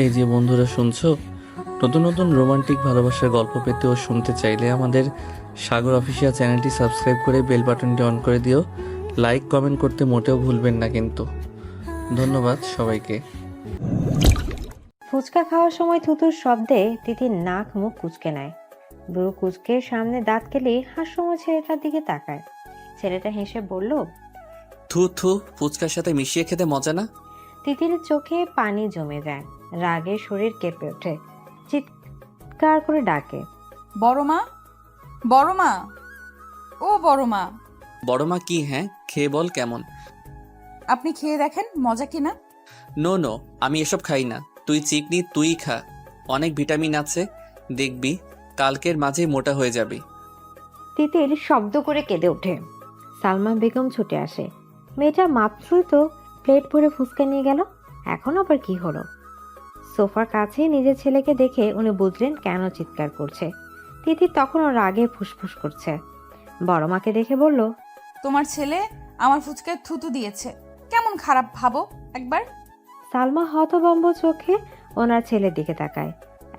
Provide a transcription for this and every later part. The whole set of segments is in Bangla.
এই যে বন্ধুরা শুনছো, নতুন নতুন রোমান্টিক ভালোবাসার গল্প পেতে ও শুনতে চাইলে আমাদের সাগর অফিসিয়াল চ্যানেলটি সাবস্ক্রাইব করে বেল বাটনটি অন করে দিও। লাইক কমেন্ট করতে মোটেও ভুলবেন না কিন্তু। ধন্যবাদ সবাইকে। ফুচকা খাওয়ার সময় থুতুর শব্দে তিতির নাক মুখ কুঁচকে নেয়। বুড়ো কুঁচকে সামনে দাঁত কেলে হাস্যময় ছেলেটার দিকে তাকায়। ছেলেটা হেসে বলল, থু থু, ফুচকার সাথে মিশিয়ে খেতে মজা না? তিতির চোখে পানি জমে যায়, রাগে শরীর কেঁপে ওঠে, চিৎকার করে ডাকে, বড় মা, বড় মা, ও বড় মা। বড় মা কি? হ্যাঁ, খেয়ে বল কেমন। আপনি খেয়ে দেখেন মজা কিনা। নো নো, আমি এসব খাই না। তুই চিকনি, তুই খা, অনেক ভিটামিন আছে, দেখবি কালকের মাঝে মোটা হয়ে যাবি। তিতির শব্দ করে কেঁদে ওঠে। সালমা বেগম ছুটে আসে। মেয়েটা মাত্রই তো প্লেট ভরে ফুচকা নিয়ে গেল, এখন আবার কি হলো? সোফার কাছে নিজের ছেলেকে দেখে উনি বুঝলেন কেন চিৎকার করছে। তিতির তখনও রাগে ফুসফুস করছে। বড় মাকে দেখে বলল, তোমার ছেলে আমার ফুচকায় থুতু দিয়েছে, কেমন খারাপ ভাবো একবার। সালমা হতভম্ব চোখে ওনার ছেলের দিকে তাকায়।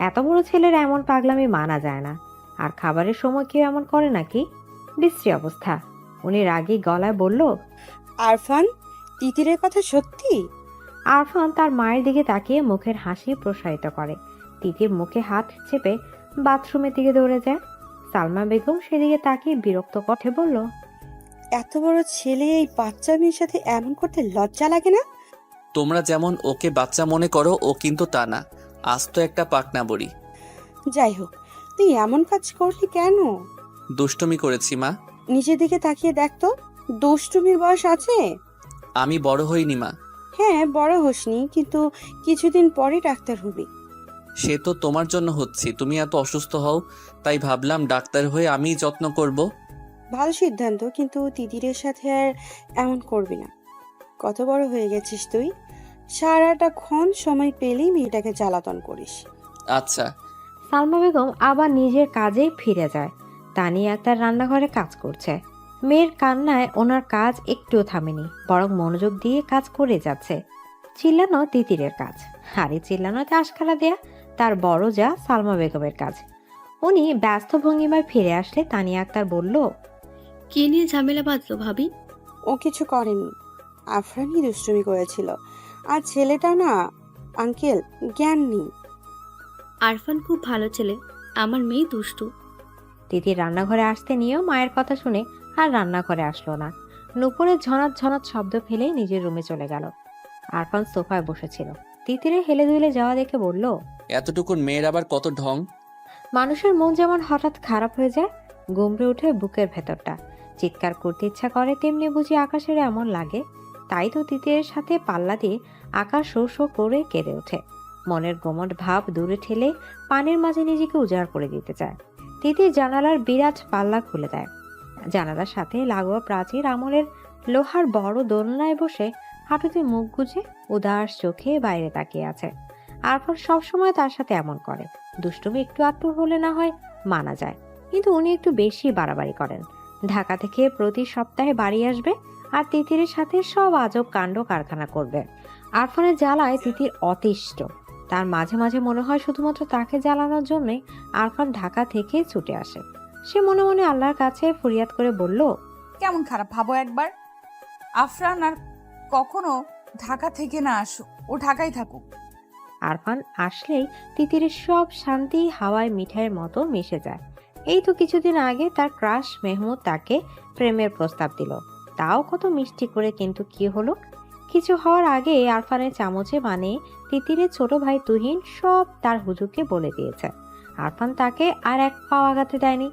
এত বড় ছেলের এমন পাগলামি মানা যায় না। আর খাবারের সময় কেউ এমন করে নাকি? বিশ্রী অবস্থা। উনি রাগী গলায় বলল, আরফান, তিতিরের কথা সত্যি? আরফান তার মায়ের দিকে তাকিয়ে মুখের হাসি প্রসারিত করে। তিতির মুখে হাত চেপে বাথরুমের দিকে দৌড়ে যায়। সালমা বেগম সেদিকে তাকিয়ে বিরক্ত কণ্ঠে বলল, এত বড় ছেলে এই বাচ্চা মেয়ের সাথে এমন করতে লজ্জা লাগে না? তোমরা যেমন ওকে বাচ্চা মনে করো, ও কিন্তু তা না, আজ তো একটা পাকনা বড়ি। যাই হোক, তুই এমন কাজ করলি কেন? দুষ্টুমি করেছি মা। নিজের দিকে তাকিয়ে দেখ তো, দুষ্টুমির বয়স আছে? আমি বড় হইনি মা। হ্যাঁ, বড় হসনি, কিন্তু কিছুদিন পরে ডাক্তার হবি। সে তো তোমার জন্য হচ্ছি, তুমি এত অসুস্থ হও, তাই ভাবলাম ডাক্তার হয়ে আমিই যত্ন করব। ভালো সিদ্ধান্ত, কিন্তু তিতিরের সাথে আর এমন করবি না। কত বড় হয়ে গেছিস তুই, সারাটা ক্ষণ সময় পেলেই মেয়েটাকে জ্বালাতন করিস। আচ্ছা। সালমা বেগম আবার নিজের কাজে ফিরে যায়। তানিয়া একটা রান্নাঘরে কাজ করছে। মেয়ের কান্নায় ওনার কাজ একটুও থামেনি, বরং মনোযোগ দিয়ে কাজ করে যাচ্ছে। চিল্লানো তিতিরের কাজ, আর এই চিল্লানোতে আশকারা দেয়া তার বড় যা সালমা বেগমের কাজ। উনি ব্যস্ত ভঙ্গিমায় ফিরে আসলে তানিয়া আক্তার বলল, কি নিয়ে ঝামেলা বাঁধলো ভাবি? ও কিছু করেনি, আফরানই দুষ্টুমি করেছিল। আর ছেলেটা না আঙ্কেল, জ্ঞান নেই। আরফান খুব ভালো ছেলে, আমার মেয়ে দুষ্টু। তিতির রান্নাঘরে আসতে নিয়েও মায়ের কথা শুনে আর রান্নাঘরে আসলো না। নুপুরের ঝনাত ঝনাত শব্দ ফেলে নিজের রুমে চলে গেল। আরফান সোফায় বসেছিল। তিতিরে হেলে দুলে যাওয়া দেখে বলল, এতটুকুন মেয়ের আবার কত ঢং। মানুষের মন যেমন হঠাৎ খারাপ হয়ে যায়, গুমড়ে ওঠে বুকের ভেতরটা, চিৎকার করতে ইচ্ছা করে, তেমনি বুঝি আকাশের এমন লাগে। তাই তো তিতিরের সাথে পাল্লা দিয়ে আকাশ শো শো করে কেঁদে ওঠে। মনের গোমট ভাব দূরে ঠেলে পানির মাঝে নিজেকে উজাড় করে দিতে চায়। তিতির জানালার বিরাট পাল্লা খুলে দেয়। জানালার সাথে লাগোয়া প্রাচীর আমলের লোহার বড় দোলনায় বসে হাঁটুতে মুখ গুজে উদাস চোখে বাইরে তাকিয়ে আছে। আরফান সবসময় তার সাথে এমন করে। দুষ্টুমি একটু আধটু হলে না হয় মানা যায়, কিন্তু উনি একটু বেশি বাড়াবাড়ি করেন। ঢাকা থেকে প্রতি সপ্তাহে বাড়ি আসবে আর তিতিরের সাথে সব আজব কাণ্ড কারখানা করবে। আরফানের জ্বালায় তিতির অতিষ্ঠ। তার মাঝে মাঝে মনে হয় শুধুমাত্র তাকে জ্বালানোর জন্যই আরফান ঢাকা থেকে ছুটে আসে। সে মনে মনে আল্লাহর কাছে ফরিয়াদ করে বলল, কেমন খারাপ ভাবো একবার। আফরান আর কখনো ঢাকা থেকে না আসুক, ও ঢাকায় থাকুক। আরফান আসলেই তিতিরের সব শান্তি হাওয়ায় মিঠাইয়ের মতো মিশে যায়। এই তো কিছুদিন আগে তার ক্রাশ মেহমুদ তাকে প্রেমের প্রস্তাব দিল, তাও কত মিষ্টি করে। কিন্তু কি হলো? কিছু হওয়ার আগে আরফানের চামচে মানে তিতিরের ছোট ভাই তুহিন সব তার হুজুরকে বলে দিয়েছে। আরফান তাকে আর এক পাও আগাতে দেয়নি,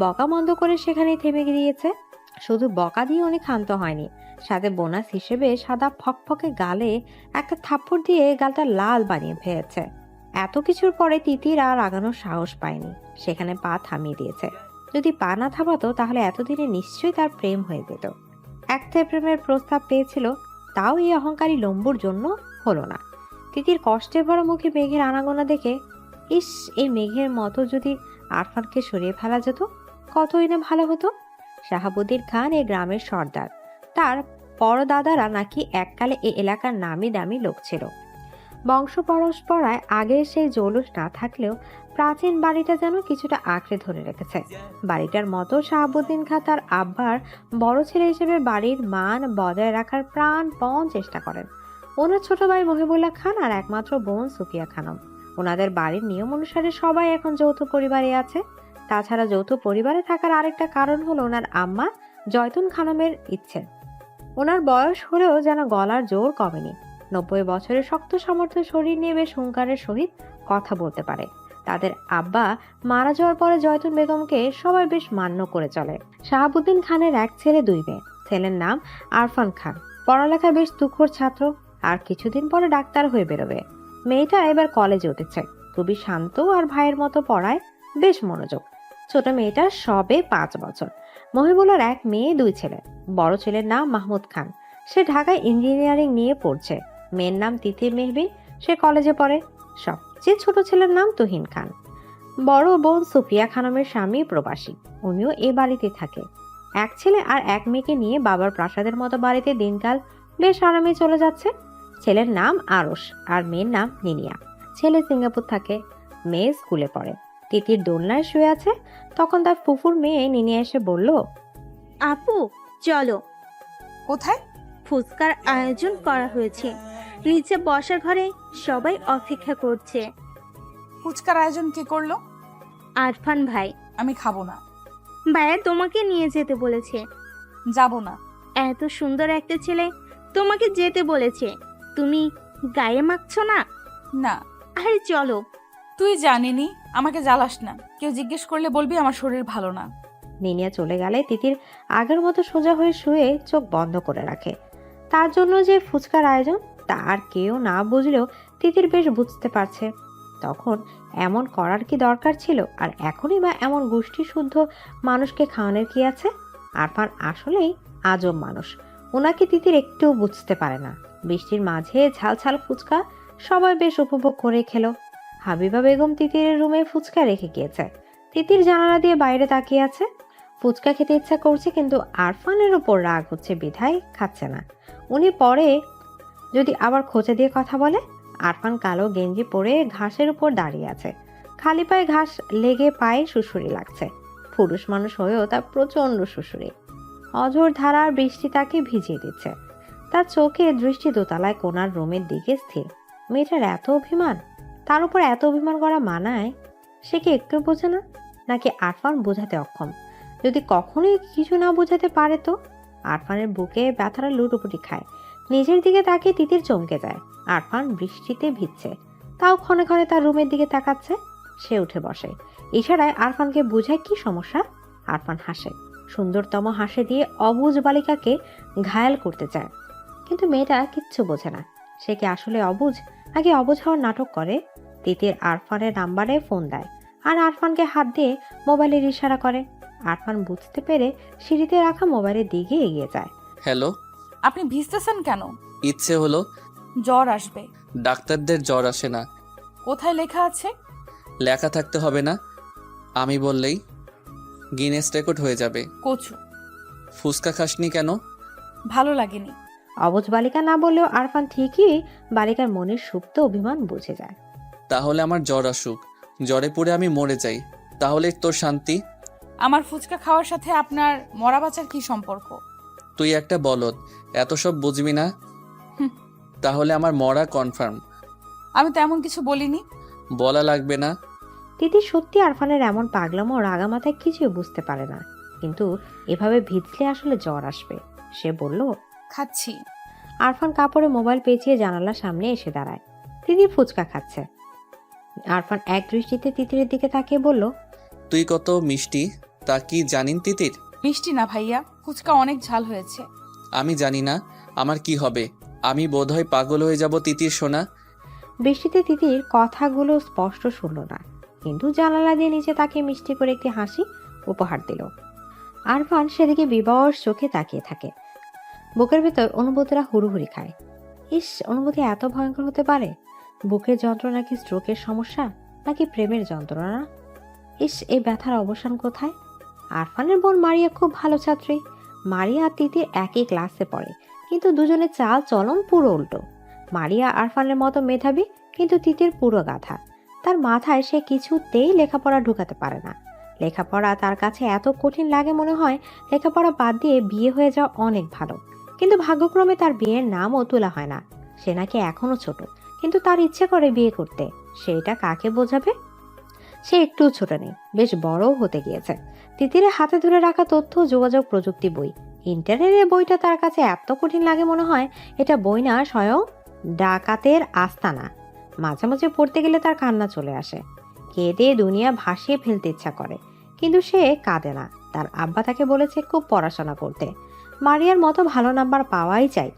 বকা বন্ধ করে সেখানেই থেমে দিয়েছে। শুধু বকা দিয়ে উনি ক্ষান্ত হয়নি, সাথে বোনাস হিসেবে সাদা ফকফকে গালে একটা থাপ্পড় দিয়ে গালটা লাল বানিয়ে ফেলেছে। এত কিছুর পরে তিতির আর আগানোর সাহস পায়নি, সেখানে পা থামিয়ে দিয়েছে। যদি পা না থামাতো তাহলে এতদিনে নিশ্চয়ই তার প্রেম হয়ে যেত। একটা প্রেমের প্রস্তাব পেয়েছিল, তাও এই অহংকারী লম্বুর জন্য হলো না। তিতির কষ্টে ভরা মুখে মেঘের আনাগোনা দেখে, ইস, এই মেঘের মতো যদি আরফানকে সরিয়ে ফেলা যেত কতই না ভালো হতো। শাহাবুদ্দিন খান এই গ্রামের সর্দার, তার পরদাদারা নাকি এককালে এই এলাকার নামি দামি লোক ছিল। বংশ পরম্পরায় আগের সেই জৌলুস না থাকলেও প্রাচীন বাড়িটা যেন কিছুটা আঁকড়ে ধরে রেখেছে। বাড়িটার মতো শাহাবুদ্দিন খাঁ তার আব্বার বড় ছেলে হিসেবে বাড়ির মান বজায় রাখার প্রাণপণ চেষ্টা করেন। ওনার ছোট ভাই মহিবুল্লাহ খান আর একমাত্র বোন সুফিয়া খানম। ওনাদের বাড়ির নিয়ম অনুসারে সবাই এখন যৌথ পরিবারে আছে। তাছাড়া যৌথ পরিবারে থাকার আরেকটা কারণ হলো ওনার আম্মা জয়তুন খানমের ইচ্ছে। ওনার বয়স হলেও যেন গলার জোর কমেনি। 90 বছরের শক্ত সামর্থ্য শরীর নিয়ে বেশ হুঙ্কারের সহিত কথা বলতে পারে। তাদের আব্বা মারা যাওয়ার পরে জয়তুন বেগমকে সবাই বেশ মান্য করে চলে। শাহাবুদ্দিন খানের এক ছেলে 2 মেয়ে। ছেলের নাম আরফান খান, পড়ালেখা বেশ তুখোর ছাত্র, আর কিছুদিন পরে ডাক্তার হয়ে বেরোবে। মেয়েটা এবার কলেজে উঠেছে, খুবই শান্ত আর ভাইয়ের মতো পড়ায় বেশ মনোযোগ। ছোট মেয়েটার সবে 5 বছর। মহিবুল্লার 1 মেয়ে 2 ছেলে। বড় ছেলের নাম মাহমুদ খান, সে ঢাকায় ইঞ্জিনিয়ারিং নিয়ে পড়ছে। মেয়ের নাম তিতির মেহবিন, সে কলেজে পড়ে। সবচেয়ে ছোট ছেলের নাম তুহিন খান। বড় বোন সুফিয়া খানমের স্বামী প্রবাসী, উনিও এ বাড়িতে থাকে। 1 ছেলে আর 1 মেয়েকে নিয়ে বাবার প্রাসাদের মতো বাড়িতে দিনকাল বেশ আরামে চলে যাচ্ছে। ছেলের নাম আরশ আর মেয়ের নাম নিনিয়া। ছেলে সিঙ্গাপুর থাকে, মেয়ে স্কুলে পড়ে। তিতির দোলনায় শুয়ে আছে, তখন তার ফুফুর মেয়ে নিনিয়া এসে বলল, আপু চলো, কোথায়? ফুচকার আয়োজন করা হয়েছে, নিচে বসার ঘরে সবাই অপেক্ষা করছে। ফুচকার আয়োজন কে করলো? আরফান ভাই। আমি খাবো না। ভাইয়া তোমাকে নিয়ে যেতে বলেছে। যাব না। এত সুন্দর একটা ছেলে তোমাকে যেতে বলেছে, তুমি গায়ে মাখছো না? না। আরে চলো। তুই জানিনি, আমাকে জ্বালাস না। কেউ জিজ্ঞেস করলে বলবি আমার শরীর ভালো না। নিনিয়া চলে গেলে তিতির আগের মতো সোজা হয়ে শুয়ে চোখ বন্ধ করে রাখে। তার জন্য যে ফুচকার আয়োজন তা আর কেউ না বুঝলেও তিতির বেশ বুঝতে পারছে। তখন এমন করার কি দরকার ছিল, আর এখনই বা এমন গোষ্ঠী শুদ্ধ মানুষকে খাওয়ানোর কি আছে? আরফান আসলেই আজব মানুষ, ওনাকে তিতির একটুও বুঝতে পারে না। বৃষ্টির মাঝে ঝালঝাল ফুচকা সবাই বেশ উপভোগ করে খেলো। হাবিবা বেগম তিতিরের রুমে ফুচকা রেখে গিয়েছে। তিতির জানালা দিয়ে বাইরে তাকিয়ে আছে। ফুচকা খেতে ইচ্ছা করছে, কিন্তু আরফানের উপর রাগ হচ্ছে বিধায় খাচ্ছে না। উনি পরে যদি আবার খোঁচা দিয়ে কথা বলে। আরফান কালো গেঞ্জি পরে ঘাসের উপর দাঁড়িয়ে আছে, খালি পায়ে ঘাস লেগে পায়ে সুসুরি লাগছে। পুরুষ মানুষ হয়েও তার প্রচন্ড সুসুরি। অঝোর ধারার বৃষ্টি তাকে ভিজিয়ে দিচ্ছে। তার চোখে দৃষ্টি দোতলায় কোনার রুমের দিকে স্থির। মেয়েটার এত অভিমান, তার উপর এত অভিমান করা মানায়? সে কি একটু বোঝে না, নাকি আরফান বোঝাতে অক্ষম? যদি কখনোই কিছু না বোঝাতে পারে তো? আরফানের বুকে ব্যথারা লুটোপুটি খায়। নিজের দিকে তাকিয়ে তিতির চমকে যায়। আরফান বৃষ্টিতে ভিজছে, তাও ক্ষণে ক্ষণে তার রুমের দিকে তাকাচ্ছে। সে উঠে বসে, ইশারায় আরফানকে বোঝায় কি সমস্যা। আরফান হাসে, সুন্দরতম হাসি দিয়ে অবুঝ বালিকাকে ঘায়াল করতে চায়। কিন্তু মেয়েটা কিচ্ছু বোঝে না। সে কি আসলে অবুঝ, নাকি অবুঝ হওয়ার নাটক করে? তিতির আরফানের নাম্বারে ফোন দেয় আর আরফানকে হাত দিয়ে মোবাইলের ইশারা করে। আরফান বুঝতে পেরে সিঁড়িতে রাখা মোবাইলের দিকে এগিয়ে যায়। হ্যালো। আপনি ভিজতেছেন কেন? ইচ্ছে হলো। জ্বর আসবে। ডাক্তারদের জ্বর আসে না। কোথায় লেখা আছে? লেখা থাকতে হবে না, আমি বললেই গিনেস রেকর্ড হয়ে যাবে। কচু। ফুচকা খাসনি কেন? ভালো লাগেনি। অবুঝ বালিকা না বললেও আরফান ঠিকই বালিকার মনের সুপ্ত অভিমান বুঝে যায়। তাহলে আমার জ্বর আসুক, জ্বরে পড়ে আমি মরে যাই, তাহলে তোর শান্তি। আমার ফুচকা খাওয়ার সাথে আপনার মরা বাঁচার কি সম্পর্ক? তুই একটা বলদ, এত সব বুঝবি না। হুম। তাহলে আমার মরা কনফার্ম। আমি তো এমন কিছু বলিনি। বলা লাগবে না। তিতির সত্যি আরফানের এমন পাগলামো রাগা মাথায় কিছুই বুঝতে পারে না, কিন্তু এভাবে ভিজলে আসলে জ্বর আসবে। সে বলল, খাচ্ছি। আরফান কাপড়ে মোবাইল পেঁচিয়ে জানালার সামনে এসে দাঁড়ায়। তিতির ফুচকা খাচ্ছে। আরফান এক দৃষ্টিতে তিতিরের দিকে তাকিয়ে বলল, তুই কত মিষ্টি তা কি জানিন তিতির? মিষ্টি না ভাইয়া, ফুচকা অনেক ঝাল হয়েছে। আমি জানি না আমার কি হবে, আমি বোধহয় পাগল হয়ে যাব তিতির সোনা। বৃষ্টিতে তিতির কথাগুলো স্পষ্ট শুনল না, কিন্তু জানালা দিয়ে নিচে তাকে মিষ্টি করে একটি হাসি উপহার দিল। আরফান সেদিকে বিবশ চোখে তাকিয়ে থাকে। বুকের ভেতর অনুভূতিরা হুড়ুহুড়ি খায়। ইস, অনুভূতি এত ভয়ঙ্কর হতে পারে? বুকের যন্ত্রণা কি স্ট্রোকের সমস্যা, নাকি প্রেমের যন্ত্রণা? ইস, এই ব্যথার অবসান কোথায়? আরফানের বোন মারিয়া খুব ভালো ছাত্রী। মারিয়া আর তিতির একই ক্লাসে পড়ে, কিন্তু দুজনের চাল চলন পুরো উল্টো। মারিয়া আরফানের মতো মেধাবী, কিন্তু তিতির পুরো গাধা। তার মাথায় সে কিছুতেই লেখাপড়া ঢুকাতে পারে না। লেখাপড়া তার কাছে এত কঠিন লাগে, মনে হয় লেখাপড়া বাদ দিয়ে বিয়ে হয়ে যাওয়া অনেক ভালো। কিন্তু ভাগ্যক্রমে তার বিয়ের নামও তোলা হয় না। সে নাকি এখনো ছোট, কিন্তু তার ইচ্ছে করে বিয়ে করতে। সেটা কাকে বোঝাবে? সে একটু ছোট নেই, বেশ বড়ও হতে গিয়েছে। তিতিরের হাতে ধরে রাখা তথ্য যোগাযোগ প্রযুক্তি বই, ইন্টারনেটের বইটা তার কাছে এত কঠিন লাগে, মনে হয় এটা বই না, স্বয়ং ডাকাতের আস্তানা। মাঝে মাঝে পড়তে গেলে তার কান্না চলে আসে। কেঁদে দুনিয়া ভাসিয়ে ফেলতে ইচ্ছা করে, কিন্তু সে কাঁদে না। তার আব্বা তাকে বলেছে খুব পড়াশোনা করতে। মারিয়ার মতো ভালো নাম্বার পাওয়াই চাই।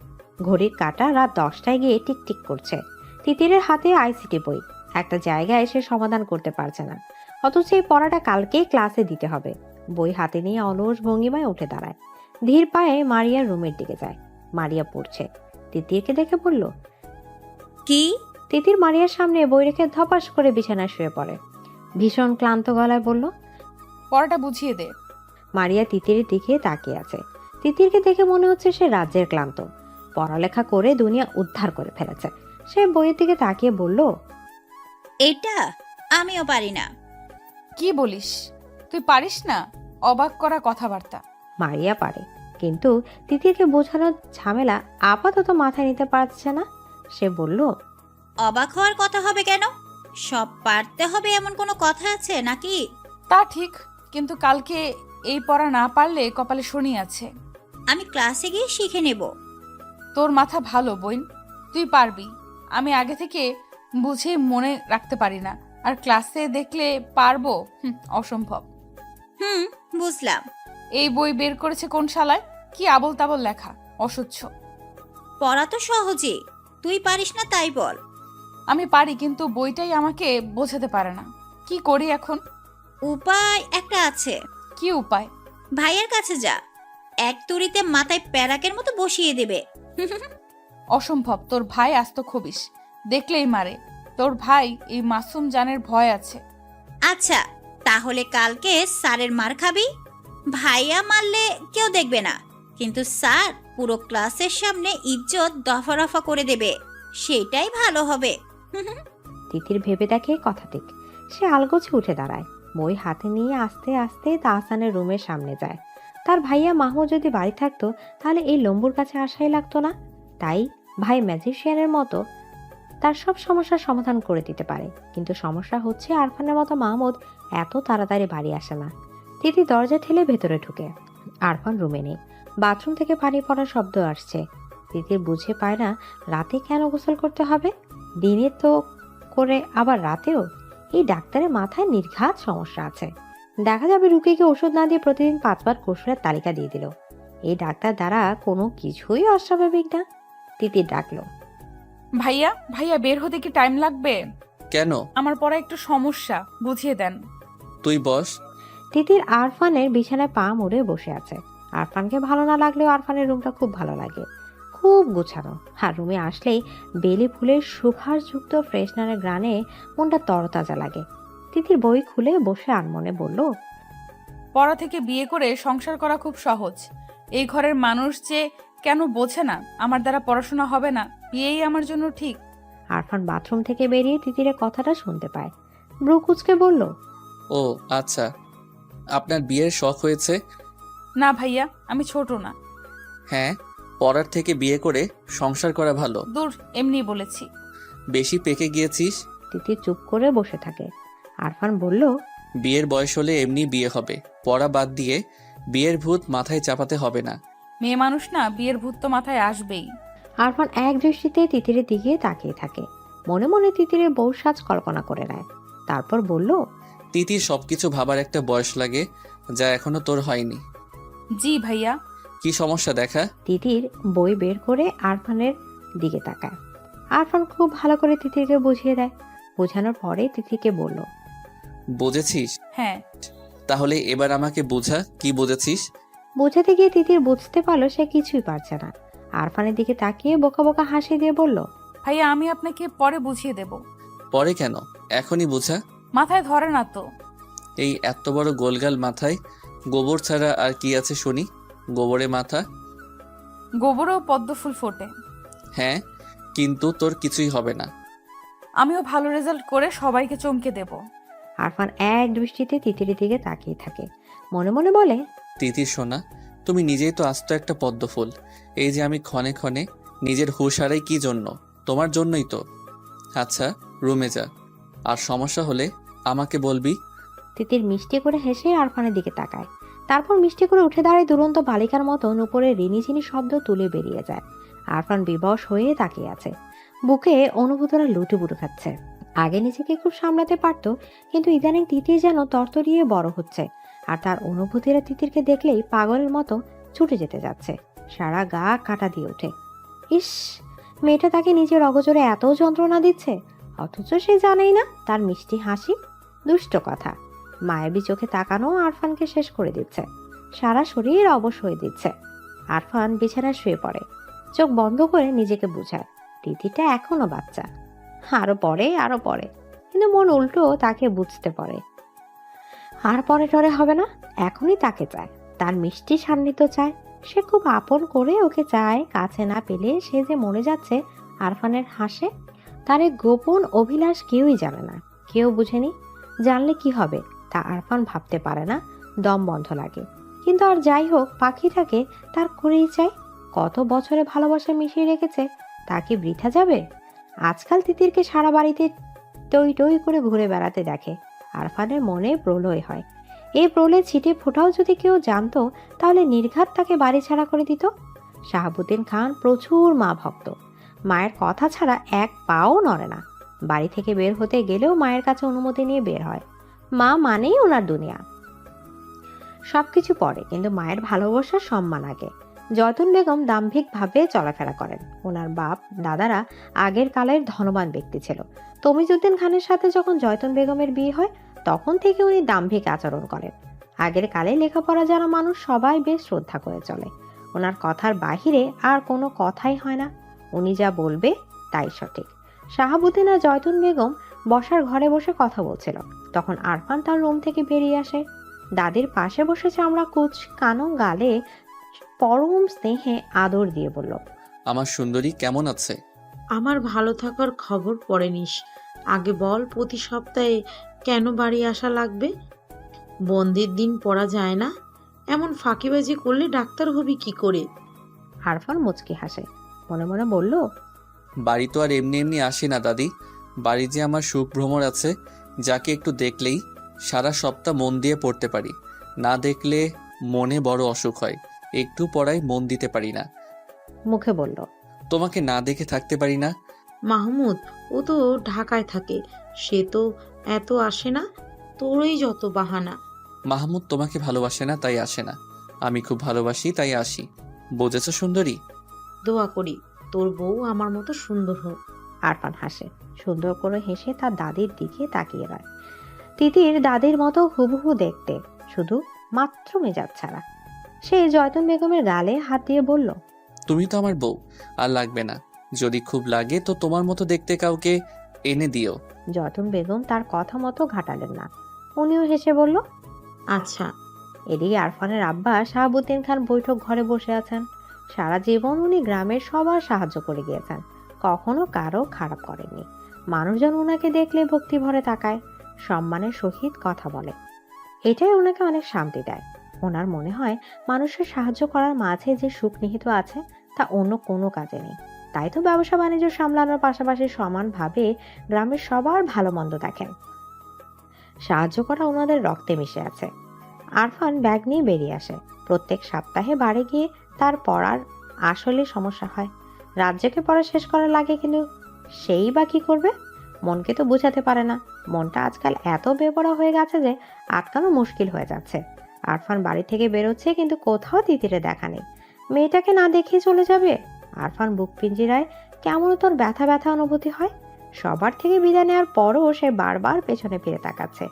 ঘড়ির কাঁটা রাত 10টায় গিয়ে টিকটিক করছে। তিতিরের হাতে আইসিটি বই, একটা জায়গায় সে সমাধান করতে পারছে না, অথচ এই পড়াটা কালকেই ক্লাসে দিতে হবে। বই হাতে নিয়ে অলস ভঙ্গিমায় উঠে দাঁড়ায়। ধীর পায়ে মারিয়ার রুমের দিকে যায়। মারিয়া পড়ছে। তিতিরকে দেখে বলল, কি? তিতির মারিয়ার সামনে বই রেখে ধপাস করে বিছানায় শুয়ে পড়ে। ভীষণ ক্লান্ত গলায় বলল, পড়াটা বুঝিয়ে দে। মারিয়া তিতিরের দিকে তাকিয়ে আছে। তিতিরকে দেখে মনে হচ্ছে সে রাজ্যের ক্লান্ত। পড়ালেখা করে দুনিয়া উদ্ধার করে ফেলেছে। সে বইয়ের দিকে তাকিয়ে বলল, এটা আমিও পারি না। কি বলিস? তুই পারিস না? অবাক করা কথাবার্তা। মারিয়া পারে, কিন্তু তিতিরকে বোঝানোর ঝামেলা আপাতত মাথায় নিতে পারছে না। সে বলল, অবাক হওয়ার কথা হবে কেন? সব পারতে হবে এমন কোনো কথা আছে নাকি? তা ঠিক, কিন্তু কালকে এই পড়া না পারলে কপালে শনি আছে। আমি ক্লাসে গিয়ে শিখে নেব। তোর মাথা ভালো বোন, তুই পারবি। আমি আগে থেকে বুঝে মনে রাখতে পারি না, আর ক্লাসে দেখলে পারবো? অসম্ভব। বুঝলাম। এই বই বের করেছে কোন শালায়? কি আবল তাবল লেখা, অসহ্য। পড়া তো সহজে, তুই পারিস না তাই বল। আমি পারি, কিন্তু বইটাই আমাকে বোঝাতে পারে না। কি করি এখন? উপায় একটা আছে। কি উপায়? ভাইয়ের কাছে যা, এক তুড়িতে মাথায় প্যারাকের মতো বসিয়ে দেবে। অসম্ভব, তোর ভাই আস্ত খবিস, দেখলেই মারে। তোর ভাই এই মাসুম জানের ভয় আছে। আচ্ছা, তাহলে কালকে স্যারের মার খাবি। ভাইয়া মারলে কেউ দেখবে না, কিন্তু স্যার পুরো ক্লাসের সামনে ইজ্জত দফা রফা করে দেবে। সেটাই ভালো হবে। তিতির ভেবে দেখে কথা ঠিক। সে আলগোছে উঠে দাঁড়ায়। বই হাতে নিয়ে আস্তে আস্তে তাহসানের রুমের সামনে যায়। তার ভাইয়া মাহমুদ যদি বাড়ি থাকতো, তাহলে এই লম্বুর কাছে আসাই লাগতো না। তাই ভাই ম্যাজিশিয়ানের মতো তার সব সমস্যার সমাধান করে দিতে পারে। কিন্তু সমস্যা হচ্ছে আরফানের মতো মাহমুদ এত তাড়াতাড়ি বাড়ি আসে না। তিতি দরজা ঠেলে ভেতরে ঢুকে। আরফান রুমে নেই। বাথরুম থেকে পানি পড়ার শব্দ আসছে। তিতির বুঝে পায় না রাতে কেন গোসল করতে হবে। দিনে তো করে, আবার রাতেও। এই ডাক্তারের মাথায় নির্ঘাত সমস্যা আছে। দেখা যাবে রুগীকে ওষুধ না দিয়ে প্রতিদিন 5 বার গোসলের তালিকা দিয়ে দিল। এই ডাক্তার দ্বারা কোনো কিছুই অস্বাভাবিক না। তিতির ডাকলো, ভাইয়া ভাইয়া, বের হতে কি টাইম লাগবে? কেন? আমার পড়া একটু সমস্যা, বুঝিয়ে দেন। তুই বস। তিতির আরফানের বিছানায় পা মুড়ে বসে আছে। আরফানকে ভালো না লাগলেও আরফানের রুমটা খুব ভালো লাগে, খুব গুছানো। আর রুমে আসলেই বেলি ফুলের সুঘ্রাণযুক্ত ফ্রেশনারের গ্রানে মনটা তরতাজা লাগে। তিতির বই খুলে বসে আনমনে বলল, পড়া থেকে বিয়ে করে সংসার করা খুব সহজ। এই ঘরের মানুষ যে কেন বোঝে না আমার দ্বারা পড়াশোনা হবে না, বিয়েই আমার জন্য ঠিক। আরফান বাথরুম থেকে বেরিয়ে তিতিরের কথাটা শুনতে পায়। ব্রু কুচকে বলল, ও আচ্ছা, আপনার বিয়ের শখ হয়েছে? না ভাইয়া, আমি ছোট না। হ্যাঁ, পড়ার থেকে বিয়ে করে সংসার করা ভালো। দূর, এমনি বলেছি। বেশি পেকে গিয়েছিস। তিতির চুপ করে বসে থাকে। আরফান বলল, বিয়ের বয়স হলে এমনি বিয়ে হবে। পড়া বাদ দিয়ে বিয়ের ভূত মাথায় চাপাতে হবে না। মেয়ে মানুষ না, বিয়ের ভূত তো মাথায় আসবেই। আরফান এক দৃষ্টিতে তিতিরের দিকে তাকিয়ে থাকে। মনে মনে তিতিরের বউ সাজ কল্পনা করে নেয়। তারপর বলল, তিতির সবকিছু ভাবার একটা বয়স লাগে, যা এখনো তোর হয়নি। জি ভাইয়া। কি সমস্যা দেখা? তিতির বই বের করে আরফানের দিকে তাকায়। আরফান খুব ভালো করে তিতিরকে বুঝিয়ে দেয়। বোঝানোর পরে তিতিরকে বলল, বুঝেছিস? হ্যাঁ। তাহলে এবার আমাকে বোঝা, কি বুঝেছিস? বোঝাতে গিয়ে তিতির বুঝতে পারলো সে কিছুই পারছে না। আরফানের দিকে তাকিয়ে বোকা বোকা হাসি দিয়ে বলল, ভাইয়া, আমি আপনাকে পরে বুঝিয়ে দেব। পরে কেন, এখনই বোঝা। মাথায় ধরে না তো। এই এত বড় গোলগাল মাথায় গোবর ছাড়া আর কি আছে শুনি? গোবরে মাথা। গোবরেও পদ্ম ফুল ফোটে। হ্যাঁ, কিন্তু তোর কিছুই হবে না। আমিও ভালো রেজাল্ট করে সবাইকে চমকে দেব। আরফান এক দৃষ্টিতে তিতিরের দিকে তাকিয়ে থাকে, মনে মনে বলে, তিতির সোনা, তুমি নিজেই তো আস্ত একটা পদ্ম ফুল। এই যে আমি ক্ষণে ক্ষণে নিজের হুঁশ হারাই কি জন্য? তোমার জন্যই তো। আচ্ছা, রুমে যা, আর সমস্যা হলে আমাকে বলবি। তিতির মিষ্টি করে হেসে আরফানের দিকে তাকায়, তারপর মিষ্টি করে উঠে দাঁড়ায় দুরন্ত বালিকার মতো উপরে রিনিঝিনি শব্দ তুলে বেরিয়ে যায়। আরফান বিবশ হয়ে তাকিয়ে আছে, বুকে অনুভূতরা লুটুপুটু খাচ্ছে। আগে নিজেকে খুব সামলাতে পারতো, কিন্তু ইদানিং তিতির যেন তরতরিয়ে বড় হচ্ছে, আর তার অনুভূতিরা তিতিরকে দেখলেই পাগলের মতো ছুটে যেতে যাচ্ছে। সারা গা কাটা দিয়ে ওঠে। ইস, মেয়েটা তাকে নিজের অগোচরে এত যন্ত্রণা দিচ্ছে, অথচ সে জানেই না তার মিষ্টি হাসি দুষ্ট কথা মায়াবী চোখে তাকানো আরফানকে শেষ করে দিচ্ছে, সারা শরীর অবশ হয়ে দিচ্ছে। আরফান বিছানায় শুয়ে পড়ে, চোখ বন্ধ করে নিজেকে বুঝায় তিতিটা এখনো বাচ্চা, আরো পরে, কিন্তু মন উল্টো তাকে বুঝতে পারে। আর পরে টরে হবে না, এখনই তাকে চায়, তার মিষ্টি সান্নিধ্য চায়। সে খুব আপন করে ওকে চায়, কাছে না পেলে সে যে মরে যাচ্ছে আরফানের হাসে। তার এই গোপন অভিলাষ কেউই জানে না, কেউ বুঝেনি। জানলে কি হবে তা আরফান ভাবতে পারে না, দম বন্ধ লাগে। কিন্তু আর যাই হোক, পাখিটাকে তার করেই চাই। কত বছরে ভালোবাসা মিশিয়ে রেখেছে, তা কি বৃথা যাবে? আজকাল তিতিরকে সারা বাড়িতে টই টই করে ঘুরে বেড়াতে দেখে, আরফানের মনে প্রলয় হয়। এই প্রলয় ছিটে ফোটাও যদি কেউ জানতো, তাহলে নির্ঘাত তাকে বাড়ি ছাড়া করে দিত। শাহাবুদ্দিন খান প্রচুর মা ভক্ত, মায়ের কথা ছাড়া এক পাও নড়ে না। বাড়ি থেকে বের হতে গেলেও মায়ের কাছে অনুমতি নিয়ে বের হয়। মা মানেই ওনার দুনিয়া। সবকিছু পরে, কিন্তু মায়ের ভালোবাসার সম্মান আগে। জয়তুন বেগম দাম্ভিকভাবে চলাফেরা করেন। ওনার বাপ দাদারা আগের কালের ধনবান ব্যক্তি ছিল। তমিজউদ্দিন খানের সাথে যখন জয়তুন বেগমের বিয়ে হয়, তখন থেকে উনি দাম্ভিক আচরণ করেন। আগের কালে লেখাপড়া যারা মানুষ সবাই বেশ শ্রদ্ধা করে চলে। ওনার কথার বাহিরে আর কোনো কথাই হয় না, উনি যা বলবে তাই সঠিক। শাহাবুদ্দিন আর জয়তুন বেগম বসার ঘরে বসে কথা বলছিল, তখন আরফান তার রুম থেকে বেরিয়ে আসে। দাদির পাশে বসে চামড়া কুচকানো গালে পরম স্নেহে আদর দিয়ে বলল, আমার সুন্দরী কেমন আছে? আমার ভালো থাকার খবর পরে নিস, আগে বল প্রতি সপ্তাহে কেন বাড়ি আসা লাগবে? বন্দির দিন পড়া যায় না, এমন ফাঁকিবাজি করলে ডাক্তার হবি কি করে? আরফান মুচকি হাসে, মনে মনে বলল, বাড়ি তো আর এমনি এমনি আসি না দাদি। বাড়ি যে আমার সুখ ভ্রমর আছে, যাকে একটু দেখলেই সারা সপ্তাহ মন দিয়ে পড়তে পারি। না দেখলে মনে বড় অসুখ হয়, একটু পড়ায় মন দিতে পারি না। মুখে বলল, তোমাকে না দেখে থাকতে পারি না। মাহমুদ, ও তো ঢাকায় থাকে, সে তো এত আসে না, তোরই যত বাহানা। মাহমুদ তোমাকে ভালোবাসে না তাই আসে না, আমি খুব ভালোবাসি তাই আসি। বুঝেছ সুন্দরী? দোয়া করি তোর বউ আমার মতো সুন্দর হোক। আরফান হাসে, সুন্দর করে হেসে তার দাদির দিকে তাকিয়ে রয়। তিতির দাদির মতো হুবহু দেখতে, শুধু মাত্র মেজাজ ছাড়া। সে জয়তুন বেগমের গালে হাত দিয়ে বলল, তুমি তো আমার বউ, আর লাগবে না। যদি খুব লাগে তো তোমার মতো দেখতে কাউকে এনে দিও। জয়তুন বেগম তার কথা মতো ঘাটালেন না, উনিও হেসে বলল, আচ্ছা। এদিকে আরফানের আব্বা শাহাবুদ্দিন খান বৈঠক ঘরে বসে আছেন। সারা জীবন উনি গ্রামের সবার সাহায্য করে গিয়েছেন, কখনো কারো খারাপ করেননি। মানুষজন ওনাকে দেখলে ভক্তি ভরে তাকায়, সম্মানের সহিত কথা বলে। এটাই ওনাকে অনেক শান্তি দেয়। ওনার মনে হয় মানুষের সাহায্য করার মাঝে যে সুখ নিহিত আছে তা অন্য কোনো কাজে নেই। তাই তো ব্যবসা বাণিজ্য সামলানোর পাশাপাশি সমানভাবে গ্রামের সবার ভালো মন্দ দেখেন। সাহায্য করা ওনাদের রক্তে মিশে আছে। আরফান ব্যাগ নিয়ে বেরিয়ে আসে। প্রত্যেক সপ্তাহে বাড়ি গিয়ে তার পড়ার আসলে সমস্যা হয়। রাজ্যকে পড়া শেষ করা লাগে, কিন্তু সেই বা কি করবে? মনকে তো বোঝাতে পারে না। মনটা আজকাল এত বেপরা হয়ে গেছে যে আটকানো মুশকিল হয়ে যাচ্ছে। আরফান বাড়ি থেকে বেরোচ্ছে, কিন্তু কোথাও তিতিরে দেখা নেই। মেয়েটাকে না দেখে চলে যাবে? আরফান বুক পিঞ্জিরায় কেমন তোর ব্যথা ব্যথা অনুভূতি হয়। সবার থেকে বিদায় নেওয়ার পরও সে বারবার পেছনে ফিরে তাকাচ্ছে।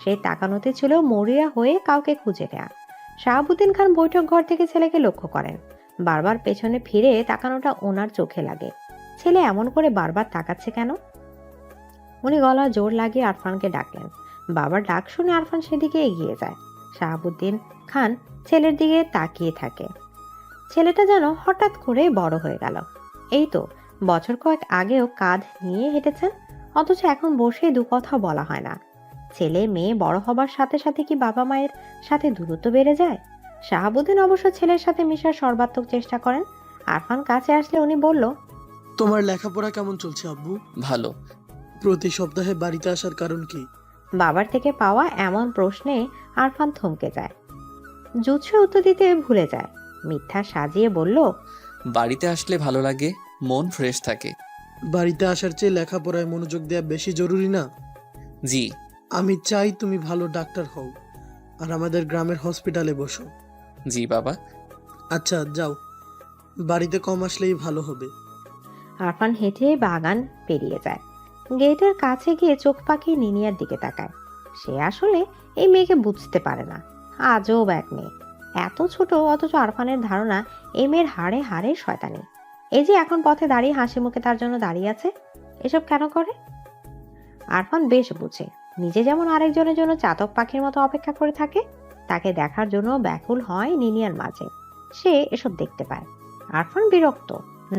সেই তাকানোতে ছিল মরিয়া হয়ে কাউকে খুঁজে নেয়া। শাহাবুদ্দিন খান বৈঠক ঘর থেকে ছেলেকে লক্ষ্য করেন। বারবার পেছনে ফিরে তাকানোটা ওনার চোখে লাগে। ছেলে এমন করে বারবার তাকাচ্ছে কেন? উনি গলা জোর লাগিয়ে আরফানকে ডাকলেন। বাবার ডাক শুনে আরফান সেদিকে এগিয়ে যায়। শাহাবুদ্দিন খান ছেলের দিকে তাকিয়ে থাকে। ছেলেটা যেন হঠাৎ করে বড় হয়ে গেল। এই তো বছর কয়েক আগেও কাঁধ নিয়ে হেঁটেছেন, অথচ এখন বসে দু কথা বলা হয় না। ছেলে মেয়ে বড় হবার সাথে সাথে কি বাবা মায়ের সাথে দূরত্ব বেড়ে যায়? শাহাবুদ্দিন অবশ্য ছেলের সাথে মেশার সর্বাত্মক চেষ্টা করেন। আরফান কাছে আসলে উনি বলল, তোমার লেখাপড়া কেমন চলছে আব্বু? ভালো। প্রতি সপ্তাহে বাড়িতে আসার কারণ কি? বাবার থেকে পাওয়া এমন প্রশ্নে আরফান থমকে যায়, জুৎসে উত্তর দিতে ভুলে যায়। মিথ্যা সাজিয়ে বলল, বাড়িতে আসলে ভালো লাগে, মন ফ্রেশ থাকে। বাড়িতে আসার চেয়ে লেখাপড়ায় মনোযোগ দেওয়া বেশি জরুরি না? জি। আমি চাই তুমি ভালো ডাক্তার হও আর আমাদের গ্রামের হসপিটালে বসো। জি বাবা। আচ্ছা যাও, বাড়িতে কম আসলেই ভালো হবে। আরফান হেঁটে বাগান পেরিয়ে যায়। গেটের কাছে গিয়ে চোখ পাকিয়ে নিনিয়ার দিকে তাকায়। সে আসলে এই মেয়েকে বুঝতে পারে না। আজব এক মেয়ে, এত ছোট, অথচ আরফানের ধারণা এই মেয়ের হাড়ে হাড়ে শয়তানি। এই যে এখন পথে দাঁড়িয়ে হাসি মুখে তার জন্য দাঁড়িয়ে আছে, এসব কেন করে? আরফান বেশ বুঝে, নিজে যেমন আরেকজনের জন্য চাতক পাখির মতো অপেক্ষা করে থাকে, তাকে দেখার জন্য ব্যাকুল হয় নিনিয়ার মাঝে। সে এসব দেখতে পায়। আরফান বিরক্ত,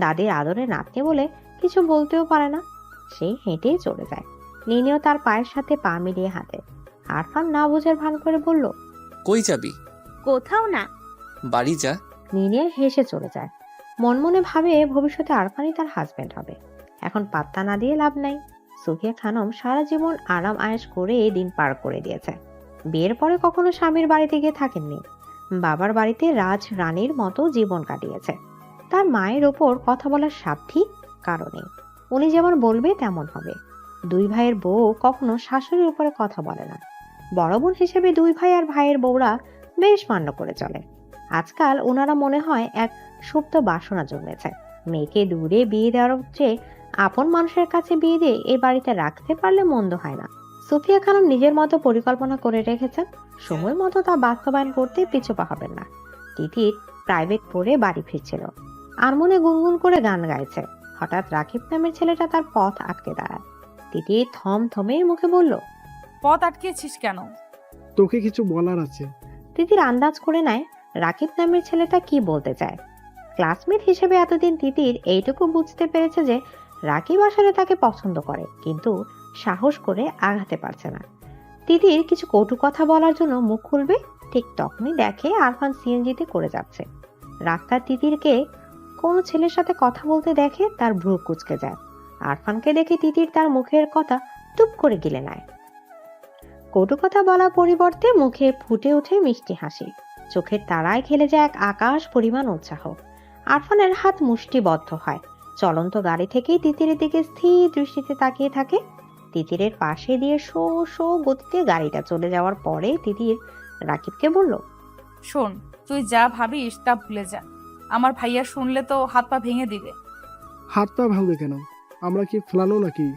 দাদির আদরে নাতনি বলে কিছু বলতেও পারে না। সে হেঁটেই চলে যায়। নিনিও তার পায়ের সাথে পা মিলিয়ে হাঁটে। আরফান না বোঝার ভান করে বলল, কই যাবি? কোথাও না। বাড়ি যা। নিনিয়া হেসে চলে যায়। মন মনে ভাবে ভবিষ্যতে আরফানই তার হাজবেন্ড হবে। এখন পাত্তা না দিয়ে লাভ নাই। সুফিয়া খানম সারা জীবন আরাম আয়েশ করে দিন পার করে দিয়েছে। বিয়ের পরে কখনো স্বামীর বাড়িতে গিয়ে থাকেননি। বাবার বাড়িতে রাজ রানীর মতো জীবন কাটিয়েছে। তার মায়ের ওপর কথা বলার সাধ্যই কারণে উনি যেমন বলবে তেমন হবে। দুই ভাইয়ের বউ কখনো শাশুড়ির উপরে কথা বলে না। বড় বোন হিসেবে দুই ভাই আর ভাইয়ের বউরা বেশ মান্য করে চলে। আজকাল ওনারা মনে হয় এক সুপ্ত বাসনা জন্মেছে। মেয়েকে দূরে বিয়ে দেওয়ার চেয়ে আপন মানুষের কাছে বিয়ে দিয়ে এই বাড়িতে রাখতে পারলে মন্দ হয় না। সুফিয়া খানম নিজের মতো পরিকল্পনা করে রেখেছেন, সময় মতো তা বাস্তবায়ন করতে পিছুপা হবেন না। তিতির প্রাইভেট পড়ে বাড়ি ফিরছিল, আর মনে গুনগুন করে গান গাইছে। হঠাৎ রাকিব নামের ছেলেটা তার পথ আটকে দাঁড়ায়। তিতির থমথমে মুখে বলল, পথ আটকেছিস কেন? তোকে কিছু বলার আছে। তিতির আন্দাজ করে নেয় রাকিব নামের ছেলেটা কি বলতে চায়। ক্লাসমেট হিসেবে এতদিন তিতির এইটুকু বুঝতে পেরেছে যে রাকিব আসলে তাকে পছন্দ করে, কিন্তু সাহস করে আগাতে পারছে না। তিতির কিছু কটু কথা বলার জন্য মুখ খুলবে, ঠিক তখনই দেখে আরফান সিএনজিতে করে যাচ্ছে। রাস্তার তিতিরকে কোনো ছেলের সাথে কথা বলতে দেখে তার ভ্রু কুঁচকে যায়। আরফানকে দেখে তিতির তার মুখের কথা টুপ করে গিলে নেয়। কটু কথা বলার পরিবর্তে মুখে ফুটে ওঠে মিষ্টি হাসি। চোখের তারায় খেলে যায় এক আকাশ পরিমাণ উৎসাহ। আরফানের হাত মুষ্টিবদ্ধ হয়। চলন্ত গাড়ি থেকেই তিতিরের দিকে স্থির দৃষ্টিতে তাকিয়ে থাকে। তিতিরের পাশে দিয়ে শো শো গতিতে গাড়িটা চলে যাওয়ার পরে তিতির রাকিবকে বলল, শোন, তুই যা ভাবিস তা ভুলে যা। আমার ভাইয়া শুনলে তো হাত পা ভেঙে দিবে। হাত পা ভাঙবে কেন? আমরা কি ফেলানো নাকি?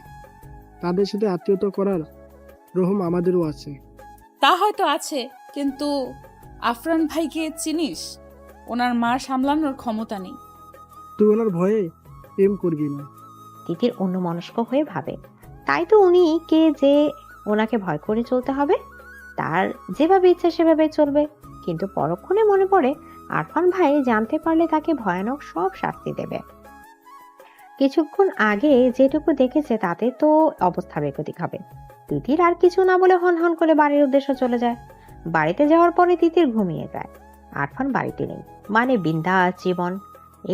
তাদের সাথে আত্মীয়তা করার রহম আমাদেরও আছে। তা হয়তো আছে, কিন্তু আফরান ভাইকে চিনিস? ওনার মা সামলানোর ক্ষমতা নেই। তুই ওনার ভয়ে প্রেম করবি না। তিতির অন্যমনস্ক হয়ে ভাবে, তাই তো উনি কে যে ওনাকে ভয় করে চলতে হবে। তার যেভাবে ইচ্ছা সেভাবে চলবে। কিন্তু পরক্ষণে মনে পড়ে আরফান ভাই জানতে পারলে তাকে ভয়ানক সব শাস্তি দেবে। কিছুক্ষণ আগে যেটুকু দেখেছে তাতে তো অবস্থা বেগতিক হবে। তিতির আর কিছু না বলে হন হন করে বাড়ির উদ্দেশ্যে চলে যায়। বাড়িতে যাওয়ার পরে তিতির ঘুমিয়ে যায়। আরফান বাড়িতে নেই, মানে বিন্দাস জীবন।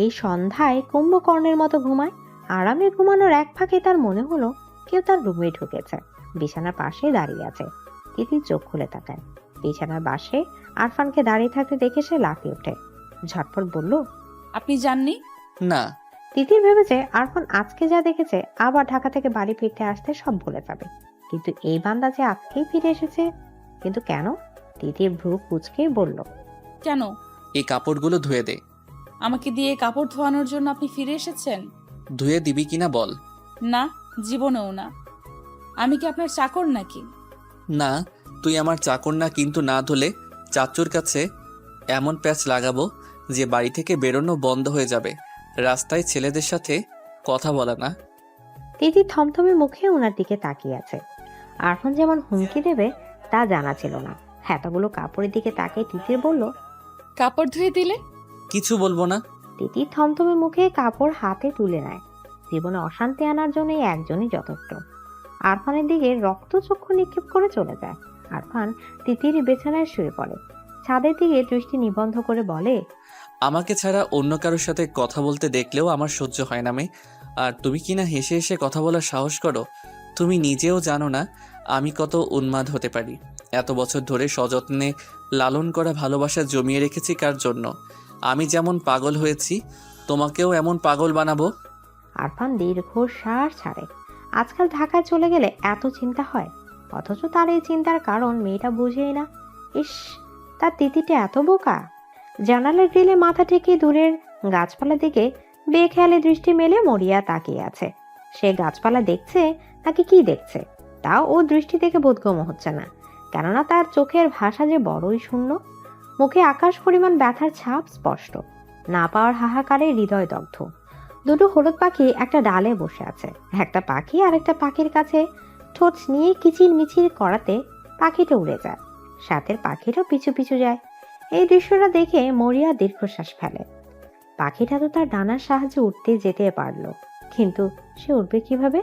এই সন্ধ্যায় কুম্ভকর্ণের মতো ঘুমায়। আরামে ঘুমানোর এক ফাঁকে তার মনে হলো কেউ তার রুমে ঢুকেছে। বিছানার পাশে দাঁড়িয়ে আছে। তিতির চোখ খুলে তাকায়। বিছানার পাশে আরফানকে দাঁড়িয়ে থাকতে দেখে সে লাফিয়ে ওঠে। ঝটপট বলল, আপনি জাননি? না। তিতির ভেবেছে আরফান আজকে যা দেখেছে আবার ঢাকা থেকে বাড়ি ফিরতে আসতে সব ভুলে যাবে। কিন্তু এই বান্দা যে আজকেই ফিরে এসেছে, কিন্তু কেন? তিতির ভ্রু কুঁচকেই বলল, কেন? এই কাপড়গুলো ধুয়ে দে। আমাকে দিয়ে কাপড় ধোয়ানোর জন্য আপনি ফিরে এসেছেন? ধুয়ে দিবি কিনা বল। না, জীবনেও না। আমি কি আপনার চাকর নাকি? না, তুই আমার চাকর না, কিন্তু না ধুলে চাচুর কাছে এমন প্যাচ লাগাবো যে বাড়ি থেকে বেরোনো বন্ধ হয়ে যাবে। রাস্তায় ছেলেদের সাথে কথা বলা না। তিতির থমথমে মুখে ওনার দিকে তাকিয়ে আছে। আরফান যেমন হুমকি দেবে তা জানা ছিল না। এতগুলো কাপড়ের দিকে তাকিয়ে তিতির বলল, কাপড় ধুয়ে দিলে? কিছু বলবো না। তিতির থমথমে মুখে কাপড় হাতে তুলে নেয়। জীবনে অশান্তি আনার জন্য এই একজনই যথেষ্ট। আরফানের দিকে রক্তচক্ষু নিক্ষেপ করে চলে যায়। আরফান তিতির বিছানায় শুয়ে পড়ে। ছাদের দিকে দৃষ্টি নিবন্ধ করে বলে, আমাকে ছাড়া অন্য কারোর সাথে কথা বলতে দেখলেও আমার সহ্য হয় না মেয়ে। আর তুমি কি না হেসে হেসে কথা বলার সাহস করো? তুমি নিজেও জানো না আমি কত উন্মাদ হতে পারি। এত বছর ধরে সযত্নে লালন করা ভালোবাসা জমিয়ে রেখেছি কার জন্য? আমি যেমন পাগল হয়েছি তোমাকেও এমন পাগল বানাবো। আরফান দীর্ঘশ্বাস ছাড়ে। আজকাল ঢাকায় চলে গেলে এত চিন্তা হয়, অথচ তার এই চিন্তার কারণ মেয়েটা বুঝেই না। ইস, তার তিতিটা এত বোকা। জানালার গ্রিলে মাথা ঠেকিয়ে দূরের গাছপালার দিকে বেখেয়ালি দৃষ্টি মেলে মরিয়া তাকিয়ে আছে। সে গাছপালা দেখছে নাকি কি দেখছে তাও ও দৃষ্টি থেকে বোধগম্য হচ্ছে না, কেননা তার চোখের ভাষা যে বড়ই শূন্য। মুখে আকাশ পরিমাণ ব্যথার ছাপ স্পষ্ট। না পাওয়ার হাহাকারে হৃদয় দগ্ধ। দুটো হলুদ পাখি একটা ডালে বসে আছে। একটা পাখি আরেকটা পাখির কাছে ঠোঁট নিয়ে কিচির মিচির করাতে পাখিটা উড়ে যায়, সাথের পাখিটাও পিছু পিছু যায়। এই দৃশ্যটা দেখে মরিয়া দীর্ঘশ্বাস ফেলে। পাখিটা তো তার ডানার সাহায্যে উঠতে যেতে পারলো, কিন্তু সে উঠবে কিভাবে?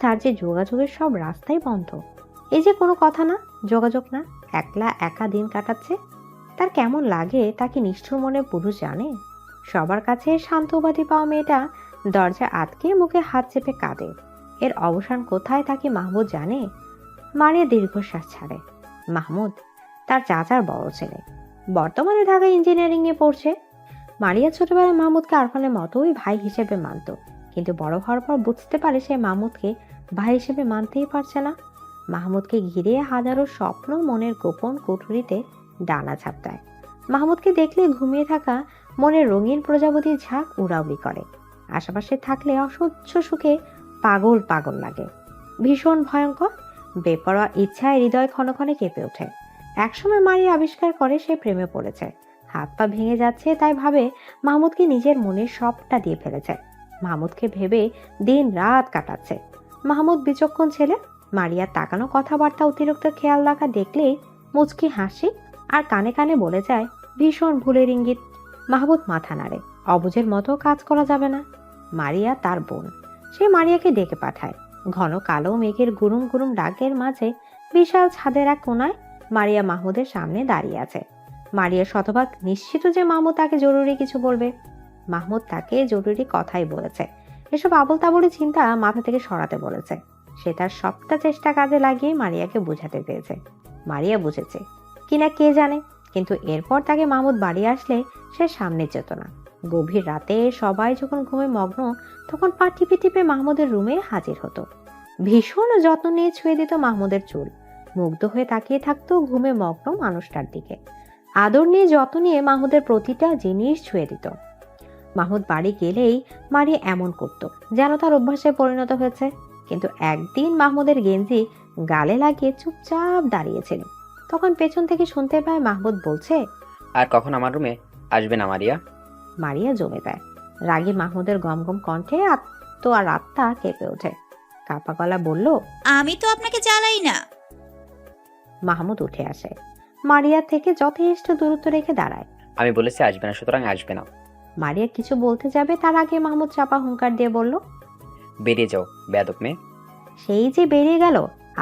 তার যে যোগাযোগের সব রাস্তাই বন্ধ। এই যে কোনো কথা না, যোগাযোগ না, একলা একা দিন কাটাচ্ছে। তার কেমন লাগে তা কি নিষ্ঠুর মনে পুরুষ জানে? সবার কাছে শান্ত উপাধি পাওয়া মেয়েটা দরজা আটকে মুখে হাত চেপে কাঁদে। এর অবসান কোথায় তা কি মাহমুদ জানে? মারিয়া দীর্ঘশ্বাস ছাড়ে। মাহমুদ তার চাচার বড় ছেলে, বর্তমানে ঢাকায় ইঞ্জিনিয়ারিং নিয়ে পড়ছে। মারিয়া ছোটবেলায় মাহমুদকে আরফানের মতোই ভাই হিসেবে মানত, কিন্তু বড় হওয়ার পর বুঝতে পারে সে মাহমুদকে ভাই হিসেবে মানতেই পারছে না। মাহমুদকে ঘিরে হাজারো স্বপ্ন মনের গোপন কুঠুরিতে ডানা ঝাপটায়। মাহমুদকে দেখলে ঘুমিয়ে থাকা মনের রঙিন প্রজাপতির ঝাঁক উড়াউড়ি করে। আশেপাশে থাকলে অসহ্য সুখে পাগল পাগল লাগে। ভীষণ ভয়ঙ্কর বেপরোয়া ইচ্ছায় হৃদয় ক্ষণক্ষণে কেঁপে ওঠে। একসময় মারিয়া আবিষ্কার করে সে প্রেমে পড়েছে। হাত পা ভেঙে যাচ্ছে তাই ভাবে মাহমুদকে নিজের মনের সবটা দিয়ে ফেলেছে। মাহমুদকে ভেবে দিন রাত কাটাচ্ছে। মাহমুদ বিচক্ষণ ছেলে। মারিয়ার তাকানো কথাবার্তা অতিরিক্ত খেয়াল রাখা দেখলেই মুচকি হাসি আর কানে কানে বলে যায় ভীষণ ভুলের ইঙ্গিত। মাহমুদ মাথা নাড়ে। অবুঝের মতো কাজ করা যাবে না। মারিয়া তার বোন, সে মারিয়াকে ডেকে পাঠায়। ঘন কালো মেঘের গুরুম গুরুম ডাকের মাঝে বিশাল ছাদের এক কোনায় মারিয়া মাহমুদের সামনে দাঁড়িয়ে আছে। মারিয়া শতভাগ নিশ্চিত যে মাহমুদ তাকে জরুরি কিছু বলবে। মাহমুদ তাকে জরুরি কথাই বলেছে। এসব আবল তাবলি চিন্তা মাথা থেকে সরাতে বলেছে। সে তার সবটা চেষ্টা কাজে লাগিয়ে মারিয়াকে বুঝাতে পেরেছে। মারিয়া বুঝেছে কিনা কে জানে, কিন্তু এরপর তাকে মাহমুদ বাড়ি আসলে সে সামনে যেত না। গভীর রাতে সবাই যখন ঘুমে মগ্ন তখন পা টিপে টিপে মাহমুদের রুমে হাজির হতো। ভীষণ যত্ন নিয়ে ছুঁয়ে দিত মাহমুদের চুল। মুগ্ধ হয়ে তাকিয়ে থাকতো ঘুমে মগ্ন মানুষটার দিকে। আদর নিয়ে যত্ন নিয়ে মাহমুদের প্রতিটা জিনিস ছুঁয়ে দিত। মাহমুদ বাড়ি গেলেই মারিয়া এমন করতো যেন তার অভ্যাসে পরিণত হয়েছে। কিন্তু একদিন মাহমুদের গেঞ্জি গালে লাগিয়ে চুপচাপ দাঁড়িয়েছিল। তখন পেছন থেকে শুনতে পায় মাহমুদ বলছে, আর কখন আমার রুমে আসবে না মারিয়া? মারিয়া জমে যায়। রাগী মাহমুদের গমগম কণ্ঠে আত্মা কেঁপে ওঠে। কাপা গলা বলল, আমি তো আপনাকে জ্বালাই না। মাহমুদ উঠে আসে। মারিয়া থেকে যথেষ্ট দূরত্ব রেখে দাঁড়ায়। আমি বলেছি আসবে না, সুতরাং আসবে না। মারিয়া কিছু বলতে যাবে তার আগে মাহমুদ চাপা হুঙ্কার দিয়ে বলল, বেরিয়ে যাও বেয়াদব মেয়ে। সেই যে বেরিয়ে গেল।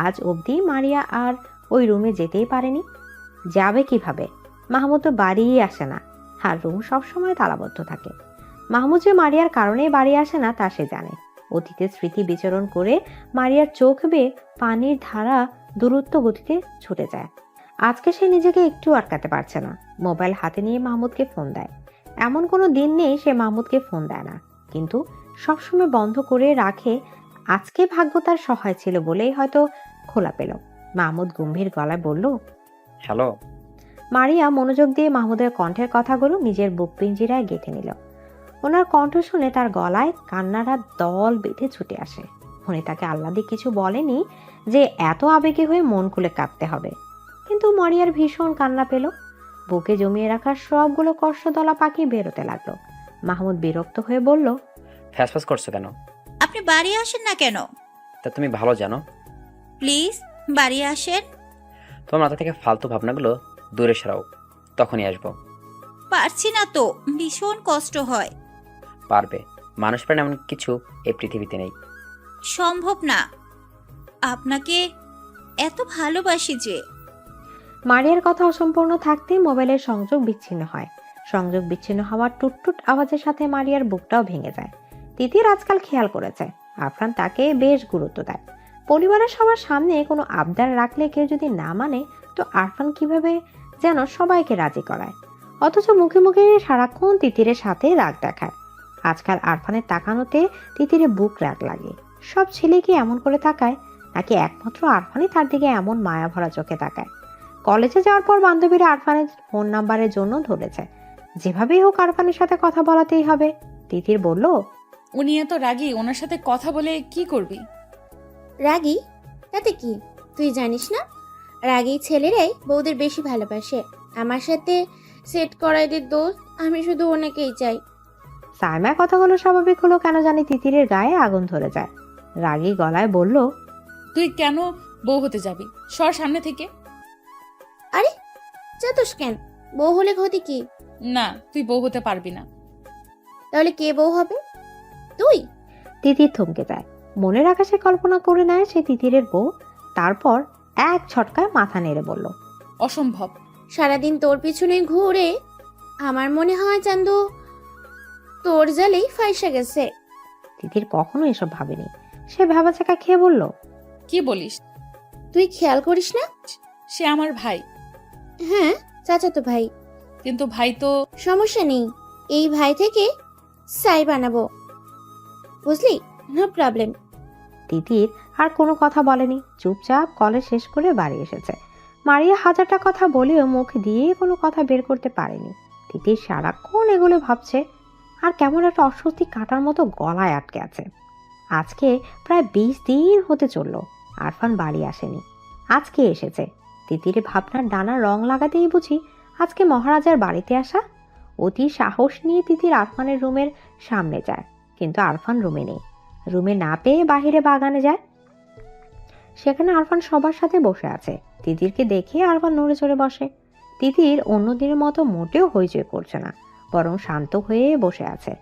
আজ অবধি মারিয়া আর ওই রুমে যেতেই পারেনি। যাবে কিভাবে? মাহমুদ তো বাড়িই আসে না, আর রুম সবসময় তালাবদ্ধ থাকে। মাহমুদ যে মারিয়ার কারণেই বাড়ি আসে না তা সে জানে। অতীতের স্মৃতি বিচরণ করে মারিয়ার চোখ বেয়ে পানির ধারা দূরত্ব গতিতে ছুটে যায়। আজকে সে নিজেকে একটু আটকাতে পারছে না। মোবাইল হাতে নিয়ে মাহমুদকে ফোন দেয়। এমন কোনো দিন নেই সে মাহমুদকে ফোন দেয় না, কিন্তু সবসময় বন্ধ করে রাখে। আজকে ভাগ্য তার সহায় ছিল বলেই হয়তো খোলা পেল। মাহমুদ গম্ভীর গলায় বলল, হ্যালো। মারিয়া মনোযোগ দিয়ে মাহমুদের কণ্ঠের কথাগুলো নিজের বুক পিঞ্জিরায় গেঁথে নিল। ওনার কণ্ঠ শুনে তার গলায় কান্নারা দল বেঁধে ছুটে আসে। উনি তাকে আহ্লাদে কিছু বলেনি যে এত আবেগী হয়ে মন খুলে কাঁদতে হবে, কিন্তু মারিয়ার ভীষণ কান্না পেল। বুকে জমিয়ে রাখা সবগুলো কষ্টদলা পাখি বেরোতে লাগলো। মাহমুদ বিরক্ত হয়ে বলল, ফ্যাসফ্যাস করছো কেন? আপনি বাড়ি আসেন না কেন? তা তুমি ভালো জানো। প্লিজ বাড়ি আসেন। তোমার মাথা থেকে ফালতু ভাবনাগুলো দূরে সরাও, তখনই আসবো। পারছি না তো, ভীষণ কষ্ট হয়। পারবে, মানুষ প্রাণ এমন কিছু এই পৃথিবীতে নেই। সম্ভব না। আপনাকে এত ভালোবাসি যে। মারিয়ার কথা অসম্পূর্ণ থাকতেই মোবাইলের সংযোগ বিচ্ছিন্ন হয়। সংযোগ বিচ্ছিন্ন হওয়ার টুটটুট আওয়াজের সাথে মারিয়ার বুকটাও ভেঙে যায়। তিতির আজকাল খেয়াল করেছে আরফান তাকে বেশ গুরুত্ব দেয়। পরিবারের সবার সামনে কোনো আবদার রাখলে কেউ যদি না মানে তো আরফান কিভাবে যেন সবাইকে রাজি করায়, অথচ মুখে মুখে সারাক্ষণ তিতিরের সাথে রাগ দেখায়। আজকাল আরফানের তাকানোতে তিতিরে বুক রাগ লাগে। সব ছেলে কি এমন করে তাকায়, নাকি একমাত্র আরফানই তার দিকে এমন মায়া ভরা চোখে তাকায়? কলেজে যাওয়ার পর বান্ধবীরা আরফানের ফোন নাম্বারের জন্য ধরেছে। যেভাবেই হোক আরফানের সাথে কথা বলাতেই হবে। তিতির বলল, উনি এত রাগী, ওনার সাথে কথা বলে কি করবি? রাগী? তাতে কি, তুই জানিস না রাগী ছেলেরাই বউদের বেশি ভালোবাসে। আমার সাথে সেট করাই দে দোস্ত, আমি শুধু ওনাকেই চাই। সাইমা কথাগুলো স্বাভাবিক হলো কেন জানি তিতিরের গায়ে আগুন ধরে যায়। রাগী গলায় বলল, তুই কেন বউ হতে যাবি? সর সামনে থেকে। আরে চাতস কেন? বউ হলে ক্ষতি কি? না, তুই বউ হতে পারবি না। তাহলে কে বউ হবে? তুই? তিতির থমকে যায়। মনের আকাশে কল্পনা করে নেয় সে তিতিরের বউ। তারপর এক ছটকায় মাথা নেড়ে বলল, অসম্ভব। সারাদিন তোর পিছনে ঘুরে আমার মনে হয় চান্দু তোর জালেই ফাইসা গেছে। তিতির কখনো এসব ভাবেনি। সে ভাবাচাকা খেয়ে বলল, কি বলিস? তুই খেয়াল করিস না? সে আমার ভাই। হ্যাঁ, চাচাতো ভাই। কিন্তু ভাই তো। সমস্যা নেই, এই ভাই থেকে সাই বানাবো, বুঝলি? No problem. তিতির আর কোনো কথা বলেনি, চুপচাপ কলেজ শেষ করে বাড়ি এসেছে। মারিয়া হাজারটা কথা বলেও মুখ দিয়ে কোনো কথা বের করতে পারেনি। তিতির সারাক্ষণ এগুলো ভাবছে, আর কেমন একটা অস্বস্তি কাটার মতো গলায় আটকে আছে। আজকে প্রায় 20 দিন হতে চলল আরফান বাড়ি আসেনি। আজকে এসেছে। তিতির ভাবনার ডানা রং লাগাতেই বুঝি আজকে মহারাজার বাড়িতে আসা। অতি সাহস নিয়ে তিতির আরফানের রুমের সামনে যায়, কিন্তু আরফান রুমে নেই। রুমে না পেয়ে বাহিরে বাগানে যায়। সেখানে আরফান সবার সাথে বসে আছে। তিতিরকে দেখে আরফান নড়ে চড়ে বসে। তিতির অন্যদিনের মতো মোটেও হইচই করছে না, বরং শান্ত হয়ে বসে আছে।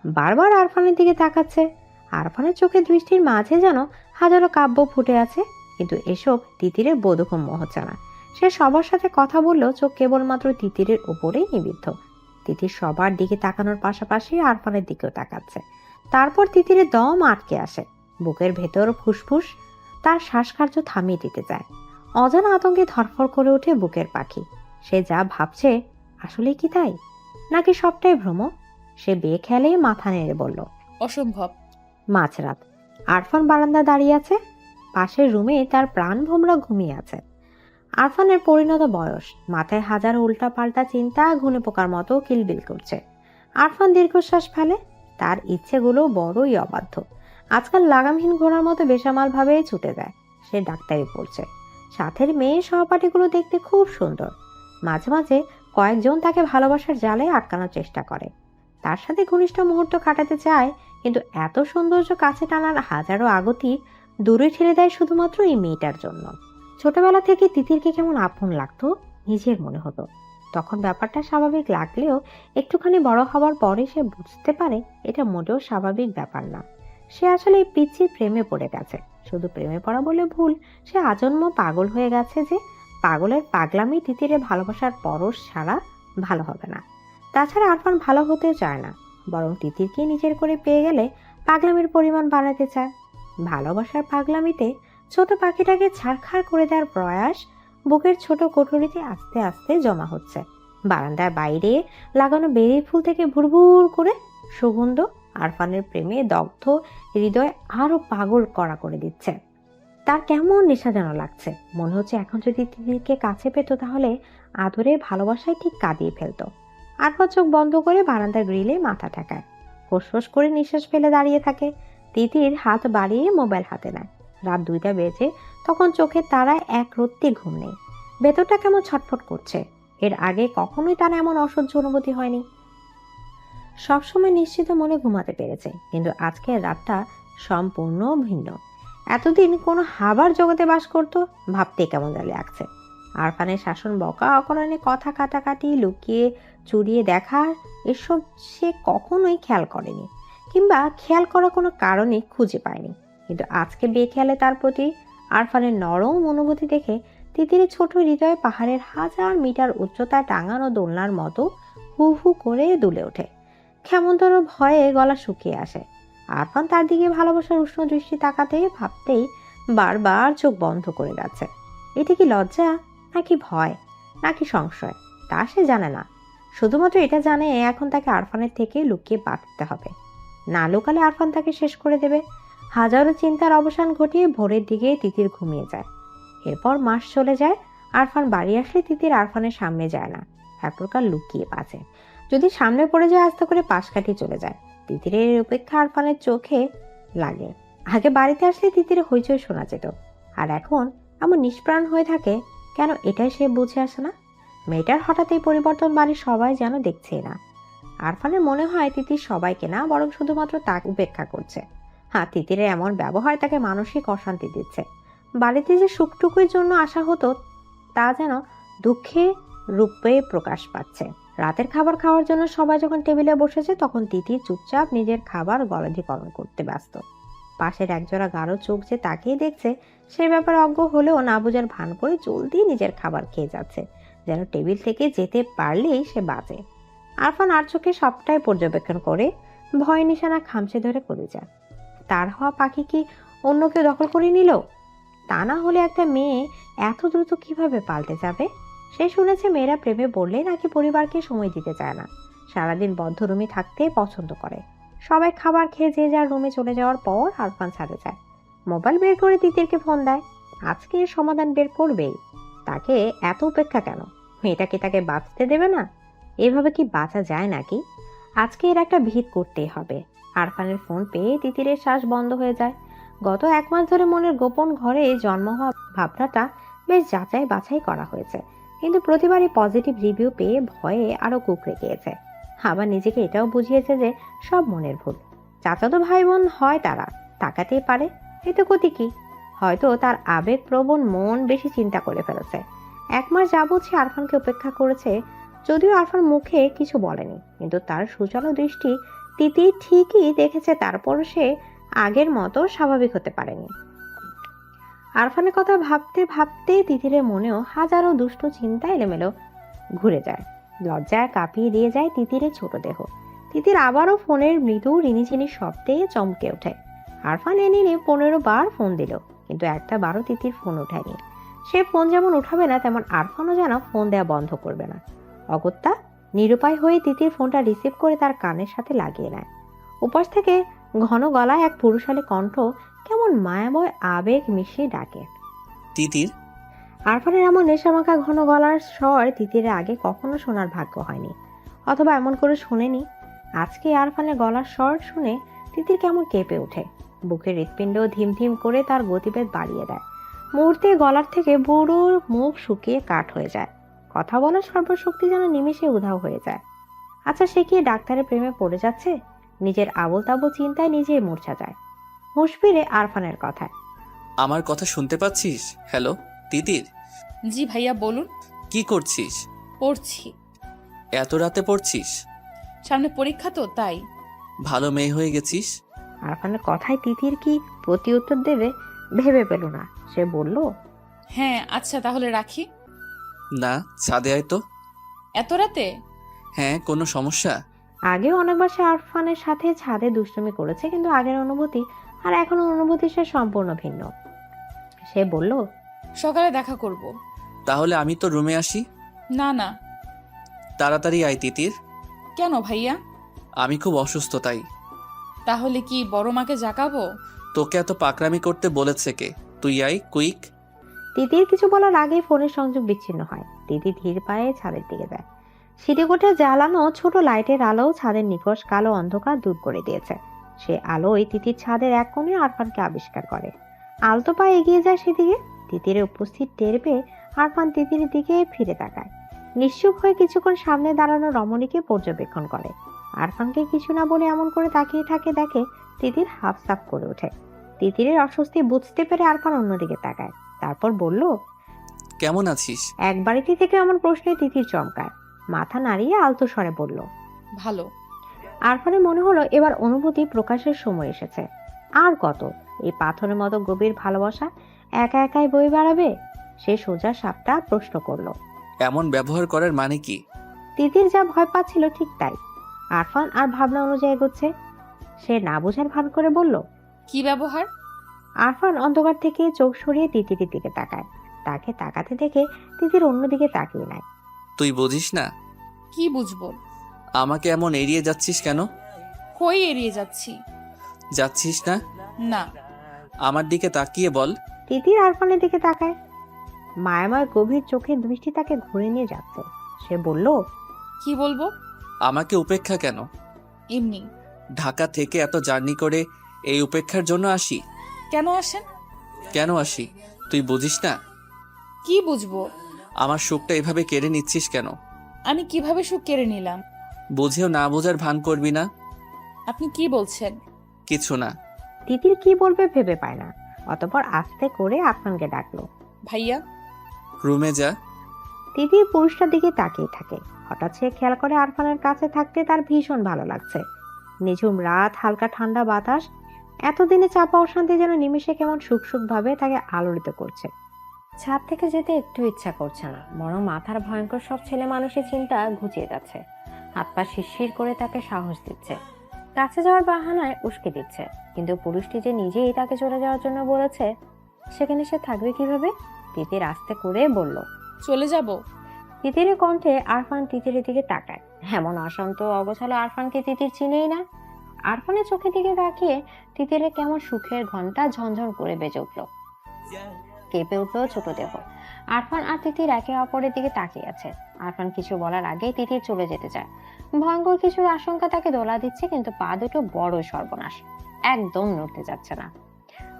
বারবার আরফানের দিকে তাকাচ্ছে। আরফানের চোখে দৃষ্টির মাঝে যেন হাজারো কাব্য ফুটে আছে, কিন্তু এসব তিতিরের বোধগম্য হচ্ছে না। সে সবার সাথে কথা বললেও চোখ কেবলমাত্র তিতিরের উপরেই নিবিদ্ধ। তিতির সবার দিকে তাকানোর পাশাপাশি আরফানের দিকেও তাকাচ্ছে। তারপর তিতিরের দম আটকে আসে। বুকের ভেতর ফুসফুস তার শ্বাসকার্য থামিয়ে দিতে চায়। অজানা আতঙ্কে ধরফর করে ওঠে বুকের পাখি। সে যা ভাবছে আসলে কি তাই, নাকি সবটাই ভ্রম? সে বেখেয়ালে মাথা নেড়ে বলল, অসম্ভব। মাঝরাত। আরফান বারান্দা দাঁড়িয়ে আছে। পাশের রুমে তার প্রাণ ভোমরা ঘুমিয়ে আছে। আরফানের পরিণত বয়স, মাথায় হাজার উল্টা পাল্টা চিন্তা ঘুনে পোকার মতো কিলবিল করছে। আরফান দীর্ঘশ্বাস ফেলে। তার ইচ্ছেগুলো বড়ই অবাধ্য। আজকাল লাগামহীন ঘোড়ার মতো বেসামাল ভাবে ছুটে যায়। সে ডাক্তারি পড়ছে। সাথের মেয়ে সহপাঠীগুলো দেখতে খুব সুন্দর। মাঝে মাঝে কয়েকজন তাকে ভালোবাসার জালে আটকানোর চেষ্টা করে। তার সাথে ঘনিষ্ঠ মুহূর্ত কাটাতে চায়, কিন্তু এত সৌন্দর্য কাছে টানার হাজারো আগতি দূরে ঠেলে দেয় শুধুমাত্র এই মেয়েটার জন্য। ছোটবেলা থেকে তিতিরকে কেমন আপন লাগতো নিজের মনে হতো। তখন ব্যাপারটা স্বাভাবিক লাগলেও একটুখানি বড় হওয়ার পরে সে বুঝতে পারে এটা মোটেও স্বাভাবিক ব্যাপার না। সে আসলে এই পিচ্চির প্রেমে পড়ে গেছে। শুধু প্রেমে পড়া বলে ভুল, সে আজন্ম পাগল হয়ে গেছে যে পাগলের পাগলামি তিতিরে ভালোবাসার পরশ ছাড়া ভালো হবে না। তাছাড়া আরফান ভালো হতেও চায় না, বরং তিতিরকে নিজের করে পেয়ে গেলে পাগলামির পরিমাণ বাড়াতে চায়। ভালোবাসার পাগলামিতে ছোট পাখিটাকে ছাড়খাড় করে দেওয়ার প্রয়াস বুকের ছোট কোঠরিতে আস্তে আস্তে জমা হচ্ছে। বারান্দার বাইরে লাগানো বেরি ফুল থেকে ভুরভুর করে সুগন্ধ আরফানের প্রেমে দগ্ধ হৃদয় আরো পাগল করা করে দিচ্ছে। তার কেমন নেশা যেন লাগছে। মনে হচ্ছে এখন যদি তিতিরকে কাছে পেত তাহলে আদরে ভালোবাসায় ঠিক কাঁদিয়ে ফেলতো। আরফা চোখ বন্ধ করে বারান্দার গ্রিলে মাথা ঠেকায়। ফোঁস করে নিঃশ্বাস ফেলে দাঁড়িয়ে থাকে। তিতির হাত বাড়িয়ে মোবাইল হাতে নেয়। রাত 2টা বেজে। তখন চোখের তারায় এক রত্তি ঘুম নেই। ভেতরটা কেমন ছটফট করছে। এর আগে কখনোই তার এমন অসহ্য অনুভূতি হয়নি। সবসময় নিশ্চিত মনে ঘুমাতে পেরেছে, কিন্তু আজকের রাতটা সম্পূর্ণ ভিন্ন। এতদিন কোনো হাবার জগতে বাস করত, ভাবতে কেমন জানি লাগছে। আরফানের শাসন, বকা, অকরণে কথা কাটাকাটি, লুকিয়ে চুরিয়ে দেখা, এসব সে কখনোই খেয়াল করেনি। কিংবা খেয়াল করার কোনো কারণই খুঁজে পায়নি। কিন্তু আজকে বেখেয়ালে তার প্রতি আরফানের নরম অনুভূতি দেখে তিতিরের ছোট হৃদয়ে পাহাড়ের 1000 মিটার উচ্চতায় টাঙানো দোলনার মতো হু হু করে দুলে ওঠে। কেমনতর ভয়ে গলা শুকিয়ে আসে। আরফান তার দিকে ভালোবাসার উষ্ণ দৃষ্টি তাকাতে ভাবতেই বারবার চোখ বন্ধ করে যাচ্ছে। এটা কি লজ্জা, নাকি ভয়, নাকি সংশয়, তা সে জানে না। শুধুমাত্র এটা জানে এখন তাকে আরফানের থেকে লুকিয়ে বাঁচতে হবে। না লুকালে আরফান তাকে শেষ করে দেবে। হাজারো চিন্তার অবসান ঘটিয়ে ভোরের দিকে তিতির ঘুমিয়ে যায়। এরপর মাস চলে যায়। আরফান বাড়ি আসলে তিতির আরফানের সামনে যায় না, এক প্রকার লুকিয়ে বাঁচে। যদি সামনে পড়ে যায় আস্তে করে পাশ কাটিয়ে চলে যায়। তিতিরের উপেক্ষা আরফানের চোখে লাগে। আগে বাড়িতে আসলে তিতিরে হইচই শোনা যেত, আর এখন এমন নিষ্প্রাণ হয়ে থাকে কেন, এটাই সে বুঝে আসে না। মেয়েটার হঠাৎ এই পরিবর্তন বাড়ির সবাই যেন দেখছেই না। আরফানের মনে হয় তিতির সবাইকে না, বরং শুধুমাত্র তাকে উপেক্ষা করছে। হ্যাঁ, তিতিরের এমন ব্যবহার তাকে মানসিক অশান্তি দিচ্ছে। বাড়িতে যে সুখটুকুর জন্য আসা হতো তা যেন দুঃখে রূপে প্রকাশ পাচ্ছে। রাতের খাবার খাওয়ার জন্য সবাই যখন টেবিলে বসেছে তখন তিতির চুপচাপ নিজের খাবার গলাধিকরণ করতে ব্যস্ত। পাশের একজোড়া গাঢ় চোখ যে তাকিয়ে দেখছে সে ব্যাপারে অজ্ঞ হলেও না বুঝার ভান করে জলদি নিজের খাবার খেয়ে যাচ্ছে, যেন টেবিল থেকে যেতে পারলেই সে বাঁচে। আরফান আর চোখে সবটাই পর্যবেক্ষণ করে ভয় নিশানা খামচে ধরে করে যায়। তার হওয়া পাখি কি অন্য কেউ দখল করে নিল? তা না হলে একটা মেয়ে এত দ্রুত কিভাবে পাল্টে যাবে? সে শুনেছে মেয়েরা প্রেমে পড়লে নাকি পরিবারকে সময় দিতে চায় না, সারাদিন বদ্ধ রুমে থাকতে পছন্দ করে। সবাই খাবার খেয়ে যে যার রুমে চলে যাওয়ার পর আরফান ছাদে যায়। মোবাইল বের করে তিতিরকে ফোন দেয়। আজকে এর সমাধান বের করবেই। তাকে এত উপেক্ষা কেন? মেয়েটাকে তাকে বাঁচতে দেবে না? এভাবে কি বাঁচা যায় নাকি? আজকে এর একটা ভিত করতেই হবে। আরফানের ফোন পেয়ে তিতিরের শ্বাস বন্ধ হয়ে যায়। গত 1 মাস ধরে মনের গোপন ঘরে জন্ম হওয়া ভাবনাটা বেশ যাচাই বাছাই করা হয়েছে, কিন্তু প্রতিবারই পজিটিভ রিভিউ পেয়ে ভয়ে আরো কুঁকড়ে গিয়েছে। আবার নিজেকে এটাও বুঝিয়েছে যে সব মনের ভুল। চাচাতো ভাই বোন হয়, তারা তাকাতেই পারে, এতে ক্ষতি কি? হয়তো তার আবেগপ্রবণ মন বেশি চিন্তা করে ফেলেছে। 1 মাস যাবৎ সে আরফানকে উপেক্ষা করেছে, যদিও আরফান মুখে কিছু বলেনি, কিন্তু তার সুচালো দৃষ্টি তিতি ঠিকই দেখেছে। তারপরও সে আগের মতো স্বাভাবিক হতে পারেনি। আরফানের কথা ভাবতে ভাবতে তিতিরের মনেও হাজারো দুষ্ট চিন্তা এলোমেলো ঘুরে যায়। লজ্জায় কাঁপিয়ে দিয়ে যায় তিতিরের ছোট দেহ। তিতির আবারও ফোনের মৃদু রিনিঝিনি শব্দে চমকে ওঠে। আরফান এনে 15 বার ফোন দিল, কিন্তু একটা বারও তিতির ফোন ওঠায়নি। সে ফোন যেমন উঠাবে না, তেমন আরফানও যেন ফোন দেওয়া বন্ধ করবে না। অগত্যা নিরুপায় হয়ে তিতির ফোনটা রিসিভ করে তার কানের সাথে লাগিয়ে নেয়। উপাস থেকে ঘন গলায় এক পুরুষালী কণ্ঠ কেমন মায়াময় আবেগ মিশিয়ে ডাকে, তিতির। আরফানের এমন নেশামাখা ঘন গলার স্বর তিতিরের আগে কখনো শোনার ভাগ্য হয়নি, অথবা এমন করে শোনেনি। আজকে আরফানের গলার স্বর শুনে তিতির কেমন কেঁপে ওঠে। বুকের হৃৎপিণ্ড ধিম ধিম করে তার গতিবেগ বাড়িয়ে দেয়। মুহূর্তে গলার থেকে বুড়োর মুখ শুকিয়ে কাঠ হয়ে যায়। কথা বলার সর্বশক্তি যেন নিমেষে উধাও হয়ে যায়। আচ্ছা, সে কি ডাক্তারের প্রেমে পড়ে যাচ্ছে? নিজের আবোল তাবোল চিন্তায় নিজেই মূর্ছা যায়। হুঁশ ফিরে আরফানের কথায়, আমার কথা শুনতে পাচ্ছিস? হ্যালো তিতির। জি ভাইয়া বলুন। কি করছিস? পড়ছি। এত রাতে পড়ছিস? সামনে পরীক্ষা তো, তাই। ভালো মেয়ে হয়ে গেছিস। আরফানের কথায় তিতির কি প্রতি উত্তর দেবে ভেবে পেল না। সে বলল, হ্যাঁ আচ্ছা তাহলে রাখি। না, ছাদে আয় তো। এত রাতে? হ্যাঁ, কোনো সমস্যা? আগেও অনেকবার সে আরফানের সাথে ছাদে দুষ্টুমি করেছে, কিন্তু আগের অনুভূতি আর এখনো অনুভূতি সে সম্পূর্ণ ভিন্ন। সে বলল, সকালে দেখা করব। তাহলে আমি তো রুমে আসি। না না। তাড়াতাড়ি আয় তিতির। কেন ভাইয়া? আমি খুব অসুস্থ, তাই। তাহলে কি বড় মাকে জাগাবো? তোকে এত পাকরামি করতে বলেছে কে? তুই আয় কুইক। তিতির কিছু বলার আগেই ফোনের সংযোগ বিচ্ছিন্ন হয়। তিতি ধীর পায়ে ছাদের দিকে যায়। সিঁড়িকোঠে জ্বালানো ছোট লাইটের আলো ছাদের নিকষ কালো অন্ধকার দূর করে দিয়েছে। সে আলোয় তিতির ছাদের এক কোণে আরফানকে আবিষ্কার করে। আলতো পায়ে এগিয়ে যায় সেদিকে। তিতিরের উপস্থিত টের পেয়ে আরফান তিতির দিকে ফিরে তাকায়। নিশ্চুপ হয়ে কিছুক্ষণ সামনে দাঁড়ানো রমণীকে পর্যবেক্ষণ করে। আরফানকে কিছু না বলে এমন করে তাকিয়ে থাকে দেখে তিতির হাফ সাফ করে ওঠে। তিতিরের অস্বস্তি বুঝতে পেরে আরফান অন্যদিকে তাকায়, তারপর বলল, কেমন আছিস? এক বাড়িতে থেকে আমার প্রশ্নে তিতির চমকায়। মাথা নাড়িয়ে আলতো স্বরে বলল, ভালো। আরফানের মনে হলো এবার অনুভূতি প্রকাশের সময় এসেছে। আর কত এই পাথরের মতো গভীর ভালোবাসা একা একাই বয়ে বেড়াবে? সে সোজা সাপটা প্রশ্ন করলো। এমন ব্যবহার করার মানে কি? তিতির যা ভয় পাচ্ছিল ঠিক তাই। আরফান আর ভাবনা অনুযায়ী এগোচ্ছে। সে না বোঝার ভান করে বলল, কি ব্যবহার? আরফান অন্ধকার থেকে চোখ সরিয়ে তিতিরের দিকে তাকায়। তাকে তাকাতে দেখে তিতির অন্যদিকে তাকিয়ে নেয়। তুই বুঝিস না? কি বুঝবো? আমাকে এমন এড়িয়ে যাচ্ছিস কেন? কই এড়িয়ে যাচ্ছি? যাচ্ছিস না? না। আমার দিকে তাকিয়ে বল। তিতির আরফানের দিকে তাকায়। মায়াময় গভীর চোখের দৃষ্টি তাকে ঘুরে নিয়ে যাচ্ছে। সে বলল, কি বলবো? আমাকে উপেক্ষা কেন? এমনি। ঢাকা থেকে এত জার্নি করে এই উপেক্ষার জন্য আসি? কেন আসেন? কেন আসি তুই বুঝিস না? কি বুঝবো? আমার সুখটা এভাবে কেড়ে নিচ্ছিস কেন? আমি কিভাবে সুখ কেড়ে নিলাম? বুঝেও না বোঝার ভান করবি না। আপনি কি বলছেন? কিছু না। তিতির কি বলবে ভেবে পায় না। অতঃপর আস্তে করে আরফানকে ডাকলো। ভাইয়া। রুমে যা। তিতির পুরুষটার দিকে তাকিয়ে থাকে। হঠাৎ সে খেয়াল করে আরফানের কাছে থাকতে তার ভীষণ ভালো লাগছে। নিঝুম রাত, হালকা ঠান্ডা বাতাস, এতদিনে চাপা অশান্তি যেন নিমেষে কেমন সুখ সুখ ভাবে তাকে আলোড়িত করছে। ছাদ থেকে যেতে একটু ইচ্ছা করছে না, বরং মাথার ভয়ঙ্কর সব ছেলে মানুষের চিন্তা ঘুচিয়ে যাচ্ছে। হাত পা শিরশির করে তাকে সাহস দিচ্ছে, কাছে যাওয়ার বাহানায় উস্কে দিচ্ছে। কিন্তু পুরুষটি যে নিজেই তাকে চলে যাওয়ার জন্য বলেছে, সেখানে সে থাকবে কিভাবে? তিতির আস্তে করে বলল, চলে যাব। তিতিরের কণ্ঠে আরফান তিতিরের দিকে তাকায়। এমন অশান্ত অগোছালো আরফানকে তিতির চিনেই না। আরফানের চোখের দিকে তাকিয়ে তিতিরের কেমন সুখের ঘন্টা ঝনঝন করে বেজে উঠল। কেঁপে উঠল ছোট দেহ। আরফান আর তিতির একে অপরের দিকে তাকিয়ে আছে। আরফান কিছু বলার আগে তিতির চলে যেতে চায়। ভয়ঙ্কর কিছুর আশঙ্কা তাকে দোলা দিচ্ছে, কিন্তু পা দুটো বড় সর্বনাশ, একদম নড়তে যাচ্ছে না।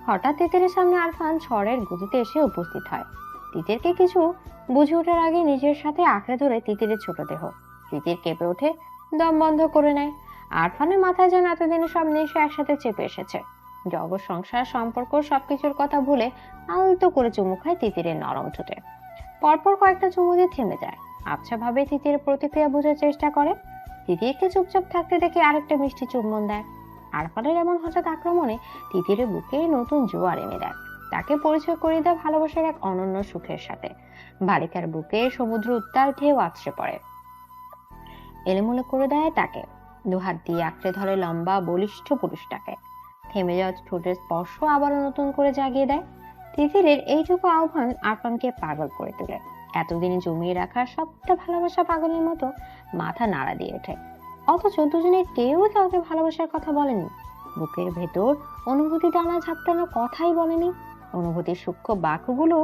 হঠাৎ তিতিরের সামনে আরফান ঝড়ের গতিতে এসে উপস্থিত হয়। তিতিরকে কিছু বুঝে ওঠার আগে নিজের সাথে আঁকড়ে ধরে তিতিরের ছোট দেহ। তিতির কেঁপে ওঠে, দম বন্ধ করে নেয়। আরফানের মাথায় যেন এতদিনের সব নেশা একসাথে চেপে এসেছে। জগৎ, সংসার, সম্পর্ক সবকিছুর কথা ভুলে আলতো করে চুমু খায় তিতিরের নরম ঠোঁটে। পরপর কয়েকটা চুমু দিয়ে থেমে যায়। আবছা ভাবে তিতিরের প্রতিক্রিয়া বোঝার চেষ্টা করে। তিতিরকে চুপচাপ থাকতে দেখে আরেকটা মিষ্টি চুম্বন দেয়। আরফানের এমন হঠাৎ আক্রমণে তিতিরের বুকে নতুন জোয়ার এনে দেয়। তাকে পরিচয় করিয়ে দেয় ভালোবাসার এক অনন্য সুখের সাথে। বালিকার বুকে সমুদ্র উত্তাল ঢেউ আছড়ে পড়ে, এলোমেলো করে দেয় তাকে। দুহাত দিয়ে আঁকড়ে ধরে লম্বা বলিষ্ঠ পুরুষটাকে। থেমে যাওয়া ঠোঁটের স্পর্শ আবারও নতুন করে জাগিয়ে দেয়। তিতিরের এইটুকু আহ্বান আরফানকে পাগল করে তোলে। এতদিন জমিয়ে রাখা সবটা ভালোবাসা পাগলের মতো মাথা নাড়া দিয়ে ওঠে। অথচ দুজনে কেউ কাউকে ভালোবাসার কথা বলেনি। বুকের ভেতর অনুভূতি টানা ঝাপটানো কথাই বলেনি। অনুভূতির সূক্ষ্ম বাক্যগুলো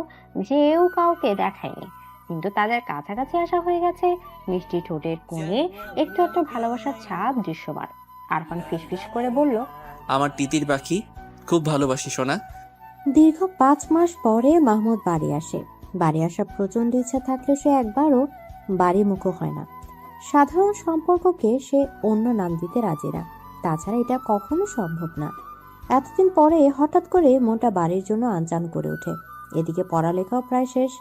যেও কাউকে দেখায়নি, কিন্তু তাদের কাছাকাছি আসা হয়ে গেছে। মিষ্টি ঠোঁটের কোণে একটু একটু ভালোবাসার ছাপ দৃশ্যমান। আরফান ফিসফিস করে বলল, আমার তিতির পাখি, খুব ভালোবাসি সোনা। দীর্ঘ 5 মাস পরে মাহমুদ বাড়ি আসে। বাড়ি আসার প্রচন্ড ইচ্ছা থাকলে সে একবারও বাড়ি মুখো হয় না। সাধারণ সম্পর্ককে সে অন্য নাম দিতে রাজি না। তাছাড়া এটা কখনো সম্ভব না। এতদিন পরে হঠাৎ করে মনটা বাড়ির জন্য আনচান করে ওঠে। এদিকে পড়ালেখাও প্রায় শেষ,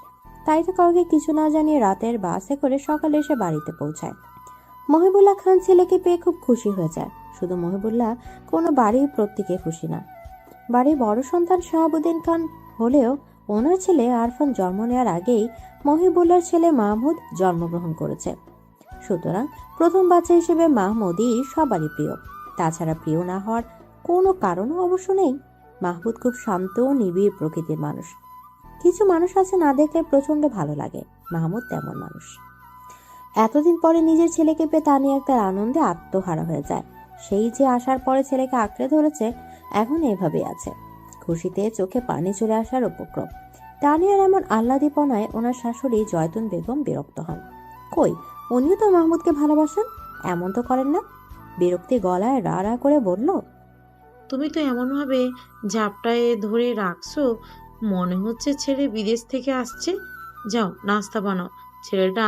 তাই তো কাউকে কিছু না জানিয়ে রাতের বাসে করে সকালে এসে বাড়িতে পৌঁছায়। মহিবুল্লাহ খান ছেলেকে পেয়ে খুব খুশি হয়ে যায়। শুধু মহিবুল্লাহ, কোনো বাড়ির প্রত্যেকে খুশি না। বাড়ির বড় সন্তান শাহাবুদ্দিন খান হলেও ওনার ছেলে আরফান জন্ম নেওয়ার আগেই মহিবুল্লাহর ছেলে মাহমুদ জন্মগ্রহণ করেছে। সুতরাং প্রথম বাচ্চা হিসেবে মাহমুদই সবারই প্রিয়। তাছাড়া প্রিয় না হওয়ার কোনো কারণও অবশ্য নেই। মাহমুদ খুব শান্ত ও নিবিড় প্রকৃতির মানুষ। কিছু মানুষ আছে না দেখলে প্রচন্ড ভালো লাগে, মাহমুদ তেমন মানুষ। এতদিন পরে নিজের ছেলেকে পেয়ে তানিয়া তার আনন্দে আত্মহারা হয়ে যায়। সেই যে আসার পরে ছেলেকে আঁকড়ে ধরেছে, এখন এভাবেই আছে। খুশিতে চোখে পানি চলে আসার উপক্রম। তানিয়ার এমন আহ্লাদীপনায় ওনার শাশুড়ি জয়তুন বেগম বিরক্ত হন। কই, উনিও তো মাহমুদকে ভালোবাসেন, এমন তো করেন না। বিরক্তি গলায় রা রা করে বলল, তুমি তো এমনভাবে ঝাপটায় ধরে রাখছো, মনে হচ্ছে ছেলে বিদেশ থেকে আসছে। যাও নাস্তা বানাও, ছেলেটা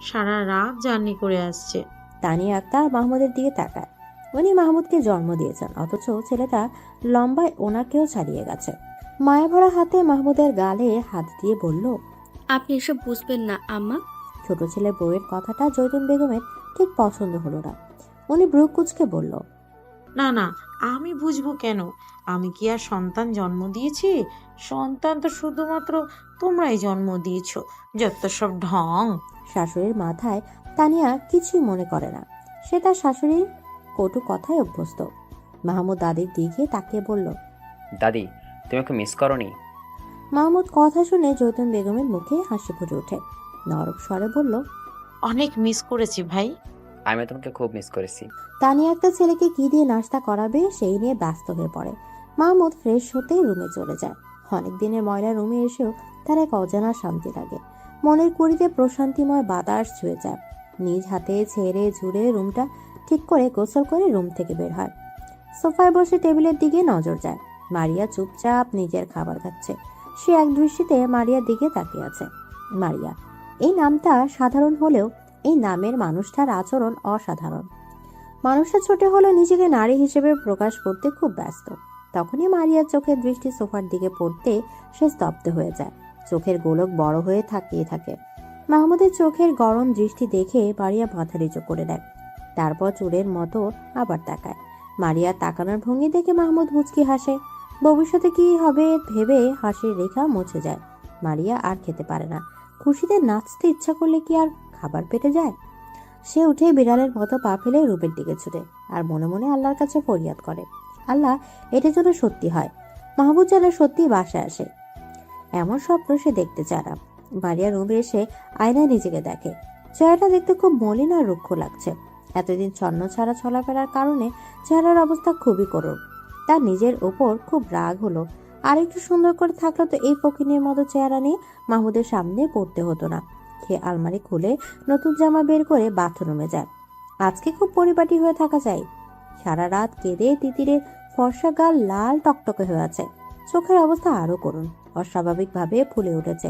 সারা রাত জার্নি করে আসছে। তানিয়া আক্তার মাহমুদের দিকে তাকায়। উনি মাহমুদকে জন্ম দিয়েছেন, অথচ ছেলেটা লম্বায় ওনাকেও ছাড়িয়ে গেছে। মায়াভরা হাতে মাহমুদের গালে হাত দিয়ে বলল, আপনি এসব বুঝবেন না আম্মা। ছোট ছেলে বউয়ের কথাটা জয়তুন বেগমের ঠিক পছন্দ হলো না। উনি ব্রু কুচকে বলল, না না, আমি বুঝবো কেন? আমি কি আর সন্তান জন্ম দিয়েছি? সন্তান তো শুধুমাত্র তোমরাই জন্ম দিয়েছো। যত সব ঢং। শাশুড়ির মাথায় তানিয়া কিছুই মনে করে না। সে তার শাশুড়ির কটু কথায় অভ্যস্ত। মাহমুদ দাদির দিকে তাকিয়ে বলল, দাদি, তুমি ওকে মিস করনি? মাহমুদ কথা শুনে জৈতুন বেগমের মুখে হাসি ফুটে ওঠে। নরম স্বরে বলল, অনেক মিস করেছি ভাই। আমি তোমাকে খুব মিস করেছি। তানিয়া একটা ছেলেকে কি দিয়ে নাস্তা করাবে সেই নিয়ে ব্যস্ত হয়ে পড়ে। মাহমুদ ফ্রেশ হতেই রুমে চলে যায়। অনেক দিনের ময়লা রুমে এসেও তার এক অজানা শান্তি লাগে। মনের কুড়িতে প্রশান্তিময় বাতাস ছুঁয়ে যায়। নিজ হাতে ছেড়ে ঝুড়ে রুমটা ঠিক করে গোসল করে রুম থেকে বের হয়। সোফায় বসে টেবিলের দিকে নজর যায়। মারিয়া চুপচাপ নিজের খাবার খাচ্ছে। সে এক দৃষ্টিতে মারিয়ার দিকে তাকিয়ে আছে। মারিয়া, এই নামটা সাধারণ হলেও এই নামের মানুষটার আচরণ অসাধারণ। মানুষটা ছোট হলেও নিজেকে নারী হিসেবে প্রকাশ করতে খুব ব্যস্ত। তখনই মারিয়ার চোখের দৃষ্টি সোফার দিকে পড়তে সে স্তব্ধ হয়ে যায়। চোখের গোলক বড় হয়ে তাকিয়ে থাকে। মাহমুদের চোখের গরম দৃষ্টি দেখে মারিয়া মাথা নিচু করে দেয়। তারপর চোরের মতো আবার তাকায়। মারিয়া তাকানোর ভঙ্গি দেখে মাহমুদ মুচকি হাসে। ভবিষ্যতে কি হবে ভেবে হাসির রেখা মুছে যায়। মারিয়া আর খেতে পারে না। খুশিতে নাচতে ইচ্ছা করলে কি আর খাবার পেটে যায়? সে উঠে বিড়ালের মতো পা ফেলে রূপের দিকে ছুটে আর মনে মনে আল্লাহর কাছে ফরিয়াদ করে, আল্লাহ, এটা যেন সত্যি হয়। মাহবুব যেন সত্যি বাসায় আসে। এমন স্বপ্ন সে দেখতে চায় না। মারিয়া রুমে এসে আয়নায় নিজেকে দেখে। চেহারাটা দেখতে খুব মলিন আর রুক্ষ লাগছে। এতদিন ছন্ন ছাড়া চলাফেরার কারণে চেহারার অবস্থা খুবই করুণ। তার নিজের ওপর খুব রাগ হলো। আর একটু সুন্দর করে থাকলে তো এই ফকিনের মতো চেহারা নিয়ে মাহমুদের সামনে পড়তে হতো না। সে আলমারি খুলে নতুন জামা বের করে বাথরুমে যায়। আজকে খুব পরিপাটি হয়ে থাকা চাই। সারা রাত কেঁদে তিতিরের ফর্সা গাল লাল টকটকে হয়ে আছে। চোখের অবস্থা আরো করুণ, অস্বাভাবিকভাবে ফুলে উঠেছে।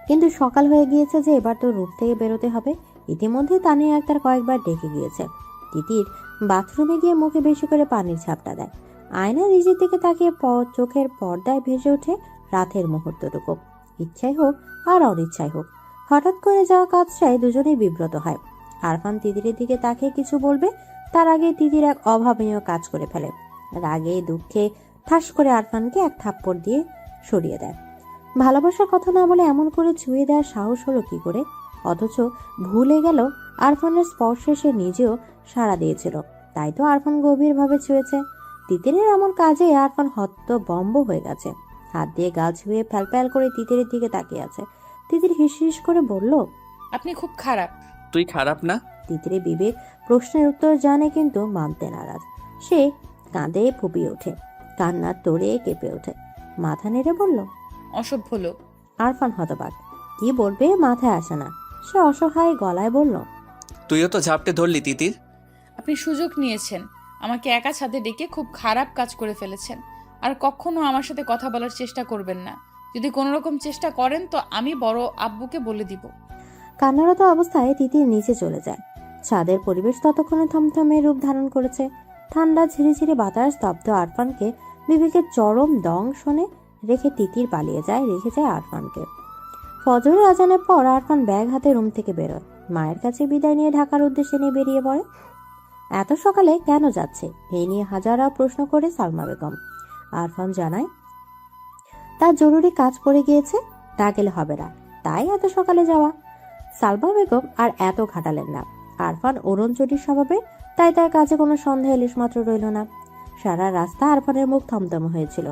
কিন্তু সকাল হয়ে গিয়েছে যে এবার তো রুম থেকে বেরোতে হবে। ইতিমধ্যে তানিয়া একটার কয়েকবার ডেকে গিয়েছে। তিতির বাথরুমে গিয়ে মুখে বেশি করে পানির ঝাপটা দেয়। আয়না নিজের দিকে তাকিয়ে চোখের পর্দায় ভেসে ওঠে রাতের মুহূর্তটুকু। ইচ্ছাই হোক আর অনিচ্ছাই হোক, হঠাৎ করে যাওয়া কাজটায় দুজনেই বিব্রত হয়। আরফান তিতিরের দিকে তাকিয়ে কিছু বলবে, তার আগে তিতির এক অভাবনীয় কাজ করে ফেলে। রাগে দুঃখে ঠাস করে আরফানকে এক থাপ্পড় দিয়ে সরিয়ে দেয়। ভালোবাসার কথা না বলে এমন করে ছুঁয়ে দেওয়ার সাহস হলো কি করে? অথচ ভুলে গেল আরফানের স্পর্শে সে নিজেও সাড়া দিয়েছিল। তাই তো আরফান গভীরভাবে ছুঁয়েছে। তিতিরের এমন কাজে আরফান হতবম্ব হয়ে গেছে। হাত দিয়ে গা ছুঁয়ে ফ্যালফ্যাল করে তিতিরের দিকে তাকিয়ে আছে। তিতির হিস করে বলল, আপনি খুব খারাপ। তুই খারাপ না? তিতিরের বিবেক প্রশ্নের উত্তর জানে কিন্তু মানতে নারাজ। সে কাঁদে ফুপিয়ে ওঠে, কান্নার তোড়ে কেঁপে ওঠে। মাথা নেড়ে বলল, অসভ্য লোক। আরফান হতবাক, কি বলবে মাথায় আসে না। সে অসহায় গলায় বলল, তুইও তো ঝাপটে ধরলি তিতির। আপনি সুযোগ নিয়েছেন, আমাকে একা ছাদে ডেকে খুব খারাপ কাজ করে ফেলেছেন। আর কখনো আমার সাথে কথা বলার চেষ্টা করবেন না। যদি কোনো রকম চেষ্টা করেন তো আমি বড় আব্বুকে বলে দিব। কান্নারত অবস্থায় তিতির নিচে চলে যায়। ছাদের পরিবেশ ততক্ষণে থমথমে রূপ ধারণ করেছে। ঠান্ডা ঝিরিঝিরি বাতাস স্তব্ধ আরফানকে বিবেকের চরম দংশনে রেখে তিতির পালিয়ে যায়, রেখে যায় আরফানকে। ফজরের আজানের পর আরফান ব্যাগ হাতে রুম থেকে বেরোয়। মায়ের কাছে বিদায় নিয়ে ঢাকার উদ্দেশ্যে নিয়ে বেরিয়ে পড়ে। এত সকালে কেন যাচ্ছে এই নিয়ে হাজারা প্রশ্ন করে সালমা বেগম। আরফান জানায়, তার জরুরি কাজ পড়ে গিয়েছে, তা গেলে হবে না, তাই এত সকালে যাওয়া। সালমা বেগম আর এত ঘাটালেন না। আরফান অরুণচটির স্বভাবে, তাই তার কাছে কোনো সন্দেহ ইলিশ মাত্র রইল না। সারা রাস্তা আরফানের মুখ থমথম হয়েছিল।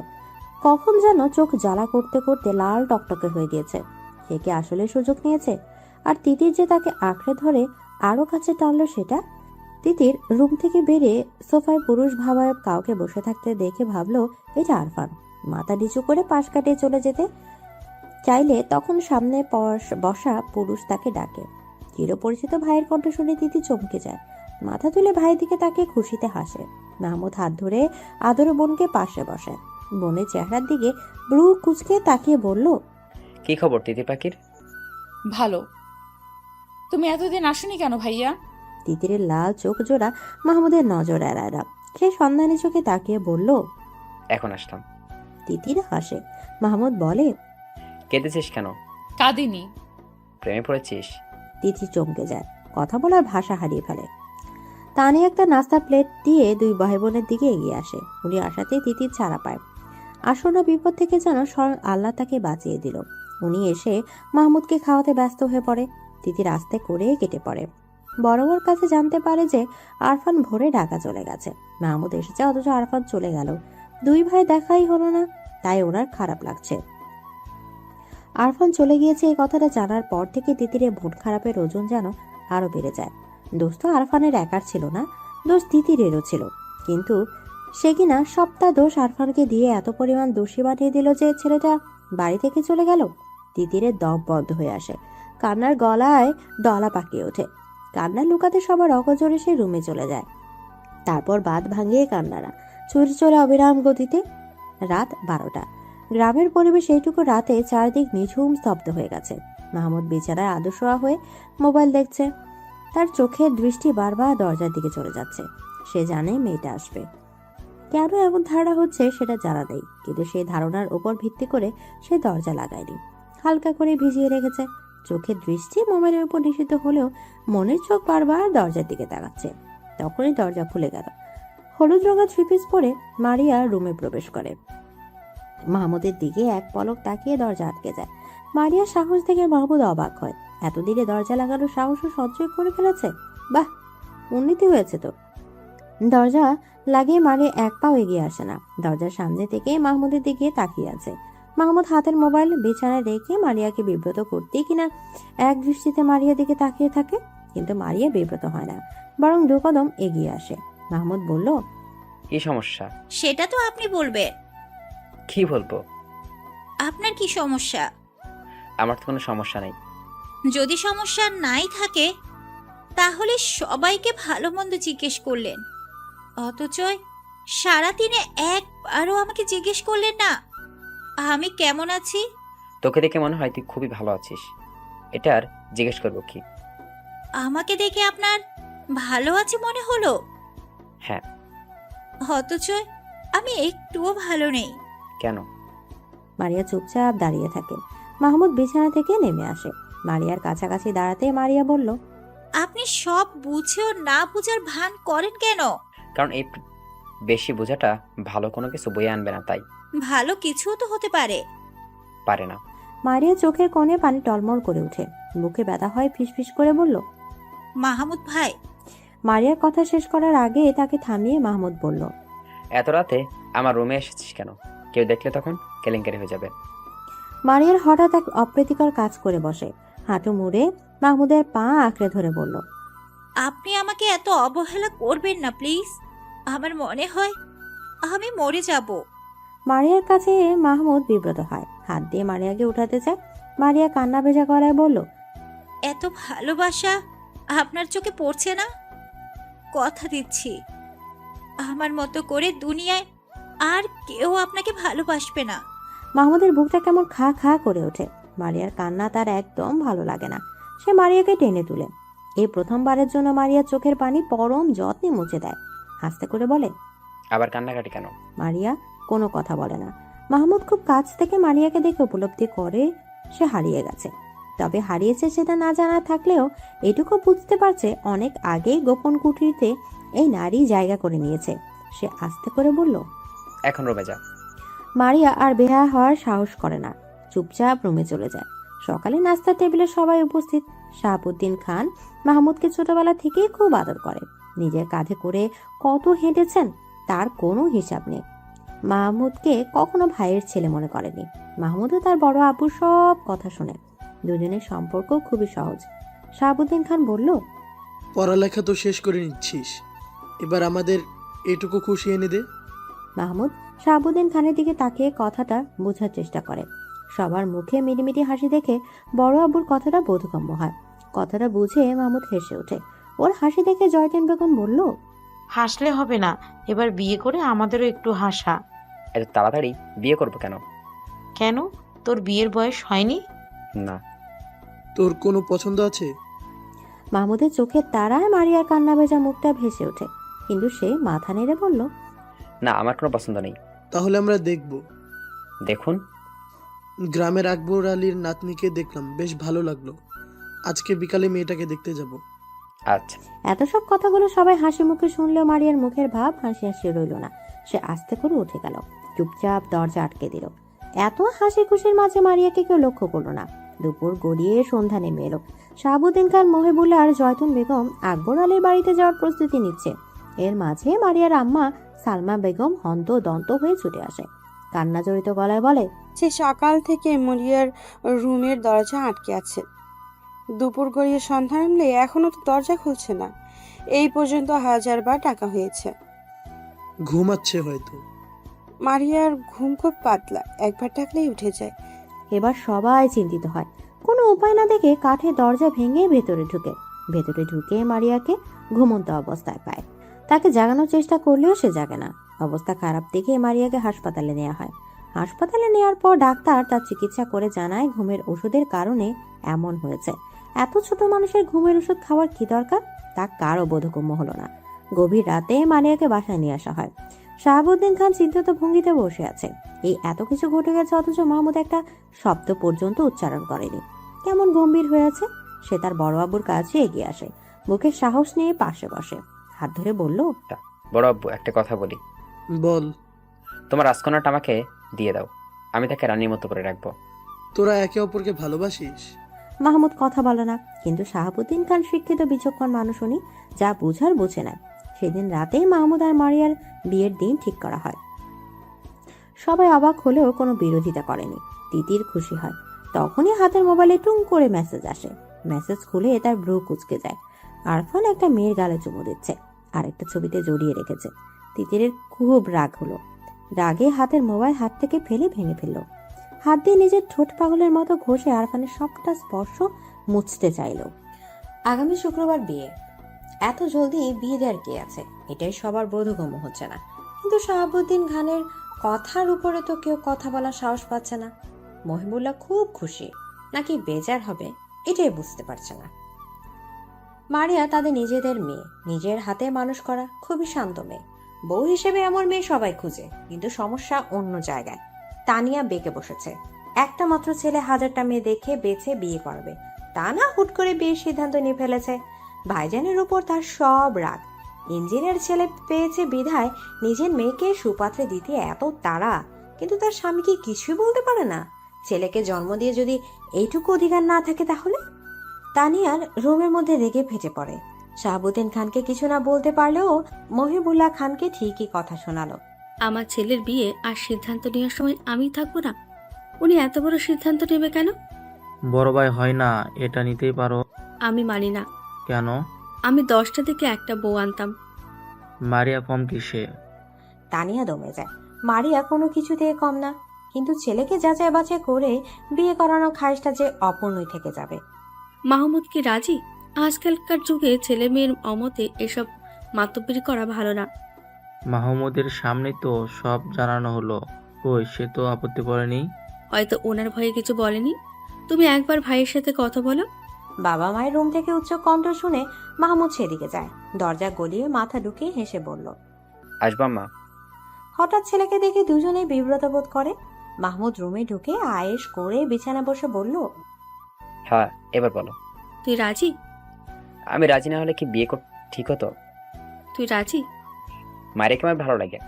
কখন যেন চোখ জ্বালা করতে করতে লাল টকটকে হয়ে গিয়েছে। সে কি আসলে সুযোগ নিয়েছে? আর তিতির যে তাকে আঁকড়ে ধরে আরো কাছে টানলো সেটা। তিতির রুম থেকে বেরিয়ে সোফায় পুরুষ ভাবায়ক কাউকে বসে থাকতে দেখে ভাবলো এটা আরফান। মাথা নিচু করে পাশ কাটিয়ে চলে যেতে চাইলে তখন সামনে বসা পুরুষ তাকে ডাকে। চিরপরিচিত ভাইয়ের কণ্ঠ শুনে তিতি চমকে যায়। মাথা তুলে ভাইয়ের দিকে তাকে খুশিতে হাসে। মাহমুদ হাত ধরে আদর বোনকে পাশে বসে। বোনের চেহারার দিকে ব্রু কুচকে তাকিয়ে বলল, কি খবর তিতি পাখির? ভালো। তুমি এতদিন আসনি কেন ভাইয়া? তিতিরের লাল চোখ জোড়া মাহমুদের নজর এড়ায় না। সে সন্ধানী চোখে তাকিয়ে বলল, এখন আসলাম। তিতির হাসে। মাহমুদ বলে, কেঁদেছিস কেন? কাঁদিনি। প্রেমে পড়েছিস? তিথি চমকে যায়, কথা বলার ভাষা হারিয়ে ফেলে। তানি একটা নাস্তার প্লেট দিয়ে দুই ভাই বোনের দিকে এগিয়ে আসে। উনি আসাতেই তিতির ছাড়া পায়। আসন্ন বিপদ থেকে যেন স্বয়ং আল্লাহ তাকে বাঁচিয়ে দিল। উনি এসে মাহমুদকে খাওয়াতে ব্যস্ত হয়ে পড়ে। তিতির আস্তে করে কেটে পড়ে। বড় কাছে জানতে পারে যে আরফান ভোরে ঢাকা চলে গেছে। মাহমুদ এসেছে অথচ আরফান চলে গেল। দুই ভাই দেখাই হলো না, তাই ওনার খারাপ লাগছে। আরফান চলে গিয়েছে এই কথাটা জানার পর থেকে তিতিরের মন খারাপের ওজন যেন আরো বেড়ে যায়। দোষ তো আরফানের একার ছিল না, দোষ তিতিরেরও ছিল। কিন্তু সে কিনা সবটা দোষ আরফানকে দিয়ে এত পরিমাণ দোষী বানিয়ে দিল যে ছেলেটা বাড়ি থেকে চলে গেল। তিতিরের দম বন্ধ হয়ে আসে, কান্নার গলায় দলা পাকিয়ে ওঠে। কান্না লুকাতে সবার অগজরে সে রুমে চলে যায়। তারপর বাঁধ ভাঙিয়ে কান্নারা ছুটে চলে অবিরাম গতিতে। রাত 12টা। গ্রামের পরিবেশ এইটুকু রাতে চারদিক নিঝুম স্তব্ধ হয়ে গেছে। মাহমুদ বিছানায় আদশোয়া হয়ে মোবাইল দেখছে। তার চোখের দৃষ্টি বারবার দরজার দিকে চলে যাচ্ছে। সে জানে মেয়েটা আসবে। কেন এমন ধারণা হচ্ছে সেটা জানা নেই, কিন্তু সেই ধারণার উপর ভিত্তি করে সে দরজা লাগায়নি, হালকা করে ভিজিয়ে রেখেছে। চোখের দৃষ্টি মোবাইলের উপর নিষিদ্ধ হলেও মনের চোখ বারবার দরজার দিকে তাকাচ্ছে। তখনই দরজা খুলে গেল। হলুদ রঙা থ্রি পিস পরে মারিয়া রুমে প্রবেশ করে। মাহমুদের দিকে এক পলক তাকিয়ে দরজা আটকে যায়। মারিয়ার সাহস দেখে মাহমুদ অবাক হয়। এতদিনে দরজা লাগানোর সাহসও সঞ্চয় করে ফেলেছে। বাহ, উন্নতি হয়েছে তো। দরজা লাগিয়ে মারিয়া এক পাও এগিয়ে আসে না। দরজার সামনে থেকে মাহমুদের দিকে তাকিয়ে আছে। মাহমুদ হাতের মোবাইল বিছানায় রেখে মারিয়াকে বিব্রত করতেই কিনা এক দৃষ্টিতে মারিয়ার দিকে তাকিয়ে থাকে। কিন্তু মারিয়া বিব্রত হয় না, বরং দু কদম এগিয়ে আসে। মাহমুদ বলল, কি সমস্যা? সেটা তো আপনি বলবেন। কি বলবো? আপনার কি সমস্যা? আমার তো কোনো সমস্যা নেই। যদি সমস্যা নাই থাকে তাহলে সবাইকে ভালো মন্দ জিজ্ঞেস করলেন, অথচ সারাদিনে একবারও আমাকে জিজ্ঞেস করলেন না আমি কেমন আছি। তোকে দেখে মনে হয় তুই খুবই ভালো আছিস, এটা আর জিজ্ঞেস করবো কি? আমাকে দেখে আপনার ভালো আছে মনে হলো? হ্যাঁ। অথচ আমি একটুও ভালো নেই। কেন? মারিয়া চুপচাপ দাঁড়িয়ে থাকে। মাহমুদ বিছানা থেকে নেমে আসে। মারিয়ার কাছাকাছি দাঁড়াতে মারিয়া বলল, আপনি সব বুঝেও না বুঝার ভান করেন কেন? কারণ এই বেশি বোঝাটা ভালো কোনো কিছু বয়ে আনবে না, তাই। ভালো কিছু তো হতে পারে। পারে না। মারিয়া চোখের কোণে পানি টলমল করে ওঠে। বুকে ব্যথা হয়, ফিসফিস করে বলল, মাহমুদ ভাই। মারিয়ার কথা শেষ করার আগে তাকে থামিয়ে মাহমুদ বলল, এত রাতে আমার রুমে এসেছিস কেন? কেউ দেখলে তখন কেলেঙ্কারি হয়ে যাবে। মারিয়ার হঠাৎ এক অপ্রীতিকর কাজ করে বসে। হাঁটু মুড়ে মাহমুদের পা আঁকড়ে ধরে বলল, আপনি আমাকে এত অবহেলা করবেন না প্লিজ। আমার মনে হয় আমি মরে যাব। মারিয়ার কাছে মাহমুদ বিব্রত হয়। হাত দিয়ে মারিয়াকে উঠাতে চায়। মারিয়া কান্না ভেজা গলায় বলল, এত ভালোবাসা আপনার চোখে পড়ছে না? কথা দিচ্ছি আমার মতো করে দুনিয়ায় আর কেউ আপনাকে ভালোবাসবে না। মাহমুদের বুকটা কেমন খা খা করে ওঠে। মারিয়ার কান্না তার একদম ভালো লাগে না। সে মারিয়াকে টেনে তুলে। এই প্রথমবারের জন্য মারিয়ার চোখের পানি পরম যত্নে মুছে দেয়। হাসতে করে বলে, আবার কান্নাকাটি কেন? মারিয়া কোনো কথা বলে না। মাহমুদ খুব কাছ থেকে মারিয়াকে দেখে উপলব্ধি করে সে হারিয়ে গেছে। তবে হারিয়েছে সেটা না জানা থাকলেও এটুকু বুঝতে পারছে অনেক আগেই গোপন কুটিরতে এই নারী জায়গা করে নিয়েছে। সে আস্তে করে বলল, এখন রুমে যা। মারিয়া আর বেহা হওয়ার সাহস করে না, চুপচাপ রুমে চলে যায়। সকালে নাস্তার টেবিলে সবাই উপস্থিত। শাহাবুদ্দিন খান মাহমুদকে ছোটবেলা থেকেই খুব আদর করে। নিজের কাঁধে করে কত হেঁটেছেন তার কোনো হিসাব নেই। মাহমুদকে কখনো ভাইয়ের ছেলে মনে করেনি। মাহমুদও তার বড় আপুর সব কথা শোনে। দুজনের সম্পর্ক খুবই সহজ। শাহাবুদ্দিন খান বলল, পড়ালেখা তো শেষ করে নিচ্ছিস, এবার আমাদের এটুকু খুশি এনে দে। মাহমুদ শাহাবুদ্দিন খানের দিকে তাকিয়ে কথাটা বোঝার চেষ্টা করে। সবার মুখে মিটিমিটি হাসি দেখে বড় আব্বুর কথাটা বোধগম্য হয়। কথাটা বুঝে মাহমুদ হেসে ওঠে। ওর হাসি দেখে জয়তিন বেগম বলল, হাসলে হবে না, এবার বিয়ে করে আমাদেরও একটু হাসা। এত তাড়াতাড়ি বিয়ে করবো কেন? কেন, তোর বিয়ের বয়স হয়নি? না। তোর কোনো পছন্দ আছে? মাহমুদের চোখের তারায় মারিয়ার কান্না ভেজা মুখটা ভেসে ওঠে, কিন্তু সে মাথা নেড়ে বলল, না, আমার কোনো পছন্দ নেই। তাহলে আমরা দেখব। দেখুন। গ্রামের আকবর আলীর নাতনিকে দেখলাম, বেশ ভালো লাগলো। আজকে বিকালে মেয়েটাকে দেখতে যাব। আচ্ছা। এত সব কথাগুলো সবাই হাসি মুখে শুনলেও মারিয়ার মুখের ভাব হাসি হাসি রইল না। সে আস্তে করে উঠে গেল, চুপচাপ দরজা আটকে দিল। এত হাসি খুশির মাঝে মারিয়াকে কেউ লক্ষ্য করলো না। দুপুর গড়িয়ে সন্ধ্যা নেমে এলো। শাহাবুদ্দিন খান, মহিবুল্লাহ আর জয়তুন বেগম আকবর আলীর বাড়িতে যাওয়ার প্রস্তুতি নিচ্ছে। এর মাঝে মারিয়ার আম্মা সালমা বেগম হন্তদন্ত হয়ে ছুটে আসে। কান্না জড়িত গলায় বলে, সে সকাল থেকে মরিয়ার রুমের দরজা আটকে আছে। দুপুর গড়িয়ে সন্ধ্যা নামলে এখনো তো দরজা খুলছে না। এই পর্যন্ত 1000 বার ডাকা হয়েছে। ঘুমাচ্ছে হয়তো। মারিয়ার ঘুম খুব পাতলা, একবার ডাকলেই উঠে যায়। এবার সবাই চিন্তিত হয়। কোনো উপায় না দেখে কাঠের দরজা ভেঙে ভেতরে ঢুকে মারিয়াকে ঘুমন্ত অবস্থায় পায়। তাকে জাগানোর চেষ্টা করলেও সে জাগে না। অবস্থা খারাপ দেখে মারিয়াকে হাসপাতালে নেওয়া হয়। হাসপাতালে নেওয়ার পর ডাক্তার তার চিকিৎসা করে জানায় ঘুমের ওষুধের কারণে এমন হয়েছে। এত ছোট মানুষের ঘুমের ওষুধ খাওয়ার কি দরকার, তা কারও বোধগম্য হলো না। গভীর রাতে মারিয়াকে বাসায় নিয়ে আসা হয়। শাহাবুদ্দিন খান চিন্তিত ভঙ্গিতে বসে আছে। এই এত কিছু ঘটে গেছে, অথচ মাহমুদ একটা শব্দ পর্যন্ত উচ্চারণ করেনি। কেমন গম্ভীর হয়ে আছে। সে তার বড় আব্বুর কাছে এগিয়ে আসে, বুকে সাহস নিয়ে পাশে বসে, হাত ধরে বলল, বড় আব্বু, একটা কথা বলি। বল। তোমার রাজকন্যাটা আমাকে দিয়ে দাও, আমি তাকে রানীর মতো করে রাখবো। তোরা একে অপরকে ভালোবাসিস? মাহমুদ কথা বলে না, কিন্তু শাহাবুদ্দিন খান শিক্ষিত বিচক্ষণ মানুষ, উনি যা বুঝার বুঝে নেয়। সেদিন রাতেই মাহমুদ আর মারিয়ার বিয়ের দিন ঠিক করা হয়। সবাই অবাক হলেও কোনো বিরোধিতা করেনি। তিতির খুশি হয়। তখনই হাতের মোবাইলে টুং করে মেসেজ আসে। মেসেজ খুলে তার ভ্রু কুঁচকে যায়। আরফান একটা মেয়ের গালে চুমু দিচ্ছে, আরেকটা ছবিতে জড়িয়ে রেখেছে। তিতিরের খুব রাগ হলো। রাগে হাতের মোবাইল হাত থেকে ফেলে ভেঙে ফেললো। হাত দিয়ে নিজের ঠোঁট পাগলের মতো ঘষে আরফানের সবটা স্পর্শ মুছতে চাইল। আগামী শুক্রবার বিয়ে। এত জলদি বিয়ে দেওয়ার কি আছে, এটাই সবার বোধগম্য হচ্ছে না। কিন্তু শাহাবুদ্দিন খানের কথার উপরে তো কেউ কথা বলার সাহস পাচ্ছে না। মহিবুল্লাহ খুব খুশি নাকি বেজার হবে, এটাই বুঝতে পারছে না। মারিয়া তাদের নিজেদের মেয়ে, নিজের হাতে মানুষ করা, খুবই শান্ত মেয়ে। বউ হিসেবে এমন মেয়ে সবাই খুঁজে, কিন্তু সমস্যা অন্য জায়গায়। তানিয়া বেঁকে বসেছে। একটা মাত্র ছেলে, 1000টা মেয়ে দেখে বেছে বিয়ে করবে, তা না হুট করে বিয়ের সিদ্ধান্ত নিয়ে ফেলেছে। ভাইজানের উপর তার সব রাগ। ইঞ্জিনিয়ার ছেলে পেয়েছে বিধায় নিজের মেয়েকে সুপাত্রে দিতে এত তাড়া, কিন্তু তার স্বামী কি কিছুই বলতে পারে না? ছেলেকে জন্ম দিয়ে যদি এইটুকু অধিকার না থাকে তাহলে? তানিয়ার রুমের মধ্যে রেগে ফেটে পড়ে। শাহাবুদ্দিন খানকে কিছু না বলতে পারলেও মহিবুল্লাহ খানকে ঠিকই কথা শোনালো। আমার ছেলের বিয়ে আর সিদ্ধান্ত নেওয়ার সময় আমি থাকবো না? উনি এত বড় সিদ্ধান্ত নেবে কেন? বড় ভাই হয় না, এটা নিতেই পারো। আমি মানি না। কেন? আমি 10টা থেকে একটা বউ আনতাম। মারিয়া কম কিসে? তানিয়া দমে যায়। মারিয়া কোনো কিছু থেকে কম না, কিন্তু ছেলেকে যাচাই বাছাই করে বিয়ে করানোর খায়েশটা যে অপূর্ণই থেকে যাবে। মাহমুদ কি রাজি? আজকালকার যুগে ছেলে মেয়ের অমতে এসব মাতব্বরি করা ভালো না। মাহমুদের সামনে তো সব জানানো হলো, কই সে তো আপত্তি করেনি। হয়তো ওনার ভয়ে কিছু বলেনি। তুমি একবার ভাইয়ের সাথে কথা বলো। বাবা মায়ের রুম থেকে উচ্চ কণ্ঠ শুনে মাহমুদ সেদিকে যায়। দরজা গলিয়ে মাথা ঢুকিয়ে হেসে বলল, আসবা মা? হঠাৎ ছেলেকে দেখে দুজনেই বিব্রত বোধ করে। মাহমুদ রুমে ঢুকে আয়েশ করে বিছানা বসে বলল, হ্যাঁ, এবার বলো। তুই রাজি? আমি রাজি না হলে কি বিয়ে ঠিক হতো? তুই রাজি? মারিয়াকে আমার ভালো লাগে।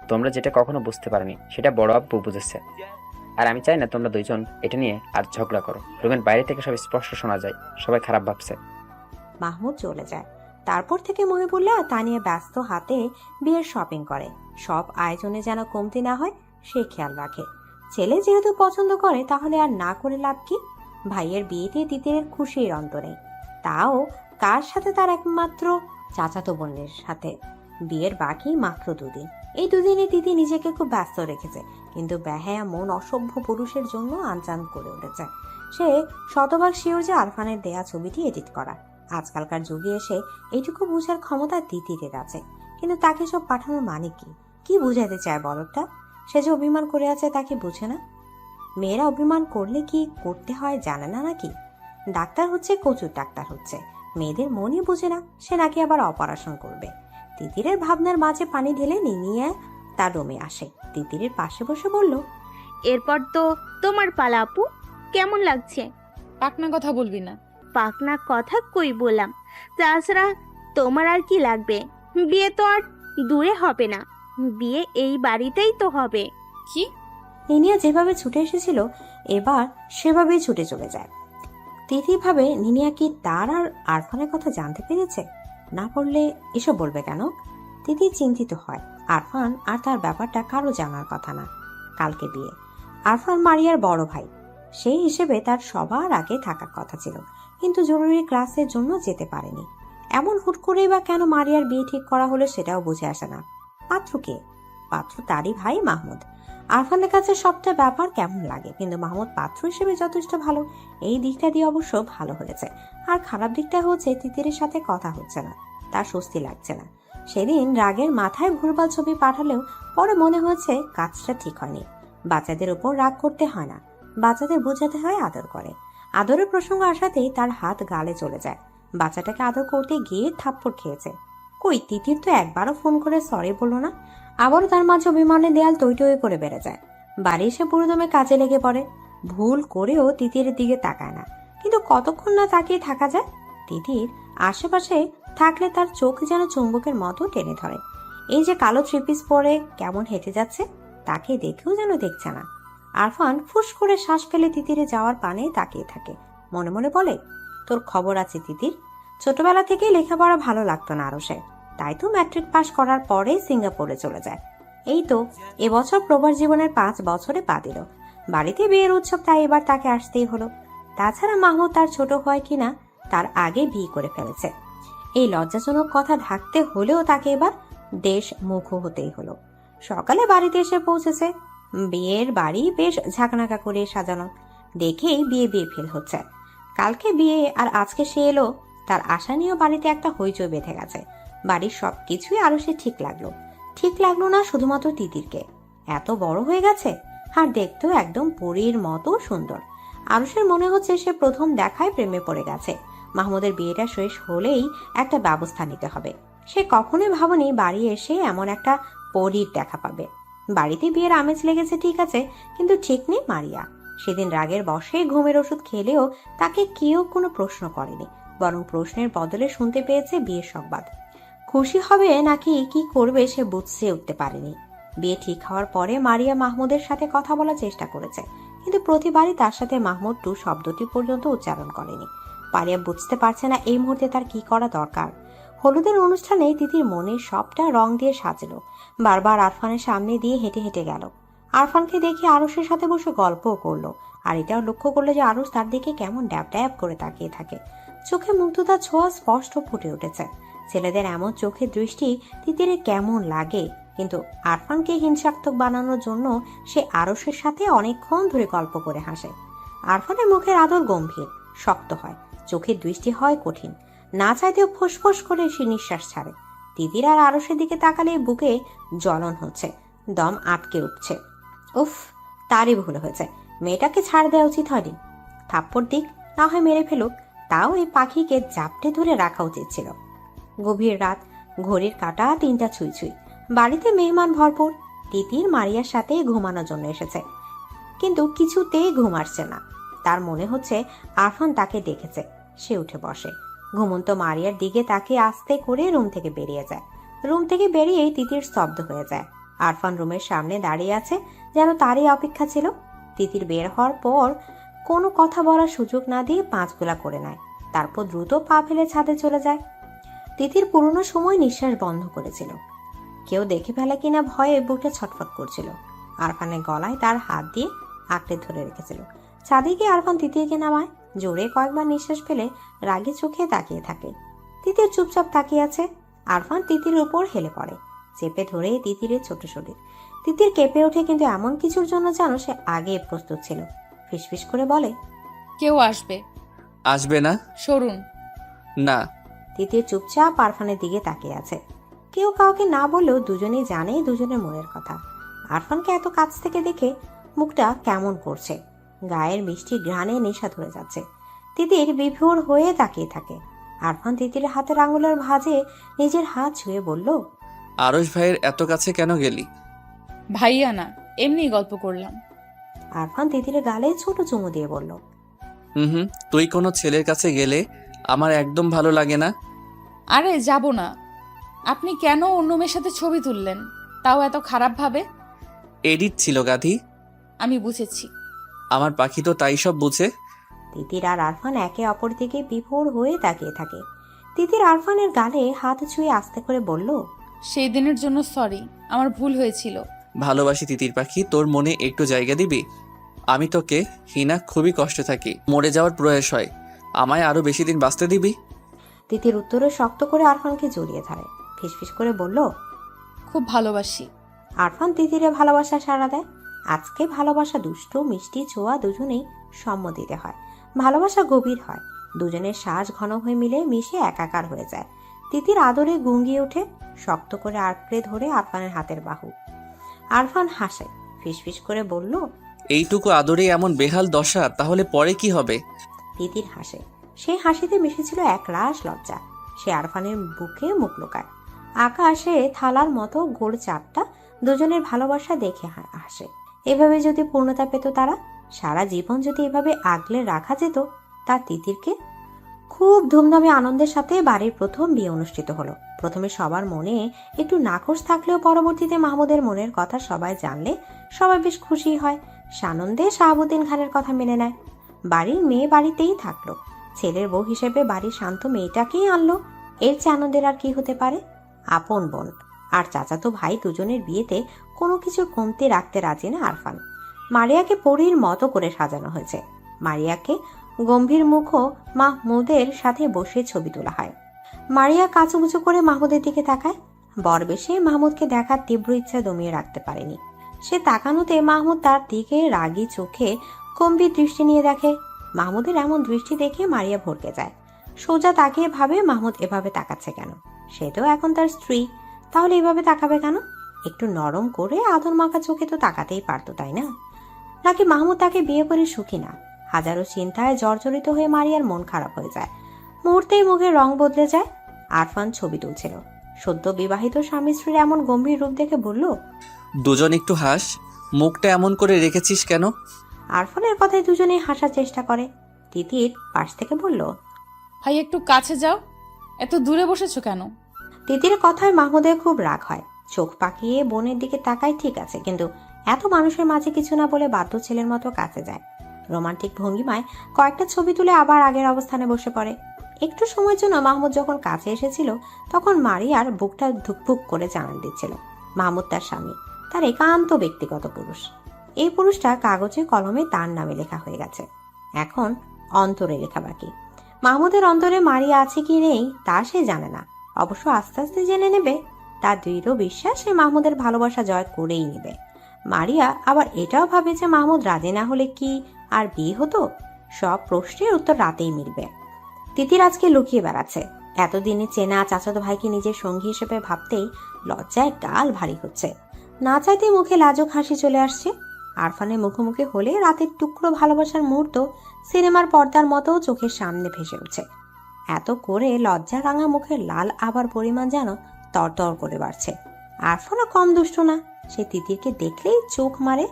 তোমরা যেটা কখনো বুঝতে পারোনি সেটা বড় আব্বু বুঝেছে। আর আমি চাই না তোমরা দুইজন এটা নিয়ে আর ঝগড়া করো। রুমের বাইরে থেকে সব স্পষ্ট শোনা যায়, সবাই খারাপ ভাবছে। মাহমুদ চলে যায়। তারপর থেকে মহিবুল্লাহ তানিয়া ব্যস্ত হাতে বিয়ের শপিং করে। সব আয়োজনে যেন কমতি না হয় সে খেয়াল রাখে। ছেলে যেহেতু পছন্দ করে, তাহলে আর না করে লাভ কি? ভাইয়ের বিয়েতে তিতিরের খুশির অন্ত নেই, তাও কার সাথে? তার একমাত্র চাচাতো বোনের সাথে। বিয়ের বাকি মাত্র 2 দিন। এই 2 দিনে তিতি নিজেকে খুব ব্যস্ত রেখেছে, কিন্তু বেহায়া মন অসভ্য পুরুষের জন্য আনচান করে উঠেছে। সে শতভাগ শিওর যে আরফানের দেয়া ছবিটি এডিট করা। আজকালকার যুগে এসে এইটুকু বোঝার ক্ষমতা তিতিরের আছে, কিন্তু তাকে সব পাঠানোর মানে কি? কি বুঝাইতে চায় বলটা? সে যে অভিমান করে আছে তাকে বুঝে না? মেয়েরা অভিমান করলে কি করতে হয় জানে না নাকি? ডাক্তার হচ্ছে, কচুর ডাক্তার হচ্ছে, মেয়েদের মনই বুঝে না সে নাকি আবার অপারেশন করবে। তিতিরের ভাবনার মাঝে পানি ঢেলে নিয়ে তার রুমে আসে। তিতিরের পাশে বসে বলল, এরপর তো তোমার পালা আপু, কেমন লাগছে? পাকনা কথা বলবি না। পাকনা কথা কই বললাম। তাছাড়া তোমার আর কি লাগবে? বিয়ে তো আর দূরে হবে না, বিয়ে এই বাড়িতেই তো হবে। কি? নিনিয়া যেভাবে ছুটে এসেছিল এবার সেভাবেই ছুটে চলে যায়। তিথি ভাবে নিনিয়া কি তার আর আরফানের কথা জানতে পেরেছে? না বললে এসব বলবে কেন? তিথি চিন্তিত হয়। আরফান আর তার ব্যাপারটা কারো জানার কথা না। কালকে বিয়ে, আরফান মারিয়ার বড় ভাই, সেই হিসেবে তার সবার আগে থাকার কথা ছিল, কিন্তু জরুরি ক্লাসের জন্য যেতে পারেনি। এমন হুট করেই বা কেন মারিয়ার বিয়ে ঠিক করা হলো সেটাও বুঝে আসে না। পাত্রকে, পাত্র তারই ভাই মাহমুদ। আরফানের কাছে সবটা ব্যাপার কেমন লাগে, কিন্তু মাহমুদ পাত্র হিসেবে যথেষ্ট ভালো। এই দিকটা দিয়ে অবশ্য ভালো হয়েছে। আর খারাপ দিকটা হচ্ছে তিতিরের সাথে কথা হচ্ছে না, তার স্বস্তি লাগছে না। সেদিন রাগের মাথায় ভুলভাল ছবি পাঠালেও পরে মনে হয়েছে কাজটা ঠিক হয়নি। বাচ্চাদের উপর রাগ করতে হয় না, বাচ্চাদের বোঝাতে হয় আদর করে। আদরের প্রসঙ্গ আসাতেই তার হাত গালে চলে যায়। বাচ্চাটাকে আদর করতে গিয়ে থাপ্পড় খেয়েছে। কই, তিতির তো একবারও ফোন করে সরি বলল না। আবারও তার মাঝে অভিমানের দেয়াল টই টই করে বেড়ে যায়। বাড়ি এসে পুরোদমে কাজে লেগে পড়ে। ভুল করেও তিতিরের দিকে তাকায় না, কিন্তু কতক্ষণ না তাকিয়ে থাকা যায়? তিতির আশেপাশে থাকলে তার চোখ যেন চুম্বকের মতো টেনে ধরে। এই যে কালো থ্রিপিস পরে কেমন হেঁটে যাচ্ছে, তাকে দেখেও যেন দেখছে না। আরফান ফুস করে শ্বাস ফেলে তিতিরে যাওয়ার পানে তাকিয়ে থাকে। মনে মনে বলে, তোর খবর আছে তিতির। ছোটবেলা থেকেই লেখাপড়া ভালো লাগতো না আরশের, তাই তো ম্যাট্রিক পাশ করার পরে সিঙ্গাপুরে চলে যায়। এই তো এবছর প্রবাস জীবনের 5 বছরে পা দিল। বাড়িতে বিয়ের উৎসব, তাই এবার তাকে আসতেই হলো। তাছাড়া মাহমুদ তার ছোট হয় কিনা তার আগে বিয়ে করে ফেলেছে। এই লজ্জাজনক কথা ঢাকতে হলেও তাকে এবার দেশ মুখ হতেই হলো। সকালে বাড়িতে এসে পৌঁছেছে। বিয়ের বাড়ি বেশ ঝাঁকনাকা করে সাজানো, দেখেই বিয়ে বিয়ে ফিল হচ্ছে। কালকে বিয়ে আর আজকে সে এলো, তার আশা নিয়েও বাড়িতে একটা হইচই বেঁধে গেছে। বাড়ির সবকিছুই আরো সে ঠিক লাগলো না শুধুমাত্র তিতিরকে। এত বড় হয়ে গেছে আর দেখতেও একদম পরীর মতো সুন্দর। আরুষের মনে হচ্ছে সে প্রথম দেখায় প্রেমে পড়ে গেছে। মাহমুদের বিয়েটা শেষ হলেই একটা ব্যবস্থা নিতে হবে। সে কখনোই ভাবেনি বাড়ি এসে এমন একটা পরীর দেখা পাবে। বাড়িতে বিয়ের আমেজ লেগেছে ঠিক আছে, কিন্তু ঠিক নেই মারিয়া। সেদিন রাগের বশে ঘুমের ওষুধ খেলেও তাকে কেউ কোনো প্রশ্ন করেনি, বরং প্রশ্নের বদলে শুনতে পেয়েছে বিয়ের সংবাদ। খুশি হবে নাকি কি করবে সে বুঝতে উঠতে পারেনি। বিয়ে ঠিক হওয়ার পরে মারিয়া মাহমুদের সাথে কথা বলার চেষ্টা করেছে, কিন্তু প্রতিবারই তার সাথে মাহমুদ টু শব্দটি পর্যন্ত উচ্চারণ করেনি। মারিয়া বুঝতে পারছে না এই মুহূর্তে তার কি করা দরকার। হলুদের অনুষ্ঠানে তিতির মনে সবটা রং দিয়ে সাজলো। বারবার আরফানের সামনে দিয়ে হেঁটে হেঁটে গেল। আরফানকে দেখে আরুষের সাথে বসে গল্পও করলো, আর এটাও লক্ষ্য করলো যে আরুষ তার দিকে কেমন ড্যাব ড্যাব করে তাকিয়ে থাকে। চোখে মুগ্ধতার ছোঁয়া স্পষ্ট ফুটে উঠেছে। ছেলেদের এমন চোখের দৃষ্টি তিতিরের কেমন লাগে, কিন্তু আরফানকে হিংসাত্মক বানানোর জন্য সে আরুষের সাথে অনেকক্ষণ ধরে গল্প করে হাসে। আরফানের মুখের আদর গম্ভীর, শক্ত হয়, চোখের দৃষ্টি হয় কঠিন। না চাইতেও ফোঁস করে সে নিঃশ্বাস ছাড়ে। তিতির আর আরুষের দিকে তাকালে বুকে জ্বলন হচ্ছে, দম আটকে উঠছে। উফ, তারই ভুল হয়েছে, মেয়েটাকে ছাড় দেওয়া উচিত হয়নি। থাপ্পড় দিক, না হয় মেরে ফেলুক, তাও এই পাখিকে জাপটে ধরে রাখা উচিত ছিল। গভীর রাত, ঘড়ির কাঁটা 3টা ছুঁই ছুঁই। বাড়িতে মেহমান ভরপুর। তিতির মারিয়ার সাথে ঘুমানোর জন্য এসেছে, কিন্তু কিছুতেই ঘুম আসছে না। তার মনে হচ্ছে আরফান তাকে দেখেছে। সে উঠে বসে, ঘুমন্ত মারিয়ার দিকে তাকিয়ে আস্তে করে রুম থেকে বেরিয়ে যায়। রুম থেকে বেরিয়েই তিতির স্তব্ধ হয়ে যায়। আরফান রুমের সামনে দাঁড়িয়ে আছে, যেন তারই অপেক্ষা ছিল। তিতির বের হওয়ার পর কোনো কথা বলার সুযোগ না দিয়ে 5 গোলা করে নেয়, তারপর দ্রুত পা ফেলে ছাদে চলে যায়। তিতির পুরনো সময় নিঃশ্বাস বন্ধ করেছিল। কেউ দেখে ফেলে কিনা ভয়ে বুকটা ছটফট করছিল। আরফানের গলায় তার হাত দিয়ে আঁকড়ে ধরে রেখেছিল। ছাদে গিয়ে আরফান তিতিরকে নামায়। জোরে কয়েকবার নিঃশ্বাস ফেলে রাগে চোখে তাকিয়ে থাকে। তিতির চুপচাপ তাকিয়ে আছে। আরফান তিতিরের উপর হেলে পড়ে, চেপে ধরে তিতিরের ছোট শরীর। তিতির কেঁপে ওঠে, কিন্তু এমন কিছুর জন্য যেন সে আগে প্রস্তুত ছিল। ফিসফিস করে বলে, কেউ আসবে। আসবে না? সরুন। না। তিতির চুপচাপ আরফানের দিকে তাকিয়ে আছে। কেউ কাউকে না বললেও দুজনেই জানে দুজনের মনের কথা। আরফানকে এত কাছ থেকে দেখে মুখটা কেমন করছে, গায়ের মিষ্টি ঘ্রাণে নেশা ধরে যাচ্ছে। তিতির বিভোর হয়ে তাকিয়ে থাকে। আরফান তিতিরের হাতের আঙুলের ভাঁজে নিজের হাত ছুঁয়ে বলল, আরশ ভাইয়ের এত কাছে কেন গেলি? ভাইয়া না, এমনি গল্প করলাম। আরফান তিতিরের গালে ছোট চুমু দিয়ে বলল, হুম, তুই কোনো ছেলের কাছে গেলে আমার একদম ভালো লাগে না। আরে যাব না। আপনি কেন অন্য মেয়ের সাথে ছবি তুললেন, তাও এত খারাপ ভাবে? এডিট ছিল গাধি। আমি বুঝেছি। আমার পাখি তো তাই সব বুঝে। তিতির আর আরফান একে অপর দিকে বিভোর হয়ে তাকিয়ে থাকে। তিতির আরফানের গালে হাত ছুঁয়ে আস্তে করে বলল, সেই দিনের জন্য সরি, আমার ভুল হয়েছিল। ভালোবাসি তিতির পাখি, তোর মনে একটু জায়গা দিবি? আমি তোকে হিনা খুবই কষ্টে থাকি, মরে যাওয়ার প্রয়াস হয়, আমায় আরো বেশি দিন বাঁচতে দিবি? তিতির উত্তরে শক্ত করে আরফানকে জড়িয়ে ধরে, ফিসফিস করে বলল, খুব ভালোবাসি। আরফান তিতিরে ভালোবাসা সাড়া দেয়। আজকে ভালোবাসা দুষ্টু মিষ্টি ছোঁয়া দুজনেই সম্মতিতে হয়। ভালোবাসা গভীর হয়, দুজনের শ্বাস ঘন হয়ে মিলে মিশে একাকার হয়ে যায়। তিতির আদরে গুঙ্গিয়ে ওঠে, শক্ত করে আঁকড়ে ধরে আরফানের হাতের বাহু। আরফান হাসে, ফিসফিস করে বলল, এইটুকু আদরে এমন বেহাল দশা, তাহলে পরে কি হবে? তিতির হাসে, সেই হাসিতে মিশেছিল এক রাশ লজ্জা। সে আরফানের বুকে মুখ লুকায়। আকাশে থালার মতো গোল চাপটা দুজনের ভালোবাসা দেখে হাসে। এভাবে যদি পূর্ণতা পেত তারা, সারা জীবন যদি এভাবে আগলে রাখা যেত, তার তিতিরকে। খুব ধুমধামে আনন্দের সাথে বাড়ির প্রথম বিয়ে অনুষ্ঠিত হলো। প্রথমে সবার মনে একটু নাকশ থাকলেও পরবর্তীতে মাহমুদের মনের কথা সবাই জানলে সবাই বেশ খুশি হয়। সানন্দে শাহাবুদ্দিন খানের কথা মেনে নেয়। বাড়ির মেয়ে বাড়িতেই থাকলো, ছেলের বউ হিসেবে বাড়ির শান্ত মেয়েটাকেই আনলো। এর চেয়ে আনন্দের আর কি হতে পারে? আপন বোন আর চাচাতো ভাই দুজনের বিয়েতে কোনো কিছু কমতি রাখতে রাজি না আরফান। মারিয়াকে পরীর মতো করে সাজানো হয়েছে। মারিয়াকে গম্ভীর মুখও মাহমুদের সাথে বসে ছবি তোলা হয়। মারিয়া কাঁচুমুচু করে মাহমুদের দিকে তাকায়। বরবেশে মাহমুদকে দেখার তীব্র ইচ্ছা দমিয়ে রাখতে পারেনি। সে তাকানোতে মাহমুদ তার দিকে রাগী চোখে গম্ভীর দৃষ্টি নিয়ে দেখে। মাহমুদের এমন দৃষ্টি দেখে মারিয়া ভরকে যায়। সোজা তাকিয়ে ভাবে, মাহমুদ এভাবে তাকাচ্ছে কেন? সে তো এখন তার স্ত্রী, তাহলে এভাবে তাকাবে কেন? একটু নরম করে আদর মাখা চোখে তো তাকাতেই পারতো, তাই না? নাকি মাহমুদ তাকে বিয়ে করে সুখী না? হাজারো চিন্তায় জর্জরিত হয়ে মারিয়ার মন খারাপ হয়ে যায়। মুহূর্তেই মুখের রং বদলে যায়। আরফান ছবি তুলছিল। সদ্য বিবাহিত স্বামী স্ত্রীর এমন গম্ভীর রূপ দেখে বলল, দুজন একটু হাস, মুখটা এমন করে রেখেছিস কেন? আরফানের কথায় দুজনেই হাসার চেষ্টা করে। তিতির পাশ থেকে বলল, ভাই একটু কাছে যাও, এত দূরে বসেছো কেন? তিতির কথায় মাহমুদের খুব রাগ হয়। চোখ পাকিয়ে বোনের দিকে তাকায়, ঠিক আছে, কিন্তু এত মানুষের মাঝে কিছু না বলে বাধ্য ছেলের মতো কাছে যায়। রোমান্টিক ভঙ্গিমায় কয়েকটা ছবি তুলে আবার আগের অবস্থানে বসে পড়ে। একটু সময়ের জন্য মাহমুদ যখন কাছে এসেছিল, তখন মারিয়ার বুকটা ধুকপুক করে জানান দিচ্ছিল মাহমুদ তার স্বামী, তার একান্ত ব্যক্তিগত পুরুষ। এই পুরুষটা কাগজে কলমে তার নামে লেখা হয়ে গেছে, এখন অন্তরে লেখা বাকি। মাহমুদের অন্তরে মারিয়া আছে কি নেই তা সে জানে না, অবশ্য আস্তে আস্তে জেনে নেবে। তার দৃঢ় বিশ্বাস সে মাহমুদের ভালোবাসা জয় করেই নেবে। মারিয়া আবার এটাও ভাবে যে মাহমুদ রাজি না হলে কি আর বিয়ে হতো? সব প্রশ্নের উত্তর রাতেই মিলবে। তিতির আজকে লুকিয়ে বেড়াচ্ছে। এতদিনে চেনা চাচাতো ভাইকে নিজের সঙ্গী হিসেবে ভাবতেই লজ্জায় গাল ভারী হচ্ছে। না চাইতে মুখে লাজুক হাসি চলে আসছে। আরফানের মুখোমুখি হলে রাতের টুকরো ভালোবাসার মুহূর্ত সিনেমার পর্দার মতো চোখের সামনে ভেসে উঠছে। এত করে লজ্জা রাঙা মুখের লাল আবার পরিমাণ যেন তরতর করে বাড়ছে। আরফানও কম দুষ্ট না, সে তিতিরকে দেখলেই চোখ মারে।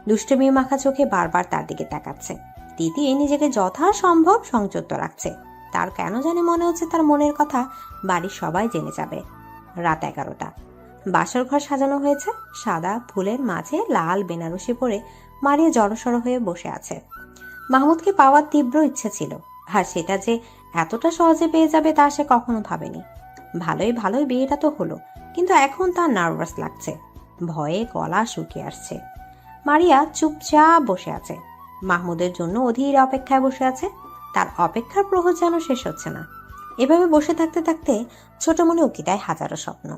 দুষ্টমি মাখা চোখে বারবার তার দিকে তাকাচ্ছে। তিতি নিজেকে যথাসম্ভব সংযত রাখছে। তার কেন জানি মনে হচ্ছে তার মনের কথা বাড়ির সবাই জেনে যাবে। রাত 11টা। বাসর ঘর সাজানো হয়েছে। সাদা ফুলের মাঝে লাল বেনারসি পরে মারিয়া জড়সড় হয়ে বসে আছে। মাহমুদকে পাওয়ার তীব্র ইচ্ছে ছিল, আর সেটা যে এতটা সহজে পেয়ে যাবে তা সে কখনো ভাবেনি। ভালোই ভালোই বিয়েটা তো হলো, কিন্তু এখন তার নার্ভাস লাগছে, ভয়ে গলা শুকিয়ে আসছে। মারিয়া চুপচাপ বসে আছে, মাহমুদের জন্য অধীর অপেক্ষায় বসে আছে। তার অপেক্ষার প্রহর যেন শেষ হচ্ছে না। এভাবে বসে থাকতে থাকতে ছোট মনে উকি দেয় হাজারো স্বপ্ন।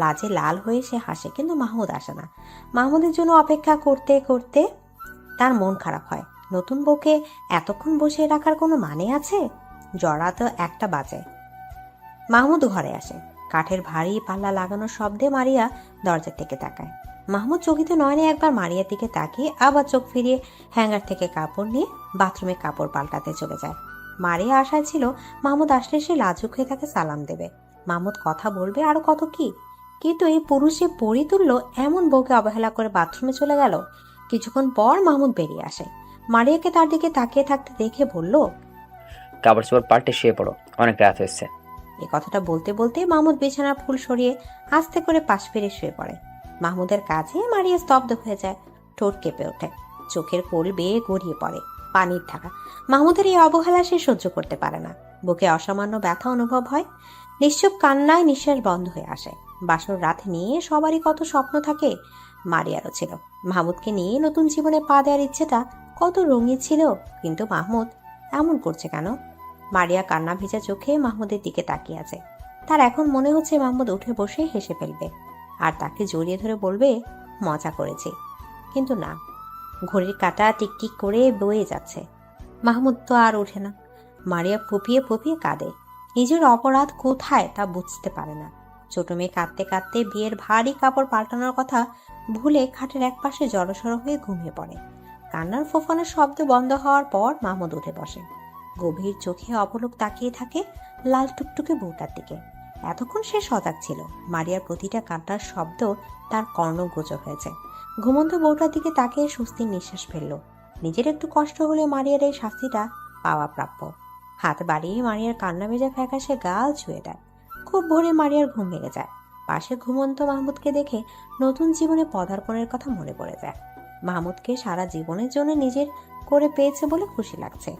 লাজে লাল হয়ে সে হাসে, কিন্তু মাহমুদ আসে না। মাহমুদের জন্য অপেক্ষা করতে করতে তার মন খারাপ হয়। নতুন বউকে এতক্ষণ বসিয়ে রাখার কোনো মানে আছে? জড়া তো 1টা বাজে। মাহমুদ ঘরে আসে। কাঠের ভারী পাল্লা লাগানোর শব্দে মারিয়া দরজার থেকে তাকায়। মাহমুদ চকিতে নয়নে একবার মারিয়ার দিকে তাকিয়ে আবার চোখ ফিরিয়ে হ্যাঙ্গার থেকে কাপড় নিয়ে বাথরুমে কাপড় পাল্টাতে চলে যায়। মারিয়া আশায় ছিল মাহমুদ আসলে সে লাজুক হয়ে তাকে সালাম দেবে, মাহমুদ কথা বলবে আরো কত কি। কিন্তু এই পুরুষে পরি তুলল এমন বউকে অবহেলা করে বাথরুমে চলে গেল। কিছুক্ষণ পর মাহমুদ বেরিয়ে আসে। মারিয়াকে তার দিকে তাকিয়ে থাকতে দেখে বলল, কাপড় চোপড় পাল্টে শুয়ে পড়ো, অনেক রাত হয়েছে। এই কথাটা বলতে বলতে মাহমুদ বিছানার ফুল সরিয়ে আস্তে করে পাশ ফিরে শুয়ে পড়ে। মাহমুদের কাছে মারিয়া স্তব্ধ হয়ে যায়, ঠোঁট কেঁপে ওঠে, চোখের কোল বেয়ে গড়িয়ে পড়ে পানির ধারা। মাহমুদের এই অবহেলা সে সহ্য করতে পারে না, বুকে অসামান্য ব্যথা অনুভব হয়। নিশ্চুপ কান্নায় নিঃশ্বাস বন্ধ হয়ে আসে। বাসর রাত নিয়ে সবারই কত স্বপ্ন থাকে, মারিয়ারও ছিল। মাহমুদকে নিয়ে নতুন জীবনে পা দেওয়ার ইচ্ছেটা কত রঙিন ছিল, কিন্তু মাহমুদ এমন করছে কেন? মারিয়া কান্না ভেজা চোখে মাহমুদের দিকে তাকিয়ে আছে। তার এখন মনে হচ্ছে মাহমুদ উঠে বসে হেসে ফেলবে আর তাকে জড়িয়ে ধরে বলবে, মজা করেছে। কিন্তু না, ঘড়ির কাঁটা টিকটিক করে বয়ে যাচ্ছে। মাহমুদ তো আর ওঠে না। মারিয়া ফুপিয়ে ফুপিয়ে কাঁদে, নিজের অপরাধ কোথায় তা বুঝতে পারে না। ছোট মেয়ে কাঁদতে কাঁদতে বিয়ের ভারী কাপড় পাল্টানোর কথা ভুলে খাটের এক পাশে জড়সড় হয়ে ঘুমিয়ে পড়ে। কান্নার ফোফানোর শব্দ বন্ধ হওয়ার পর মাহমুদ উঠে বসে। গভীর চোখে অপলক তাকিয়ে থাকে লাল টুকটুকে বউটার দিকে। এতক্ষণ সে সজাগ ছিল। মারিয়ার প্রতিটা কান্নার শব্দ তার কর্ণগোচর হয়েছে। ঘুমন্ত বউটার দিকে তাকিয়ে স্বস্তির নিঃশ্বাস ফেলল। নিজের একটু কষ্ট হলে মারিয়ার এই শাস্তিটা পাওয়া প্রাপ্য। হাত বাড়িয়ে মারিয়ার কান্না ভেজা ফ্যাকাশে গাল ছুঁয়ে দেয়। খুব ভোরে মারিয়ার ঘুম ভেঙে যায়। পাশে ঘুমন্ত মাহমুদকে দেখে নতুন জীবনে পদার্পণের কথা মনে পড়ে যায়। মাহমুদকে সারা জীবনের জন্য নিজের করে পেয়েছে বলে খুশি লাগছে,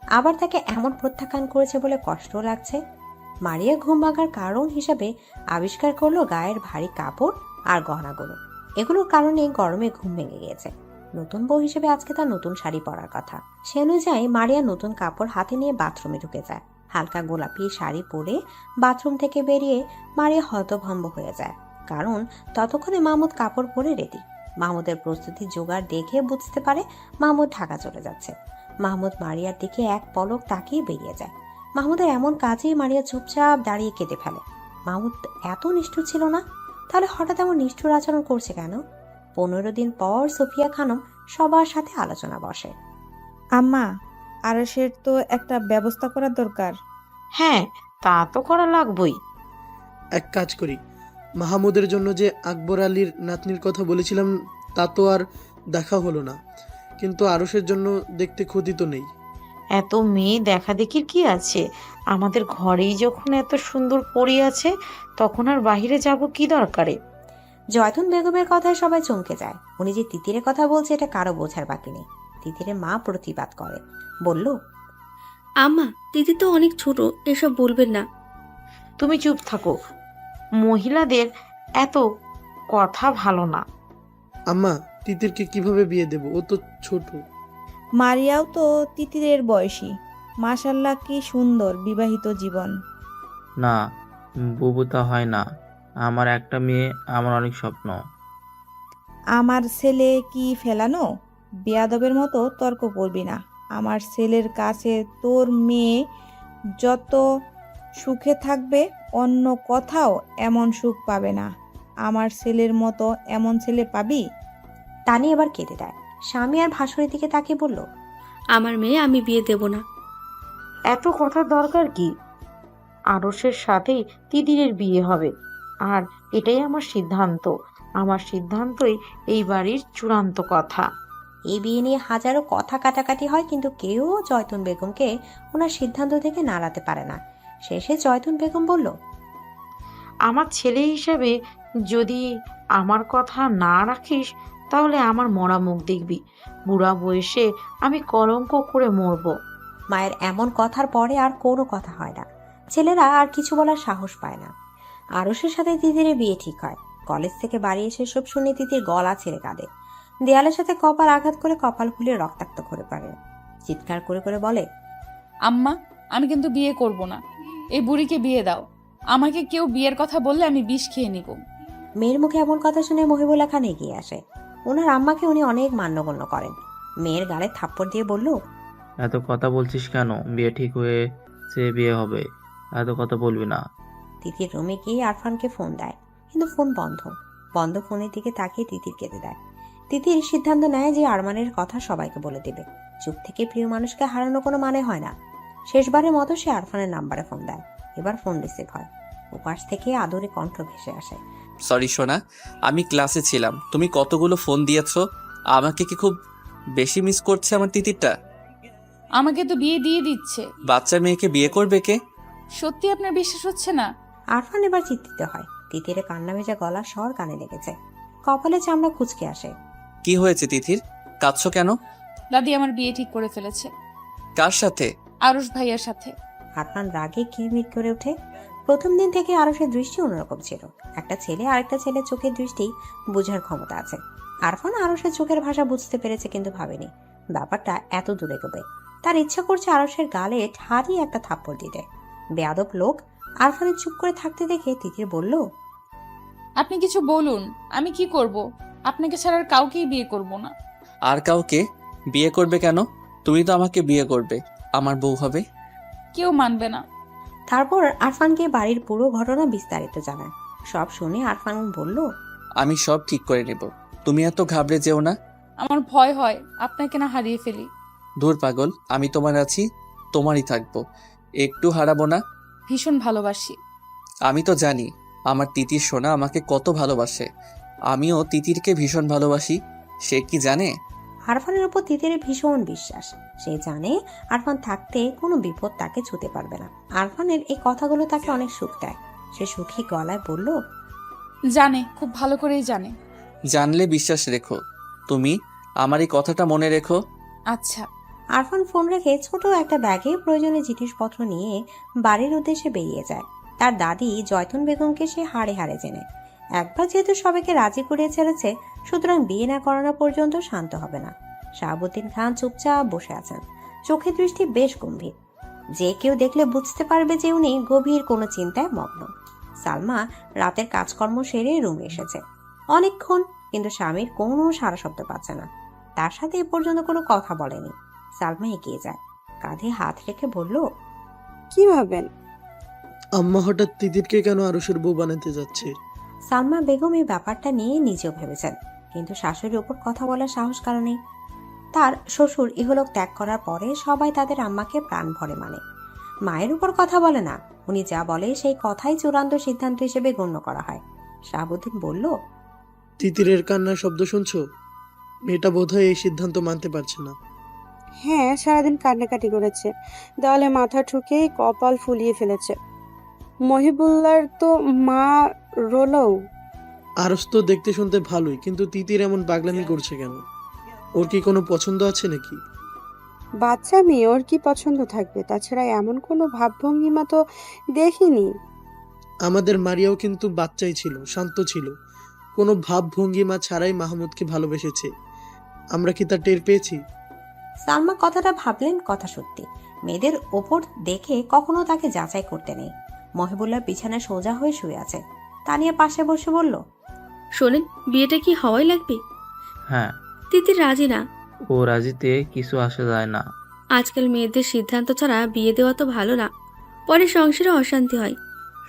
আবার তাকে এমন প্রত্যাখ্যান করেছে বলে কষ্টও লাগছে। মারিয়া ঘুম ভাঙার কারণ হিসাবে আবিষ্কার করলো গায়ের ভারী কাপড় আর গহনাগুলো। এগুলোর কারণে গরমে ঘুম ভেঙে গিয়েছে। নতুন বউ হিসেবে আজকে তার নতুন শাড়ি পরার কথা। সে অনুযায়ী মারিয়া নতুন কাপড় হাতে নিয়ে বাথরুমে ঢুকে যায়। হালকা গোলাপি শাড়ি পরে বাথরুম থেকে বেরিয়ে মারিয়া হতভম্ব হয়ে যায়, কারণ ততক্ষণে মাহমুদ কাপড় পরে রেডি। মাহমুদের প্রস্তুতি জোগাড় দেখে বুঝতে পারে মাহমুদ ঢাকা চলে যাচ্ছে। মাহমুদ মারিয়ার দিকে এক পলক তাকিয়ে বেরিয়ে যায়। মাহমুদের এমন কাজেই মারিয়া চুপচাপ দাঁড়িয়ে কেঁদে ফেলে। মাহমুদ এত নিষ্ঠুর ছিল না, তাহলে হঠাৎ এমন নিষ্ঠুর আচরণ করছে কেন? 15 দিন পর সোফিয়া খানম সবার সাথে আলোচনা বসে। আম্মা, আরশের তো একটা ব্যবস্থা করার দরকার। হ্যাঁ, তা তো করা লাগবই। এক কাজ করি, মাহমুদের জন্য যে আকবর আলীর নাতনির কথা বলেছিলাম তা তো আর দেখা হলো না, কিন্তু আরশের জন্য দেখতে ক্ষতি তো নেই। এত মেয়ে দেখা দেখির কি আছে? আমাদের ঘরেই যখন এত সুন্দর পরি আছে, তখন আর বাহিরে যাব কি দরকারে? জয়তুন বেগমের কথায় সবাই চমকে যায়। উনি যে তিতিরের কথা বলছে এটা কারো বোঝার বাকি নেই। তিতিরের মা প্রতিবাদ করে, বলল, আম্মা, দিদি তো অনেক ছোট, এসব বলবেন না। তুমি চুপ থাকো, মহিলাদের এত কথা ভালো না। আম্মা, তিতিরকে কিভাবে বিয়ে দেব? ও তো ছোট। মারিয়াও তো তিতিরের বয়সী। মাশাল্লাহ, কি সুন্দর বিবাহিত জীবন। না, বুবু তা হয় না। আমার একটা মেয়ে, আমার অনেক স্বপ্ন। আমার ছেলে কি ফেলানো? বেয়াদবের মতো তর্ক করবি না। আমার ছেলের কাছে তোর মেয়ে যত সুখে থাকবে, অন্য কোথাও এমন সুখ পাবে না। আমার ছেলের মতো এমন ছেলে পাবি? তানি এবার কেঁদে দেয়। স্বামী আর ভাসুরের দিকে তাকিয়ে বলল, আমার মেয়ে আমি বিয়ে দেব না। এত কথার দরকার কি? আরশের সাথেই তিতিরের বিয়ে হবে, আর এটাই আমার সিদ্ধান্ত। আমার সিদ্ধান্তই এই বাড়ির চূড়ান্ত কথা। এই বিয়ে নিয়ে হাজারো কথা কাটাকাটি হয়, কিন্তু কেউ জয়তুন বেগমকে ওনার সিদ্ধান্ত থেকে নাড়াতে পারে না। শেষে জয়তুন বেগম বলল, আমার ছেলে হিসেবে যদি আমার কথা না রাখিস, তাহলে আমার মরা মুখ দেখবি। বুড়া বয়সে আমি কলঙ্ক করে মরব। মায়ের এমন কথার পরে আর কোনো কথা হয় না। ছেলেরা আর কিছু বলার সাহস পায় না। আরশের সাথে তিতিরের বিয়ে ঠিক হয়। কলেজ থেকে বাড়ি এসে সব শুনে তিতির গলা ছেড়ে কাঁদে। দেয়ালের সাথে কপাল আঘাত করে কপাল ফুলে রক্তাক্ত করে পারে। চিৎকার করে করে বলে, আম্মা, আমি কিন্তু বিয়ে করব না। এই বুড়িকে বিয়ে দাও। আমাকে কেউ বিয়ের কথা বললে আমি বিষ খেয়ে নিব। মেয়ের মুখে এমন কথা শুনে মহিবুল্লাহ খান এগিয়ে আসে। ওনার আম্মাকে উনি অনেক মান্যগণ্য করেন। মেয়ের গালে থাপ্পড় দিয়ে বলল, এত কথা বলছিস কেন? বিয়ে ঠিক হয়েছে, বিয়ে হবে, এত কথা বলবি না। তিতির রুমে গিয়ে আরফানকে ফোন দেয়, কিন্তু ফোন বন্ধ। বন্ধ ফোনের দিকে তাকিয়ে তিতির কেঁদে দেয়। তিতির সিদ্ধান্ত নেয় যে আরমানের কথা সবাইকে বলে দেবে। চুপ থেকে প্রিয় মানুষকে হারানো কোনো মানে হয় না। শেষবারের মতো সে আরফানের নাম্বারে ফোন দেয়। এবার ফোন রিসিভ হয়। উপাস থেকে আদরে কণ্ঠ ভেসে আসে, সরি সোনা, আমি ক্লাসে ছিলাম। তুমি কতগুলো ফোন দিয়েছো, আমাকে কি খুব বেশি মিস করছে আমার তিতিরটা? আমাকে তো বিয়ে দিয়ে দিচ্ছে। বাচ্চা মেয়েকে বিয়ে করবে কে? সত্যি আপনার বিশ্বাস হচ্ছে না? আরফান এবার চিন্তিত হয়। তিতিরে কান্না ভেজা গলার স্বর কানে লেগেছে, কপালে চামড়া কুঁচকে আসে। কি হয়েছে তিতির, কাঁদছো কেন? দাদি আমার বিয়ে ঠিক করে ফেলেছে। কার সাথে? আরুষ ভাইয়ার সাথে। আরফান রাগে কিরমির করে ওঠে। প্রথম দিন থেকে আরশের দৃষ্টি অন্যরকম ছিল। একটা ছেলে আরেকটা ছেলের চোখের দৃষ্টি বোঝার ক্ষমতা আছে। আরফান আরশের চোখের ভাষা বুঝতে পেরেছে, কিন্তু ভাবেনি ব্যাপারটা এত দূরে গবে। তার ইচ্ছা করছে আরশের গালে ঠাড়ি একটা থাপ্পড় দিতে। বেয়াদব লোক। আরফানের চুপ করে থাকতে দেখে তিতির বলল, আপনি কিছু বলুন, আমি কি করব? আপনাকে ছাড়া আর কাউকেই বিয়ে করব না। আর কাউকে বিয়ে করবে কেন? তুমি তো আমাকে বিয়ে করবে, আমার বউ হবে। কেউ মানবে না। তারপর আরফানকে বাড়ির পুরো ঘটনা বিস্তারিত জানায়। সব শুনে আরফান বলল, আমি সব ঠিক করে নেব, তুমি এত ঘাবড়ে যেও না। আমার ভয় হয় আপনাকে না হারিয়ে ফেলি। ধুর পাগল, আমি তোমার আছি, তোমারই থাকবো, একটু হারাবো না। ভীষণ ভালোবাসি। আমি তো জানি আমার তিতির সোনা আমাকে কত ভালোবাসে, আমিও তিতিরকে ভীষণ ভালোবাসি। সে কি জানে? আরফানের উপর তিতিরের ভীষণ বিশ্বাস। সে জানে আরফান থাকতে কোনো বিপদ তাকে ছুঁতে পারবে না। আরফানের এই কথাগুলো তাকে অনেক সুখ দেয়। সে সুখী গলায় বলল, জানে, খুব ভালো করেই জানে। জানলে বিশ্বাস রেখো, তুমি আমার এই কথাটা মনে রেখো। আচ্ছা। আরফান ফোন রেখে ছোট একটা ব্যাগে প্রয়োজনীয় জিনিসপত্র নিয়ে বাড়ির উদ্দেশ্যে বেরিয়ে যায়। তার দাদি জয়তুন বেগমকে সে হাড়ে হাড়ে চেনে। একবার যেহেতু সবাইকে রাজি করিয়ে ছেড়েছে, সুতরাং বিয়ে না করানো পর্যন্ত শান্ত হবে না। শাহাবুদ্দিন খান চুপচাপ বসে আছেন, চোখের দৃষ্টি বেশ গম্ভীর। যে কেউ দেখলে বুঝতে পারবে যে উনি গভীর কোনো চিন্তায় মগ্ন। সালমা রাতের কাজকর্ম সেরে রুমে এসেছে অনেকক্ষণ, কিন্তু স্বামীর কোনো সারা শব্দ পাচ্ছে না। তার সাথে এ পর্যন্ত কোনো কথা বলেনি। সালমা এগিয়ে যায়, কাঁধে হাত রেখে বলল, কি ভাবেন? আম্মা হঠাৎ তিতিরকে কেন আরুষের বউ বানাতে যাচ্ছে? সালমা বেগম এই ব্যাপারটা নিয়ে নিজেও ভেবেছেন, কিন্তু শাশুড়ির উপর কথা বলার সাহস কারণে। তার শ্বশুর ইহলোক ত্যাগ করার পরে সবাই তাদের আম্মাকে প্রাণ ভরে মানে। মায়ের উপর কথা বলে না, উনি যা বলে সেই কথাই চূড়ান্ত সিদ্ধান্ত হিসেবে গণ্য করা হয়। শাহাবুদ্দিন বলল, তিতিরের কান্নার শব্দ শুনছো? মেয়েটা বোধহয় এই সিদ্ধান্ত মানতে পারছে না। হ্যাঁ, সারাদিন কান্নাকাটি করেছে, দেওয়ালে মাথা ঠুকে কপাল ফুলিয়ে ফেলেছে। মহিবুল্লার তো মা রোলও। আরস তো দেখতে শুনতে ভালোই, কিন্তু তিতির এমন পাগলামি করছে কেন? ওর কি কোনো পছন্দ আছে নাকি? বাচ্চা মেয়ে, ওর কি পছন্দ থাকবে? তাছাড়া এমন কোনো ভাবভঙ্গিমা তো দেখিনি। আমাদের মারিয়াও কিন্তু বাচ্চাই ছিল, শান্ত ছিল, কোনো ভাবভঙ্গিমা ছাড়াই মাহমুদকে ভালোবেসেছে। আমরা কি তা টের পেয়েছি? সালমা কথাটা ভাবলেন, কথা সত্যি। মেয়েদের ওপর দেখে কখনো তাকে যাচাই করতে নেই। মহিবুল্লাহ বিছানায় সোজা হয়ে শুয়ে আছে। তানিয়া পাশে বসে বলল, শোনেন, বিয়েটা কি হওয়াই লাগবে? হ্যাঁ। তিতির রাজি না। ও রাজিতে কিছু আসা যায় না। আজকাল মেয়েদের সিদ্ধান্ত ছাড়া বিয়ে দেওয়া তো ভালো না, পরে সংসারে অশান্তি হয়।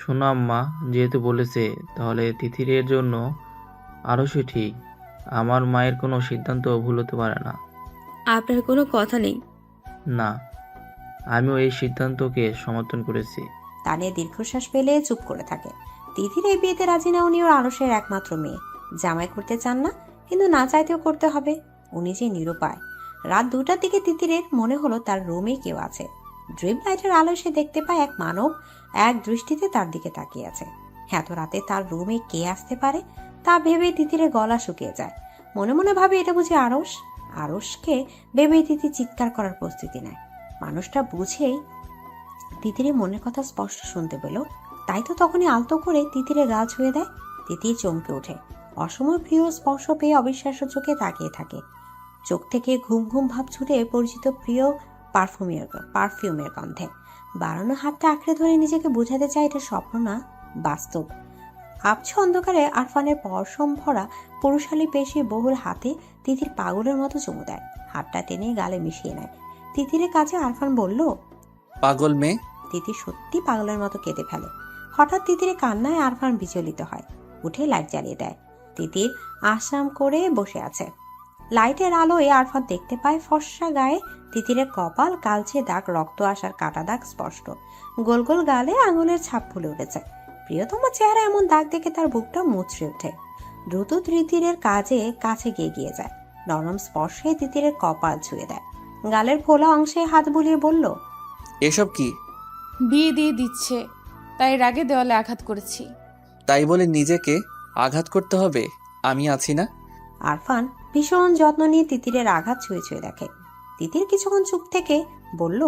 শোনো আম্মা, যেহেতু বলেছে তাহলে তিথিরের জন্য আরও সে ঠিক। আমার মায়ের কোনো সিদ্ধান্ত ভুল হতে পারে না। আপনার কোনো কথা নেই? না, আমিও এই সিদ্ধান্তকে সমর্থন করেছি। তানিয়া দীর্ঘশ্বাস ফেলে চুপ করে থাকে। তিথির এই বিয়েতে রাজি না। উনি ওর আরশের একমাত্র মেয়ে, জামাই করতে চান না, কিন্তু না চাইতেও করতে হবে। উনি যে নিরুপায়। রাত 2টার দিকে তিতিরের মনে হলো তার রুমে কেউ আছে। ড্রিম লাইটের আলো সে দেখতে পায় এক মানব এক দৃষ্টিতে তার দিকে তাকিয়ে আছে। এত রাতে তার রুমে কে আসতে পারে তা ভেবে তিতিরের গলা শুকিয়ে যায়। মনে মনে ভাবে এটা বুঝি আরশ। আরশকে ভেবে তিতি চিৎকার করার প্রস্তুতি নেয়। মানুষটা বুঝেই তিতিরের মনের কথা স্পষ্ট শুনতে পেল, তাই তো তখনই আলতো করে তিতিরের গা ছুঁয়ে দেয়। তিতির চমকে ওঠে। অসময় প্রিয় স্পর্শ পেয়ে অবিশ্বাস্য চোখে তাকিয়ে থাকে। চোখ থেকে ঘুম ঘুম ভাব ছুটে পরিচিত প্রিয় পারফিউমের গন্ধে। বাড়ানো হাতটা আঁকড়ে ধরে নিজেকে বোঝাতে চায় এটা স্বপ্ন না, বাস্তব। আবছা অন্ধকারে আরফানের পরশম ভরা পুরুষালী পেশি বহুল হাতে তিতির পাগলের মতো চুমু দেয়। হাতটা টেনে গালে মিশিয়ে নেয়। তিতিরের কাছে আরফান বলল, পাগল মেয়ে। তিতির সত্যি পাগলের মতো কেঁদে ফেলে। হঠাৎ তিতিরের কান্নায় আরফান বিচলিত হয়। উঠে লাইট জ্বালিয়ে দেয়। তিতির আশ্রাম করে বসে আছে। লাইটের আলোয় আরফান দেখতে পায় ফর্সা গায়ে তিতিরের কপাল, কালচে দাগ, রক্ত আসার কাটা দাগ স্পষ্ট। গোল গোল গালে আঙুলের ছাপ ফুলে উঠেছে। প্রিয়তম চেহারা এমন দাগ দেখে তার বুকটা মুচড়ে ওঠে। দ্রুত তিতিরের কাছে গিয়ে যায়। নরম স্পর্শে তিতিরের কপাল ছুঁয়ে দেয়, গালের ফোলা অংশে হাত বুলিয়ে বলল, এসব কি? বিয়ে দিয়ে দিচ্ছে, তাই রাগে দেওয়ালে আঘাত করেছি। তাই বলে নিজেকে আঘাত করতে হবে? আমি আছি না? আরফান ভীষণ যত্ন নিয়ে তিতিরের আঘাত ছুঁয়ে ছুঁয়ে দেখে। তিতির কিছুক্ষণ চুপ থেকে বলল,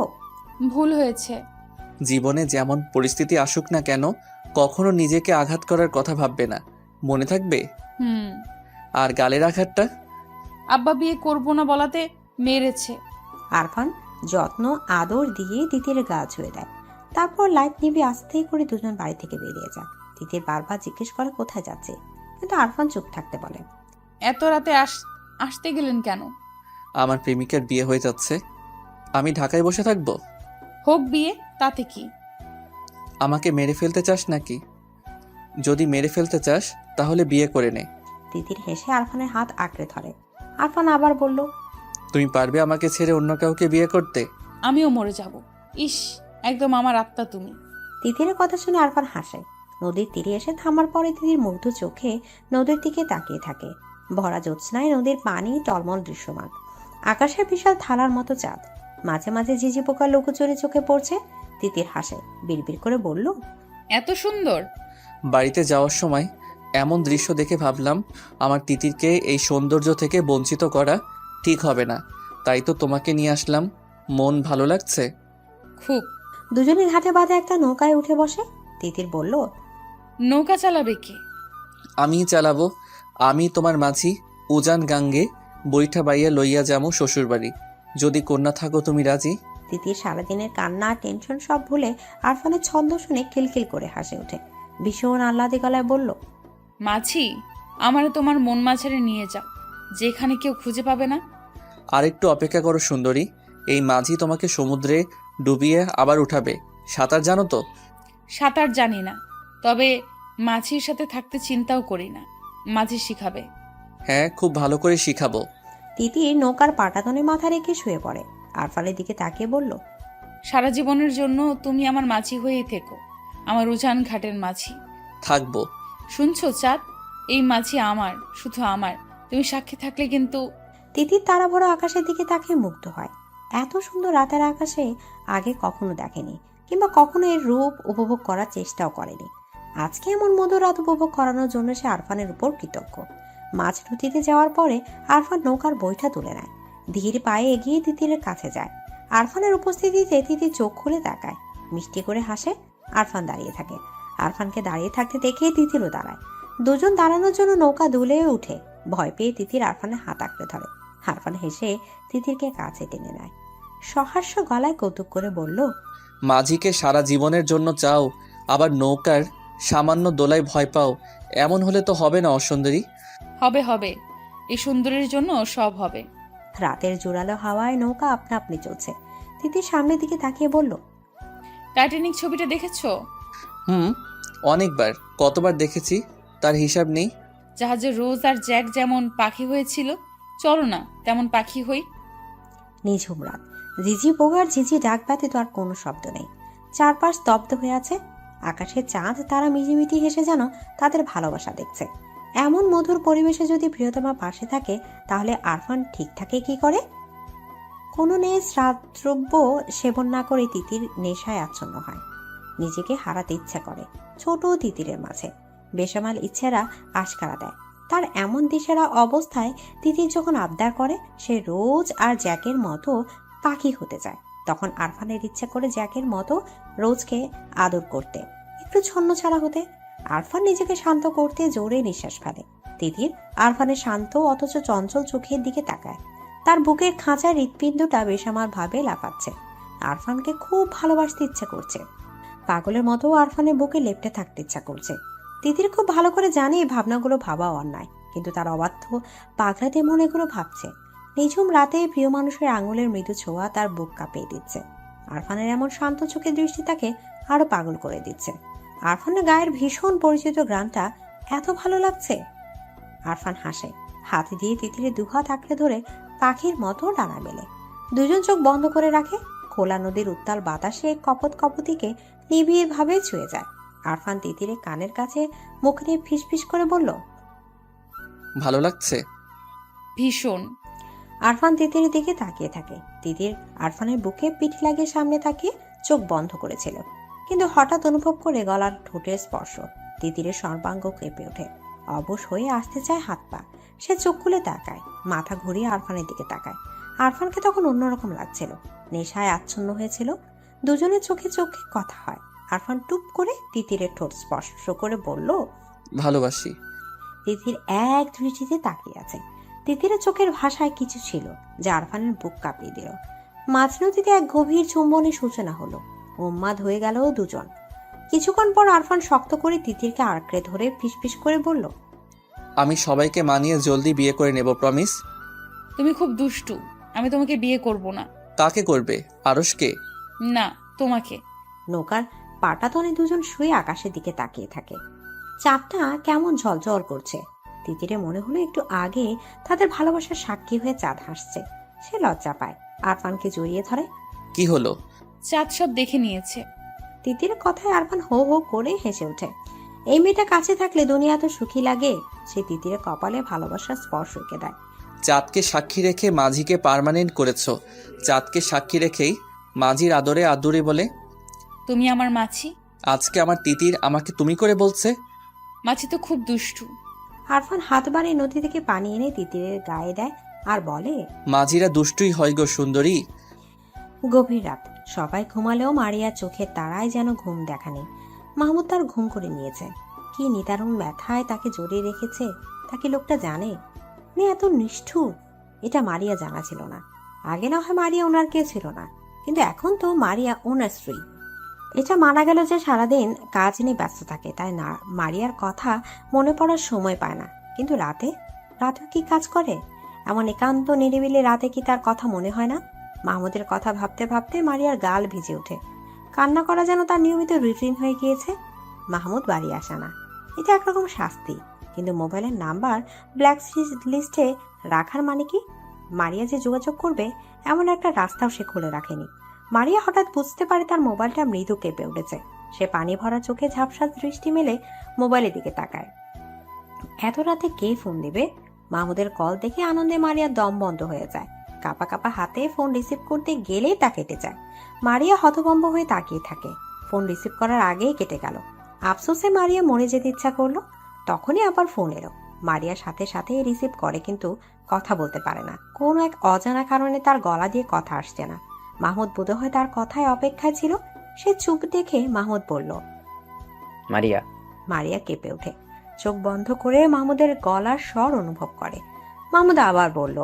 ভুল হয়েছে। জীবনে যেমন পরিস্থিতি আসুক না কেন, কখনো নিজেকে আঘাত করার কথা ভাববে না, মনে থাকবে? হুম। আর গালের আঘাতটা? আব্বা বিয়ে করবো না বলাতে মেরেছে। আরফান যত্ন আদর দিয়ে তিতিরের গা ছুঁয়ে দেয়। তারপর লাইট নিভে আস্তে করে দুজন বাড়ি থেকে বেরিয়ে যায়। তিতির বারবার জিজ্ঞেস করে কোথায় যাচ্ছে, কিন্তু আরফান চুপ থাকতে বলে। এত রাতে আসতে গেলেন কেন? আমার প্রেমিকার বিয়ে হয়ে যাচ্ছে, আমি ঢাকায় বসে থাকবো? হোক বিয়ে, তাতে কি? আমাকে মেরে ফেলতে চাস নাকি? যদি মেরে ফেলতে চাস তাহলে বিয়ে করে নে। তিতির হেসে আরফানের হাত আঁকড়ে ধরে। আরফান আবার বলল, তুমি পারবে আমাকে ছেড়ে অন্য কাউকে বিয়ে করতে? আমিও মরে যাব। ইস, একদম আমার আত্মা তুমি। তিতিরের কথা শুনে আরফান হাসে। নদীর তীরে এসে থামার পরে তিতির মুগ্ধ চোখে নদীর দিকে তাকিয়ে থাকে। ভরা জ্যোৎস্নায় নদীর পানি টলমল দৃশ্যমান। আকাশে বিশাল থালার মতো চাঁদ, মাঝে মাঝে ঝিঝি পোকার লুকোচুরি চোখে পড়ছে। তিতির হাসে, বিড়বিড় করে বলল, এত সুন্দর। বাড়িতে যাওয়ার সময় এমন দৃশ্য দেখে ভাবলাম আমার তিতিরকে এই সৌন্দর্য থেকে বঞ্চিত করা ঠিক হবে না, তাই তো তোমাকে নিয়ে আসলাম। মন ভালো লাগছে? খুব। দুজনে ঘাটে বাঁধা একটা নৌকায় উঠে বসে। তিতির বলল, নৌকা চালাবে কে? আমিই চালাবো। আমি তোমার মাঝি উজান গাঙ্গে বৈঠা বাইয়া লইয়া যামো শ্বশুর বাড়ি। যদি কন্যা থাকো তুমি রাজি? তিতির সারাদিনের কান্না টেনশন সব ভুলে আরফানের ছন্দ শুনে খিলখিল করে হাসে ওঠে। ভীষণ আহ্লাদে গলায় বলল, মাছি, আমারে তোমার মন মাঝারে নিয়ে যাও, যেখানে কেউ খুঁজে পাবে না। আরেকটু অপেক্ষা করো সুন্দরী, এই মাঝি তোমাকে সমুদ্রে ডুবিয়ে আবার উঠাবে। সাঁতার জানো তো? সাঁতার জানি না, তবে মাছির সাথে থাকতে চিন্তাও করি না। মাঝি শিখাবে। হ্যাঁ, খুব ভালো করে শিখাবো। তিতির নৌকার পাটাতনে মাথা রেখে শুয়ে পড়ে। আরফানের দিকে তাকিয়ে বলল, সারা জীবনের জন্য তুমি আমার মাছি হয়েই থেকো, আমার উজান ঘাটের মাছি। থাকবো। শুনছো চাঁদ, এই মাছি আমার, শুধু আমার। তুমি সাক্ষী থাকলে কিন্তু। তিতির তারা ভরা আকাশের দিকে তাকিয়ে মুগ্ধ হয়। এত সুন্দর রাতের আকাশে আগে কখনো দেখেনি, কিংবা কখনো এর রূপ উপভোগ করার চেষ্টাও করেনি। আজকে এমন মধুর রাত উপভোগ করানোর জন্য সে আরফানের উপর কৃতজ্ঞ। মাছ নদীতে যাওয়ার পরে আরফান নৌকার বৈঠা তুলে নেয়। ধীর পায়ে এগিয়ে তিতিরের কাছে যায়। আরফানের উপস্থিতিতে তিতির চোখ খুলে তাকায়, মিষ্টি করে হাসে। আরফান দাঁড়িয়ে থাকে। আরফানকে দাঁড়িয়ে থাকতে দেখে তিতিরও দাঁড়ায়। দুজন দাঁড়ানোর জন্য নৌকা দুলে উঠে। ভয় পেয়ে তিতির আরফানের হাত আঁকড়ে ধরে। আরফান হেসে তিতিরকে কাছে টেনে নেয়। সহাস্য গলায় কৌতুক করে বলল, মাঝিকে সারা জীবনের জন্য চাও, আবার নৌকার সামান্য দোলায় ভয় পাও? এমন হলে তো হবে না অসুন্দরী। হবে হবে, এই সুন্দরের জন্য সব হবে। রাতের জোরালো হাওয়ায় নৌকা আপনা আপনি চলছে। তিতির সামনের দিকে তাকিয়ে বলল, টাইটানিক ছবিটা দেখেছো? অনেকবার। কতবার দেখেছি তার হিসাব নেই। জাহাজে রোজ আর জ্যাক যেমন পাখি হয়েছিল, চলো না তেমন পাখি হই। নিঝুম রাত, ঝিঝি পোকার ঝিঝি ডাক ব্যতীত আর কোনো শব্দ নেই। চারপাশ স্তব্ধ হয়ে আছে। আকাশে চাঁদ তারা মিটিমিটি হেসে যেন তাদের ভালোবাসা দেখছে। এমন মধুর পরিবেশে যদি প্রিয়তমা পাশে থাকে, তাহলে আরফান ঠিক থাকে কি করে? কোনো শ্রাদ্রব্য সেবন না করে তিতির নেশায় আচ্ছন্ন হয়। নিজেকে হারাতে ইচ্ছা করে ছোট তিতিরের মাঝে। বেসামাল ইচ্ছেরা আশকারা দেয়। তার এমন দিশেরা অবস্থায় তিতির যখন আবদার করে সে রোজ আর জ্যাকের মতো পাখি হতে চায়, তখন আরফানের ইচ্ছা করে জ্যাকের মতো রোজকে আদর করতে, একটু ছন্ন ছাড়া হতে। আরফান নিজেকে শান্ত করতে জোরে নিঃশ্বাস ফেলে। তিতির আরফানের শান্ত অথচ চঞ্চল চোখের দিকে তাকায়। তার বুকের খাঁচার হৃৎপিণ্ডটা বেসামাল ভাবে লাফাচ্ছে। আরফানকে খুব ভালোবাসতে ইচ্ছা করছে। পাগলের মতো আরফানের বুকে লেপ্টে থাকতে ইচ্ছা করছে। তিতির খুব ভালো করে জানে এই ভাবনাগুলো ভাবা অন্যায়, কিন্তু তার অবাধ্য পাগলাতে মনে এগুলো ভাবছে। নিঝুম রাতে প্রিয় মানুষের আঙুলের মৃদু ছোঁয়া তার বুক কাঁপিয়ে দিচ্ছে। আরফানের এমন শান্ত চোখের দৃষ্টি তাকে আরো পাগল করে দিচ্ছে। আরফানের গায়ের ভীষণ পরিচিত গ্রামটা এত ভালো লাগছে। আরফান হাসে, হাতে দিয়ে তিতিরের দুহাত আঁকড়ে ধরে পাখির মতো ডানা মেলে। দুজন চোখ বন্ধ করে রাখে। খোলা নদীর উত্তাল বাতাসে কপত কপতিকে নিবিড় ভাবে ছুঁয়ে যায়। আরফান তিতিরের কানের কাছে মুখ নিয়ে ফিসফিস করে বলল, ভালো লাগছে? ভীষণ। আরফান তিতির দিকে তাকিয়ে থাকে। তিতির আরফানের বুকে পিঠ লাগিয়ে সামনে তাকিয়ে চোখ বন্ধ করেছিল, কিন্তু হঠাৎ অনুভব করে গলার ঠোঁটের স্পর্শ। তিতিরের সর্বাঙ্গ কেঁপে ওঠে, অবশ হয়ে আসতে চায় হাত পা। সে চোখ খুলে তাকায়, মাথা ঘুরিয়ে আরফানের দিকে তাকায়। আরফানকে তখন অন্যরকম লাগছিল, নেশায় আচ্ছন্ন হয়েছিল। দুজনের চোখে চোখে কথা হয়। আরফান টুপ করে তিতিরের ঠোঁট স্পর্শ করে বলল, ভালোবাসি। তিতির এক দৃষ্টিতে তাকিয়ে আছে। তিতিরের চোখের ভাষায় কিছু ছিল যা আরফানের বুক কাঁপিয়ে দিল। মাঝ নদীতে এক গভীর চুম্বনের সূচনা হলো। উন্মাদ হয়ে গেল দুজন। কিছুক্ষণ পর আরফান শক্ত করে তিতিরকে আঁকড়ে ধরে ফিসফিস করে বলল, আমি সবাইকে মানিয়ে জলদি বিয়ে করে নেব, প্রমিস। তুমি খুব দুষ্টু, আমি তোমাকে বিয়ে করব না। কাকে করবে? আরশকে? না, তোমাকে। নৌকার পাটাতনে দুজন শুয়ে আকাশের দিকে তাকিয়ে থাকে। চাঁদটা কেমন ঝলঝল করছে। তিতিরে মনে হলো একটু আগে তাদের ভালোবাসার সাক্ষী হয়ে চাঁদ হাসছে। সে লজ্জা পায়, আরফানকে জড়িয়ে ধরে। কি হলো? চাঁদ সব দেখে নিয়েছে। তিতিরের কথায় আরফান হো হো করে হেসে ওঠে। এই মেয়েটা কাছে থাকলে দুনিয়া তো সুখী লাগে। সে তিতিরের কপালে ভালোবাসার স্পর্শ এঁকে দেয়। চাঁদকে সাক্ষী রেখে মাঝিকে পার্মানেন্ট করেছো। চাঁদকে সাক্ষী রেখেই মাঝির আদরে আদুরে বলে, তুমি আমার মাছি। আজকে আমার তিতির আমাকে তুমি করে বলছে। মাছি তো খুব দুষ্টু। আরফান হাত বাড়িয়ে নদী থেকে পানি এনে তিতিরের গায়ে দেয় আর বলে, মাঝিরা দুষ্টুই হয় গো সুন্দরী। গভীর রাত, সবাই ঘুমালেও মারিয়ার চোখের তারায় যেন ঘুম দেখা নেই। মাহমুদ তার ঘুম করে নিয়েছে। কি নিদারুণ ব্যথায় তাকে জড়িয়ে রেখেছে, তাকে লোকটা জানে। উনি এত নিষ্ঠুর, এটা মারিয়া জানা ছিল না। আগে না হয় মারিয়া ওনার কেউ ছিল না, কিন্তু এখন তো মারিয়া ওনার স্ত্রী। এটা মানা গেল যে সারাদিন কাজ নিয়ে ব্যস্ত থাকে, তাই না মারিয়ার কথা মনে পড়ার সময় পায় না। কিন্তু রাতেও কি কাজ করে? এমন একান্ত নিরিবিলি রাতে কি তার কথা মনে হয় না? মাহমুদের কথা ভাবতে ভাবতে মারিয়ার গাল ভিজে ওঠে। কান্না করা যেন তার নিয়মিত রুটিন হয়ে গিয়েছে। মাহমুদ বাড়ি আসে না, এটা একরকম শাস্তি। কিন্তু মোবাইলের নাম্বার ব্ল্যাক লিস্টে রাখার মানে কি? মারিয়া যে যোগাযোগ করবে এমন একটা রাস্তাও সে খুলে রাখেনি। মারিয়া হঠাৎ বুঝতে পারে তার মোবাইলটা মৃদু কেঁপে উঠেছে। সে পানি ভরা চোখে ঝাপসা দৃষ্টি মেলে মোবাইলের দিকে তাকায়। এত রাতে কে ফোন দিবে? মাহমুদের কল দেখে আনন্দে মারিয়ার দম বন্ধ হয়ে যায়। কাপা কাপা হাতে ফোন রিসিভ করতে গেলেই তা কেটে যায়। মারিয়া হতভম্ব হয়ে তাকিয়ে থাকে। ফোন রিসিভ করার আগেই কেটে গেল। আফসোসে মারিয়া মরে যেতে ইচ্ছা করলো। তখনই আবার ফোন এলো। মারিয়ার সাথে সাথে রিসিভ করে, কিন্তু কথা বলতে পারে না। কোনো এক অজানা কারণে তার গলা দিয়ে কথা আসছে না। মাহমুদ বোধহয় তার কথায় অপেক্ষায় ছিল। সে চুপ দেখে মাহমুদ বলল, মারিয়া। মারিয়া কেঁপে ওঠে, চোখ বন্ধ করে মাহমুদের গলার স্বর অনুভব করে। মাহমুদ আবার বলল,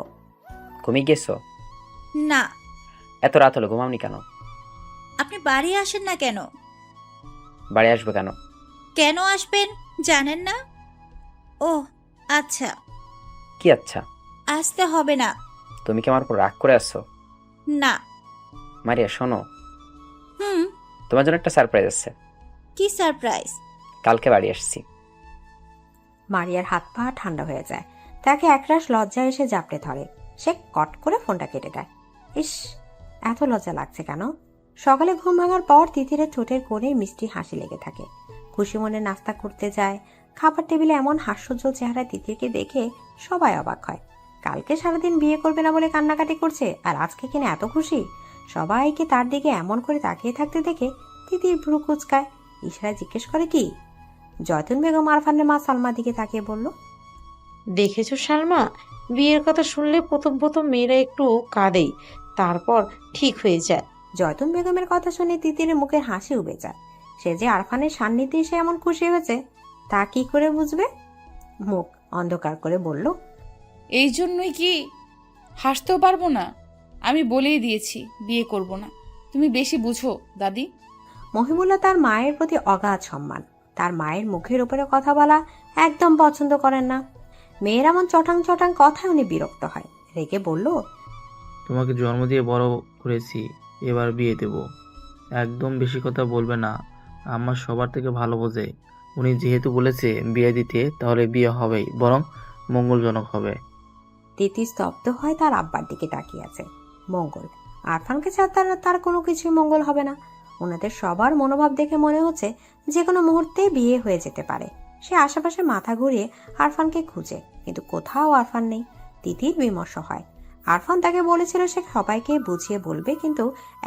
ঘুমিয়ে গেছো? না। এত রাত হলো, ঘুমাওনি কেন? আপনি বাড়ি আসেন না কেন? বাড়ি আসবো কেন? কেন আসবেন জানেন না? ও আচ্ছা। কি আচ্ছা? আসতে হবে না। তুমি কি আমার উপর রাগ করে আসছো? না। মারিয়া শোনো, হুম। তোমার জন্য একটা সারপ্রাইজ আছে। কি সারপ্রাইজ? কালকে বাড়ি আসছি। মারিয়ার হাত পা ঠান্ডা হয়ে যায়। তাকে একরাশ লজ্জা এসে জাপটে ধরে। সে কট করে ফোনটা কেটে দেয়। ইস, এত লজ্জা লাগছে কেন? সকালে ঘুম ভাঙার পর তিতিরের ঠোঁটের কোণে মিষ্টি হাসি লেগে থাকে। খুশি মনে নাস্তা করতে যায়। খাবার টেবিলে এমন হাস্যোজ্জ্বল চেহারা তিতিরকে দেখে সবাই অবাক হয়। কালকে সারাদিন বিয়ে করবে না বলে কান্নাকাটি করছে, আর আজকে কিনা এত খুশি। সবাইকে তার দিকে এমন করে তাকিয়ে থাকতে দেখে তিতির ভ্রু কুচকায়। ইশারায় জিজ্ঞেস করে, কি? জয়তুন বেগম আরফানের মা সালমার দিকে তাকিয়ে বলল, দেখেছো সালমা, বিয়ের কথা শুনলে প্রথম প্রথম মেয়েরা একটু কাঁদেই, তারপর ঠিক হয়ে যায়। জয়তুন বেগমের কথা শুনে তিতিরের মুখের হাসি উবে যায়। সে যে আরফানের সান্নিধ্যে এসে এমন খুশি হয়েছে তা কি করে বুঝবে? মুখ অন্ধকার করে বলল, এই জন্যই কি হাসতেও পারবো না? আমি বলেই দিয়েছি বিয়ে করব না। তুমি বেশি বুঝো দাদি। মহিবুল্লাহ তার মায়ের প্রতি অগাধ সম্মান। তার মায়ের মুখের উপরে কথা বলা একদম পছন্দ করেন না। মেয়ের এমন চটাং চটাং কথায় উনি বিরক্ত হয়। রেগে বলল, তোমাকে জন্ম দিয়ে বড় করেছি, এবার বিয়ে দেব। একদম বেশি কথা বলবে না, আমার সবার থেকে ভালো বোঝে। উনি যেহেতু বলেছে বিয়ে দিতে, তাহলে বিয়ে হবেই, বরং মঙ্গলজনক হবে। তিতি স্তব্ধ হয় তার আব্বার দিকে তাকিয়ে আছে। মঙ্গল? আরফানকে ছাড়া তার কোনো কিছুই মঙ্গল হবে না। ওনাদের সবার মনোভাব দেখে মনে হচ্ছে যে কোনো মুহূর্তে বিয়ে হয়ে যেতে পারে। সে আশেপাশে মাথা ঘুরিয়ে আরফানকে খুঁজে, কিন্তু কোথাও আরফান নেই। তিতির বিমর্ষ হয়। আরফান তাকে বলেছিল সে সবাইকে বুঝিয়ে বলবে, কিন্তু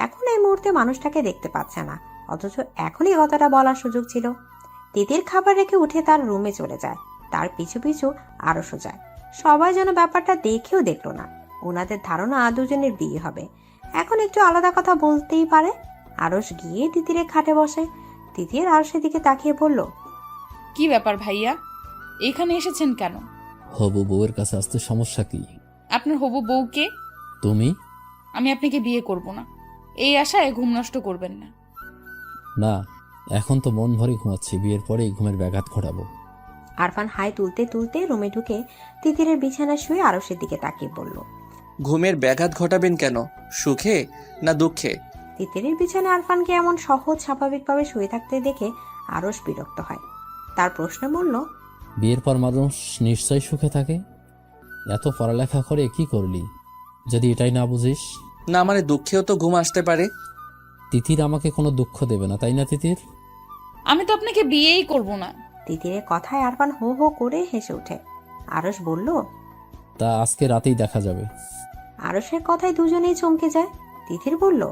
এখন এই মুহূর্তে মানুষটাকে দেখতে পাচ্ছে না, অথচ এখনই কথাটা বলার সুযোগ ছিল। তিতির খাবার রেখে উঠে তার রুমে চলে যায়, তার পিছু পিছু আরশও যায়। সবাই যেন ব্যাপারটা দেখেও দেখলো না। ওনাদের ধারণা দুজনের বিয়ে হবে, এখন একটু আলাদা কথা বলতেই পারে। আরশ গিয়ে তিতিরের খাটে বসে। তিতির আরশের দিকে তাকিয়ে বলল, কি ব্যাপার ভাইয়া, এখানে এসেছেন কেন? হবু বউয়ের কাছে আসতে সমস্যা কি? আপনার হবু বউকে? তুমি? আমি আপনাকে বিয়ে করব না, এই আশায় ঘুম নষ্ট করবেন না। না, এখন তো মন ভরে ঘুমাচ্ছি, বিয়ের পরে ঘুমের ব্যাঘাত ঘটাবো। আরফান হাই তুলতে তুলতে রুমে ঢুকে তিতিরের বিছানায় শুয়ে আরশের দিকে তাকিয়ে বলল, ঘুমের ব্যাঘাত ঘটাবেন কেন? সুখে না দুঃখে? তিতিরের বিছানায় আরফানকে এমন সহজ স্বাভাবিকভাবে শুয়ে থাকতে দেখে আরশ বিরক্ত হয়। তার প্রশ্ন বলল, বিয়ের পর মানুষ নিশ্চয়ই সুখে থাকে। এত পড়ালেখা করে কি করলি যদি এটাই না বুঝিস? না মানে দুঃখেও তো ঘুম আসতে পারে। তিতির আমাকে কোনো দুঃখ দেবে না, তাই না তিতির? আমি তো আপনাকে বিয়েই করব না। তিতিরের কথায় আরফান হো হো করে হেসে ওঠে। আরশ বলল, তা আজকে রাতেই দেখা যাবে। আরশের কথায় দুজনেই চমকে যায়। তিতির বলল,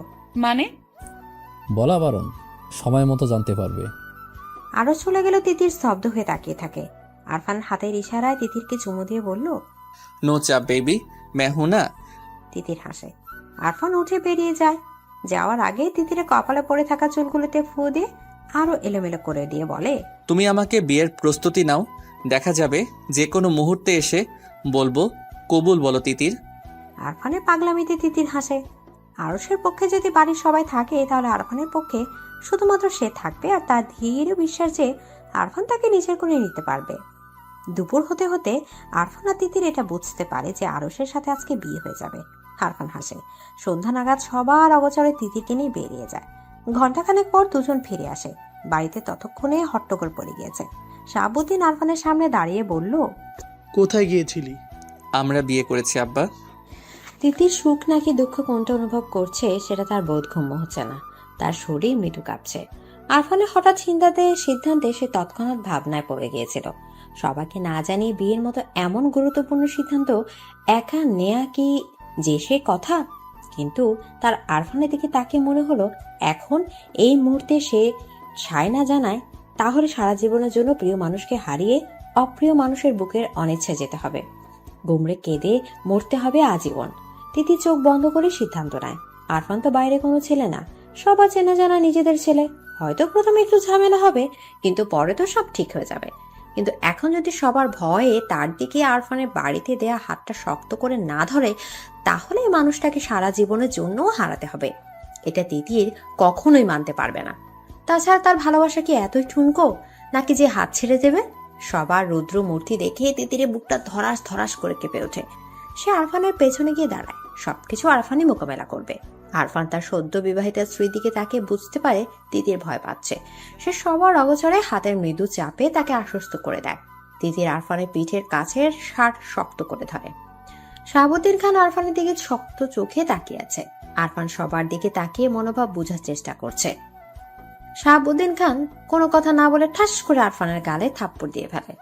মানে? বলা বারণ, সময় মতো জানতে পারবে। আরশ চলে গেল। তিতির স্তব্ধ হয়ে তাকিয়ে থাকে। আরফান হাতের ইশারায় তিতিরকে চুমু দিয়ে বলল, নো চাপ বেবি, मैं हूं ना। তিতির হাসে। আরফান উঠে বেরিয়ে যায়। যাওয়ার আগে তিতিরের কপালে পড়ে থাকা চুলগুলোতে ফু দিয়ে আরো এলোমেলো করে দিয়ে বলে, তুমি আমাকে বিয়ের প্রস্তুতি নাও, দেখা যাবে যে কোনো মুহূর্তে এসে বলবো কবুল বলো তিতির। আরফানের পাগলামিতে তিতির হাসে। আরশের পক্ষে যদি বাড়ির সবাই থাকে তাহলে আরফানের পক্ষে শুধুমাত্র সে থাকবে, আর তার ধীর বিশ্বাস যে আরফান তাকে নিজের করে নিতে পারবে। দুপুর হতে হতে আরফান আর তিতির এটা বুঝতে পারে যে আরশের সাথে আজকে বিয়ে হয়ে যাবে। আরফান হাসে। সন্ধ্যা নাগাদ সবার অগোচরে তিতিরকে নিয়ে বেরিয়ে যায়। ঘণ্টাখানেক পর দুজন ফিরে আসে। বাড়িতে ততক্ষণে হট্টগোল পড়ে গিয়েছে। শাহাবুদ্দিন আরফানের সামনে দাঁড়িয়ে বলল, কোথায় গিয়েছিলি? আমরা বিয়ে করেছি আব্বা। তিতির সুখ নাকি দুঃখ কোনটা অনুভব করছে সেটা তার বোধগম্য হচ্ছে না। তার শরীর মৃদু কাঁপছে। আরফানের হঠাৎ সিদ্ধান্তে সে তৎক্ষণাৎ ভাবনায় পড়ে গিয়েছিল। সবাইকে না জানিয়ে বিয়ের মতো এমন গুরুত্বপূর্ণ সিদ্ধান্ত একা নেয়া কি যে সে কথা? কিন্তু তার আরফানের দিকে তাকিয়ে মনে হলো, এখন এই মুহূর্তে সে সায় না জানায় তাহলে সারা জীবনের জন্য প্রিয় মানুষকে হারিয়ে অপ্রিয় মানুষের বুকের অনিচ্ছা যেতে হবে, গুমড়ে কেঁদে মরতে হবে আজীবন। তিতি চোখ বন্ধ করে সিদ্ধান্ত নেয়। আরফান তো বাইরে কোনো ছেলে না, সবার চেনা জানা নিজেদের ছেলে। হয়তো প্রথমে একটু ঝামেলা হবে, কিন্তু পরে তো সব ঠিক হয়ে যাবে। কিন্তু এখন যদি সবার ভয়ে তার দিকে আরফানের বাড়িতে দেয়া হাতটা শক্ত করে না ধরে, তাহলে এই মানুষটাকে সারা জীবনের জন্যও হারাতে হবে। এটা তিতির কখনোই মানতে পারবে না। তাছাড়া তার ভালোবাসা কি এতই ঠুনকো নাকি যে হাত ছেড়ে দেবে? সবার রুদ্র মূর্তি দেখে তিতিরের বুকটা ধরাস ধরাস করে কেঁপে ওঠে। সে আরফানের পেছনে গিয়ে দাঁড়ায়। সবকিছু আরফানই মোকাবেলা করবে। আরফান তার সদ্য বিবাহিত স্ত্রীর দিকে তাকে বুঝতে পারে তিতির ভয় পাচ্ছে। সে সবার অগোচরে হাতের মৃদু চাপে তাকে আশ্বস্ত করে দেয়। তিতির আরফানের পিঠের কাছের শার্ট শক্ত করে ধরে। শাহাবুদ্দিন খান আরফানের দিকে শক্ত চোখে তাকিয়ে আছে। আরফান সবার দিকে তাকিয়ে মনোভাব বোঝার চেষ্টা করছে। শাহাবুদ্দিন খান কোনো কথা না বলে ঠাস করে আরফানের গালে থাপ্পড় দিয়ে ফেলে।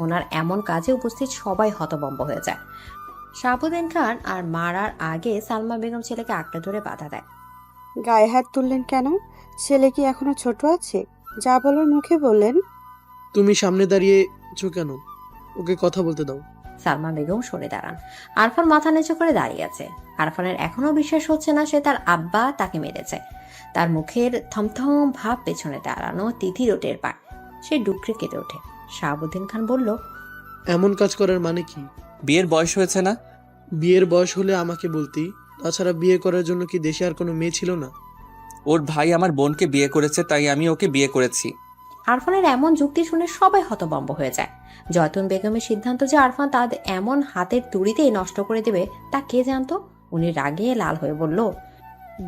ওনার এমন কাজে উপস্থিত সবাই হতভম্ব হয়ে যায়। শাহাবুদ্দিন খান আর মারার আগে সালমা বেগম ছেলেকে আঁকড়ে ধরে বাধা দেয়। গায়ে হাত তুললেন কেন? ছেলে কি এখনো ছোট আছে? যা বলার মুখে বললেন। তুমি সামনে দাঁড়িয়েছো কেন? ওকে কথা বলতে দাও। সালমা বেগম সরে দাঁড়ান। আরফান মাথা নিচু করে দাঁড়িয়ে আছে। আরফানের এখনো বিশ্বাস হচ্ছে না সে তার আব্বা তাকে মেরেছে। তার মুখের থমথম ভাব পেছনে দাঁড়ানো তিথির টের পায়। সে ডুকরে কেঁদে ওঠে। শাহাবুদ্দিন খান বলল, এমন কাজ করার মানে কি? বিয়ের বয়স হয়েছে না? বিয়ের বয়স হলে আমাকে বলতি। তাছাড়া বিয়ে করার জন্য কি দেশে আর কোনো মেয়ে ছিল না? ওর ভাই আমার বোনকে বিয়ে করেছে, তাই আমি ওকে বিয়ে করেছি। আরফানের এমন যুক্তি শুনে সবাই হতভম্ব হয়ে যায়। জয়তুন বেগমের সিদ্ধান্ত যে আরফান তাদের এমন হাতের তুড়িতেই নষ্ট করে দেবে তা কে জানতো? উনি রাগে লাল হয়ে বলল,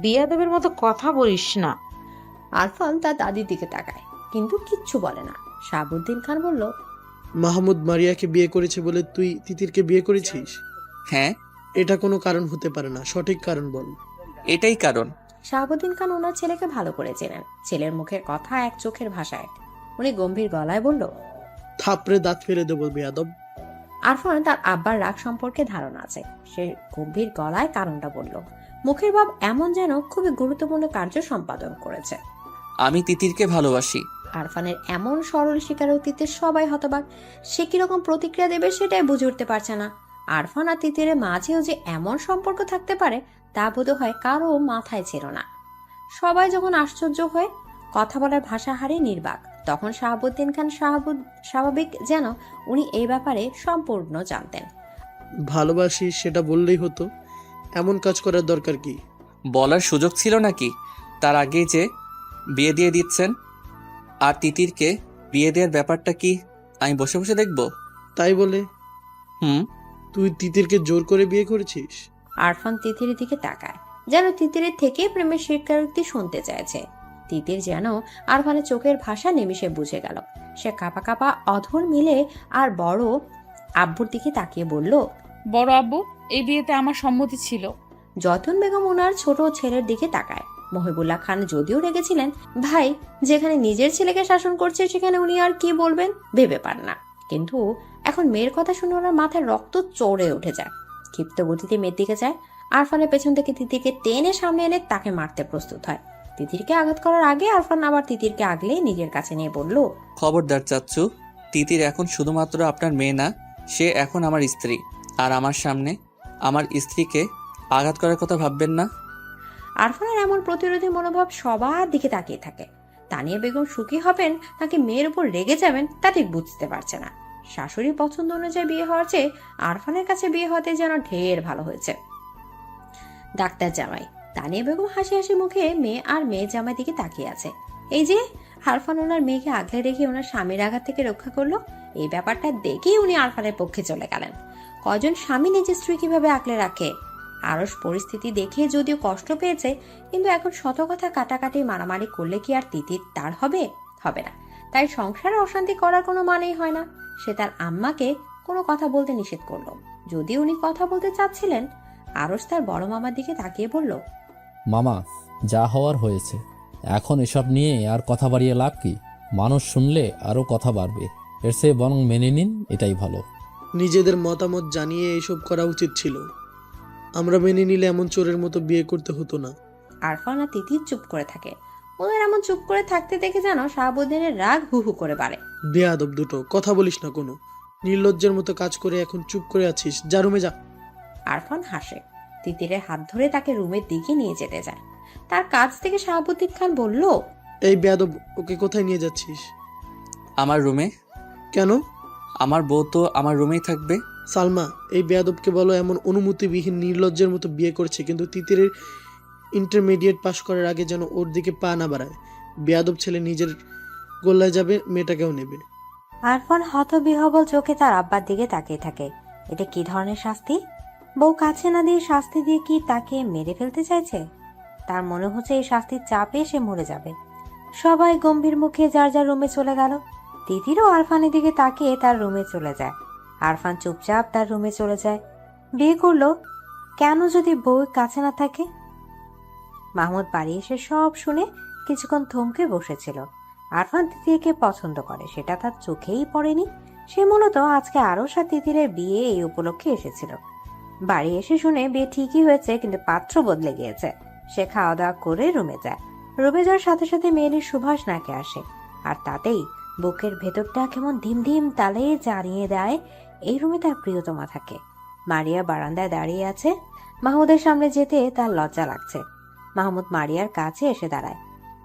বিয়াদবের মতো কথা বলিস না। আরফান তার দাদির দিকে তাকায়, কিন্তু কিচ্ছু বলে না। শাহাবুদ্দিন খান বলল, মাহমুদ মারিয়াকে বিয়ে করেছে বলে তুই তিতিরকে বিয়ে করেছিস? হ্যাঁ। এটা কোনো কারণ হতে পারে না, সঠিক কারণ বল। এটাই কারণ। শাহাবুদ্দিন খান ওনার ছেলেকে ভালো করে চেনেন। ছেলের মুখের কথা এক, চোখের ভাষা এক। উনি গম্ভীর গলায় বলল, থাপড়ে দাঁত ফেলে দেবো বেয়াদব। আরফান তার আব্বার রাগ সম্পর্কে ধারণা আছে। সে গম্ভীর গলায় কারণটা বলল, মুখের ভাব এমন যেন খুবই গুরুত্বপূর্ণ কার্য সম্পাদন করেছে। আমি তিতিরকে ভালোবাসি। আরফানের এমন সরল স্বীকারোক্তিতে সবাই হতবাক। সে কিরকম প্রতিক্রিয়া দেবে সেটাই বুঝে উঠতে পারছে না। আরফান আর তিতিরের মাঝেও যে এমন সম্পর্ক থাকতে পারে তা বোধহয় কারো মাথায় ছিল না। সবাই যখন আশ্চর্য হয়ে কথা বলার ভাষা হারিয়ে নির্বাক, তখন শাহাবুদ্দিন খান স্বাভাবিক যেন উনি এই ব্যাপারে সম্পূর্ণ জানতেন। ভালোবাসি সেটা বললেই হতো, এমন কাজ করার দরকার কি? বলার সুযোগ ছিল নাকি? তার আগেই যে বিয়ে দিয়ে দিচ্ছেন। আর তিতিরকে বিয়ে দেওয়ার ব্যাপারটা কি আমি বসে বসে দেখব? তাই বলে তুই তিতিরকে জোর করে বিয়ে করেছিস? আরফান তিতিরের দিকে তাকায়, যেন তিতিরের থেকে প্রেমের স্বীকারোক্তি শুনতে চাইছে। তিতির যেন আরফানের চোখের ভাষা নিমিষে বুঝে গেল। সে কাঁপা কাঁপা অধর মিলে আর বড় আব্বুর দিকে তাকিয়ে বলল, বড় আব্বু, এই বিয়েতে আমার সম্মতি ছিল। যতন বেগম ওনার ছোট ছেলের দিকে তাকায়। মহিবুল্লাহ খান যদিও রেগেছিলেন, ভাই যেখানে নিজের ছেলেকে শাসন করছে সেখানে উনি আর কি বলবেন ভেবে পান না। কিন্তু এখন মেয়ের কথা শুনে ওনার মাথায় রক্ত চড়ে উঠে যায়। ক্ষিপ্ত গতিতে মেয়ের দিকে যায়। আরফানের পেছন থেকে তিতিরকে টেনে সামনে এনে তাকে মারতে প্রস্তুত হয়। তিতিরকে আঘাত করার আগে আরফান আবার তিতিরকে আগলে নিজের কাছে নিয়ে বলল, খবরদার চাচ্চু, তিতির এখন শুধুমাত্র আপনার মেয়ে না, সে এখন আমার স্ত্রী। আর আমার সামনে আমার স্ত্রীকে আঘাত করার কথা ভাববেন না। আরফানের এমন প্রতিরোধী মনোভাব সবার দিকে তাকিয়ে থাকে। তানিয়া বেগম সুখী হবেন নাকি মেয়ের উপর রেগে যাবেন তা ঠিক বুঝতে পারছে না। শাশুড়ির পছন্দ অনুযায়ী বিয়ে হওয়ার চেয়ে আরফানের কাছে বিয়ে হতে যেন ঢের ভালো হয়েছে। ডাক্তার জামাই তানিয়া বেগম হাসি হাসি মুখে মেয়ে আর মেয়ে জামাই দিকে তাকিয়ে আছে। এই যে আরফান ওনার মেয়েকে আগলে রেখে ওনার স্বামীর আঘাত থেকে রক্ষা করলো, এই ব্যাপারটা দেখেই উনি আরফানের পক্ষে চলে গেলেন। কজন স্বামী নিজের স্ত্রী কিভাবে আগলে রাখে। আরস পরিস্থিতি দেখে যদিও কষ্ট পেয়েছে, কিন্তু এখন শত কথা কাটাকাটি মারামারি করলে কি আর তিতির তার হবে? হবে না। তাই সংসারে অশান্তি করার কোনো মানেই হয় না। সে তার আম্মাকে কোনো কথা বলতে নিষেধ করলো। যদি উনি কথা বলতে চাচ্ছিলেন, আরস তার বড় মামার দিকে তাকিয়ে বলল, মামা, যা হওয়ার হয়েছে, এখন এসব নিয়ে আর কথা বাড়িয়ে লাভ কি? মানুষ শুনলে আরও কথা বাড়বে। এর চেয়ে বরং মেনে নিন, এটাই ভালো। নিজেদের মতামত জানিয়ে এইসব করা উচিত ছিল। আমরা মেনে নিলে এমন চোরের মতো বিয়ে করতে হতো না। আরফান আর তিতির চুপ করে থাকে। ওদের এমন চুপ করে থাকতে দেখে যেন শাহাবুদ্দিনের রাগ হু হু করে বাড়ে। বেয়াদব দুটো, কথা বলিস না কোনো। নির্লজ্জের মতো কাজ করে এখন চুপ করে আছিস, যা রুমে যা। আরফান হাসে। তিতিরের হাত ধরে তাকে রুমের দিকে নিয়ে যেতে যায়। তার কাছ থেকে শাহাবুদ্দিন খান বলল, এই বেয়াদব, ওকে কোথায় নিয়ে যাচ্ছিস? আমার রুমে। কেন? আমার বউ তো আমার রুমেই থাকবে। সালমা, এই বেয়াদবকে বলো এমন অনুমতিবিহীন নির্লজ্জের মতো বিয়ে করছে, কিন্তু তিতিরের ইন্টারমিডিয়েট পাশ করার আগে যেন ওর দিকে পা না বাড়ায়। বেয়াদব ছেলে নিজের গোল্লায় যাবে, মেয়েটাকেও নেবে। আরফান হতবিহবল চোখে তার আব্বার দিকে তাকিয়ে থাকে। এটা কি ধরনের শাস্তি? বউ কাছে না দিয়ে শাস্তি দিয়ে কি তাকে মেরে ফেলতে চাইছে? তার মনে হচ্ছে এই শাস্তির চাপে সে মরে যাবে। সবাই গম্ভীর মুখে যার যার রুমে চলে গেল। তিতিরও আরফানের দিকে তাকিয়ে তার রুমে চলে যায়। আরফান চুপচাপ তার রুমে চলে যায়। বিয়ে করলো কেন যদি বউ কাছে না থাকে? মাহমুদ বাড়ি এসে সব শুনে কিছুক্ষণ থমকে বসেছিল। আরফান তিতিরকে পছন্দ করে, সেটা তার চোখেই পড়েনি। সে মূলত আজকে আরশ আর তিতিরের বিয়ে এই উপলক্ষে এসেছিল। বাড়ি এসে শুনে বিয়ে ঠিকই হয়েছে, কিন্তু পাত্র বদলে গিয়েছে। সে খাওয়া দাওয়া করে রুমে যায়। রুমে যাওয়ার সাথে সাথে মেয়েলির সুভাষ নাকে আসে, আর তাতেই বুকের ভেতরটা কেমন ধিম ধিম তালে জানিয়ে দেয় এই রুমে তার প্রিয়তমা থাকে। মারিয়া বারান্দায় দাঁড়িয়ে আছে। মাহমুদের সামনে যেতে তার লজ্জা লাগছে। মাহমুদ মারিয়ার কাছে এসে দাঁড়ায়।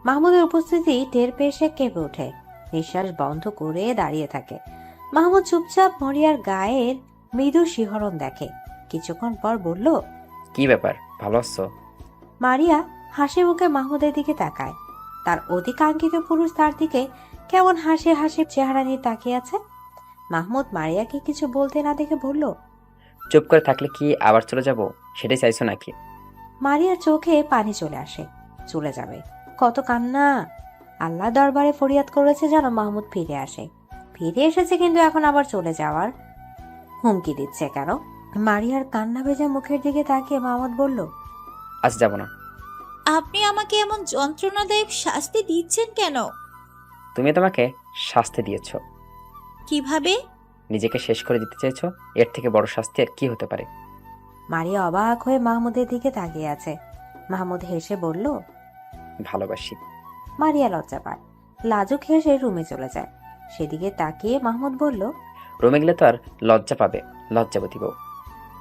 মাহমুদের উপস্থিতি টের পেয়ে সে কেঁপে ওঠে, নিঃশ্বাস বন্ধ করে দাঁড়িয়ে থাকে। মাহমুদ চুপচাপ মারিয়ার গায়ের মৃদু শিহরণ দেখে। কিছুক্ষণ পর বলল, কি ব্যাপার, ভালো আছো? মারিয়া হাসি মুখে মাহমুদের দিকে তাকায়। তার অধিকাঙ্ক্ষিত পুরুষ তার দিকে কেমন হাসি হাসি চেহারা নিয়ে তাকিয়ে আছে। মাহমুদ মারিয়াকে কিছু বলতে না দেখে বলল, চুপ করে থাকলে কি আবার চলে যাব, সেটাই চাইছো নাকি? মারিয়ার চোখে পানি চলে আসে। চলে যাবে? কত কান্না! আল্লাহ দরবারে ফরিয়াদ করেছে যেন মাহমুদ ফিরে আসে। ফিরে এসেছে, কিন্তু এখন আবার চলে যাওয়ার হুমকি দিচ্ছে কেন? মারিয়ার কান্না ভেজা মুখের দিকে তাকিয়ে মাহমুদ বলল, আজ যাব না। আপনি আমাকে এমন যন্ত্রণাদায়ক শাস্তি দিচ্ছেন কেন? তুমি তোমাকে শাস্তি দিয়েছো। কিভাবে? নিজেকে শেষ করে দিতে চাইছো? এর থেকে বড় শাস্তি আর কি হতে পারে? মারিয়া অবাক হয়ে মাহমুদের দিকে তাকিয়ে আছে। মাহমুদ হেসে বলল, ভালোবাসি। মারিয়া লজ্জা পায়। লাজুক হেসে রুমে চলে যায়। সেদিকে তাকিয়ে মাহমুদ বলল, রুমে গেলে তো আর লজ্জা পাবে, লজ্জাবতী বউ।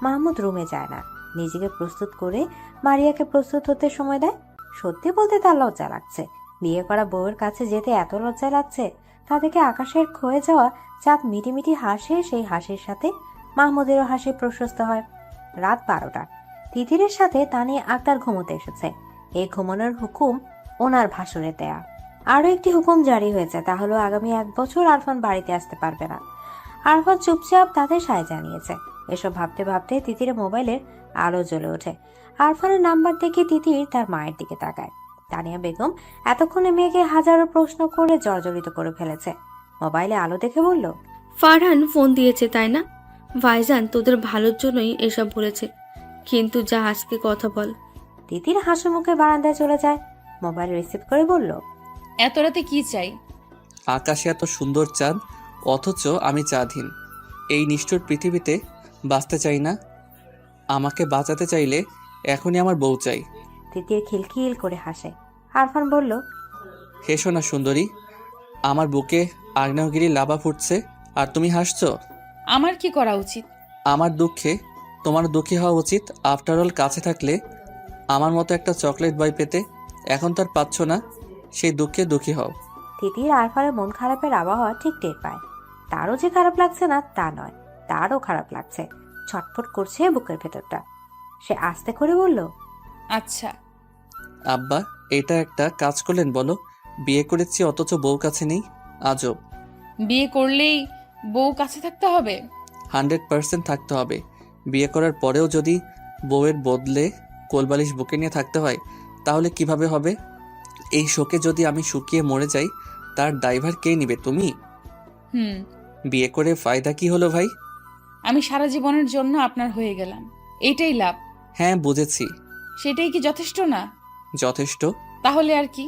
মাহমুদ রুমে যায় না, নিজেকে প্রস্তুত করে মারিয়াকে প্রস্তুত হতে সময় দেয়। সত্যি বলতে তার লজ্জা লাগছে। বিয়ে করা বউয়ের কাছে যেতে এত লজ্জা লাগছে, তা থেকে আকাশের ক্ষয়ে যাওয়া চাঁদ মিটিমিটি হাসে। সেই হাসির সাথে মাহমুদেরও হাসি প্রশস্ত হয়। রাত 12টা। তিতিরের সাথে তানিয়া আক্তার ঘুমোতে এসেছে। এই ঘুমানোর হুকুম ওনার ভাসুরে দেয়া। আরও একটি হুকুম জারি হয়েছে, তা হলো আগামী 1 বছর আরফান বাড়িতে আসতে পারবে না। আরফান চুপচাপ তাদের সায় জানিয়েছে। এসব ভাবতে ভাবতে তিতিরের মোবাইলের আলো জ্বলে ওঠে। আরফানের নাম্বার দেখে তিতির তার মায়ের দিকে তাকায়। তানিয়া বেগম এতক্ষণে মেয়েকে হাজারো প্রশ্ন করে জর্জরিত করে ফেলেছে। মোবাইলে আলো দেখে বলল, ফারহান ফোন দিয়েছে তাই না? ভাইজান তোদের ভালোর জন্যই এসব বলেছে, কিন্তু যা আজকে কথা বল। তিতির হাসি মুখে বারান্দায় চলে যায়। মোবাইল রিসিভ করে বলল, এত রাতে কি চাই? আকাশে এত সুন্দর চাঁদ, অথচ আমি চাঁদহীন। এই নিষ্ঠুর পৃথিবীতে বাঁচতে চাই না। আমাকে বাঁচাতে চাইলে এখনই আমার বউ চাই। তিতির খিলখিল করে হাসে। আরফান বলল, হেসো না সুন্দরী, আমার বুকে আগ্নেয়গিরি লাভা ফুটছে আর তুমি হাসছো। আমার কি করা উচিত? আমার দুঃখে তোমার দুঃখী হওয়া উচিত। আফটার অল কাছে থাকলে আমার মতো একটা চকলেট বয় পেতে, এখন তো আর পাচ্ছ না। সেই দুঃখে দুঃখী হও। তিতির আরফানের মন খারাপের আবহাওয়া ঠিক টের পায়। তারও যে খারাপ লাগছে না তা নয়, তারও খারাপ লাগছে। ছটফট করছে বুকের ভেতরটা। সে আস্তে করে বলল, আচ্ছা আব্বা, এটা একটা কাজ করলেন বলো? বিয়ে করেছি অথচ বউ কাছে নেই, আজব। বিয়ে করলেই বউ কাছে থাকতে হবে? 100% থাকতে হবে। বিয়ে করার পরেও যদি বউয়ের বদলে কোলবালিশ বুকে নিয়ে থাকতে হয়, তাহলে কিভাবে হবে? এই শোকে যদি আমি শুকিয়ে মরে যাই, তার ড্রাইভার কে নিবে? তুমি? বিয়ে করে ফায়দা কি হলো ভাই? আমি সারা জীবনের জন্য আপনার হয়ে গেলাম, এইটাই লাভ। হ্যাঁ বুঝেছি। সেটাই কি যথেষ্ট না? যথেষ্ট। তাহলে আর কি?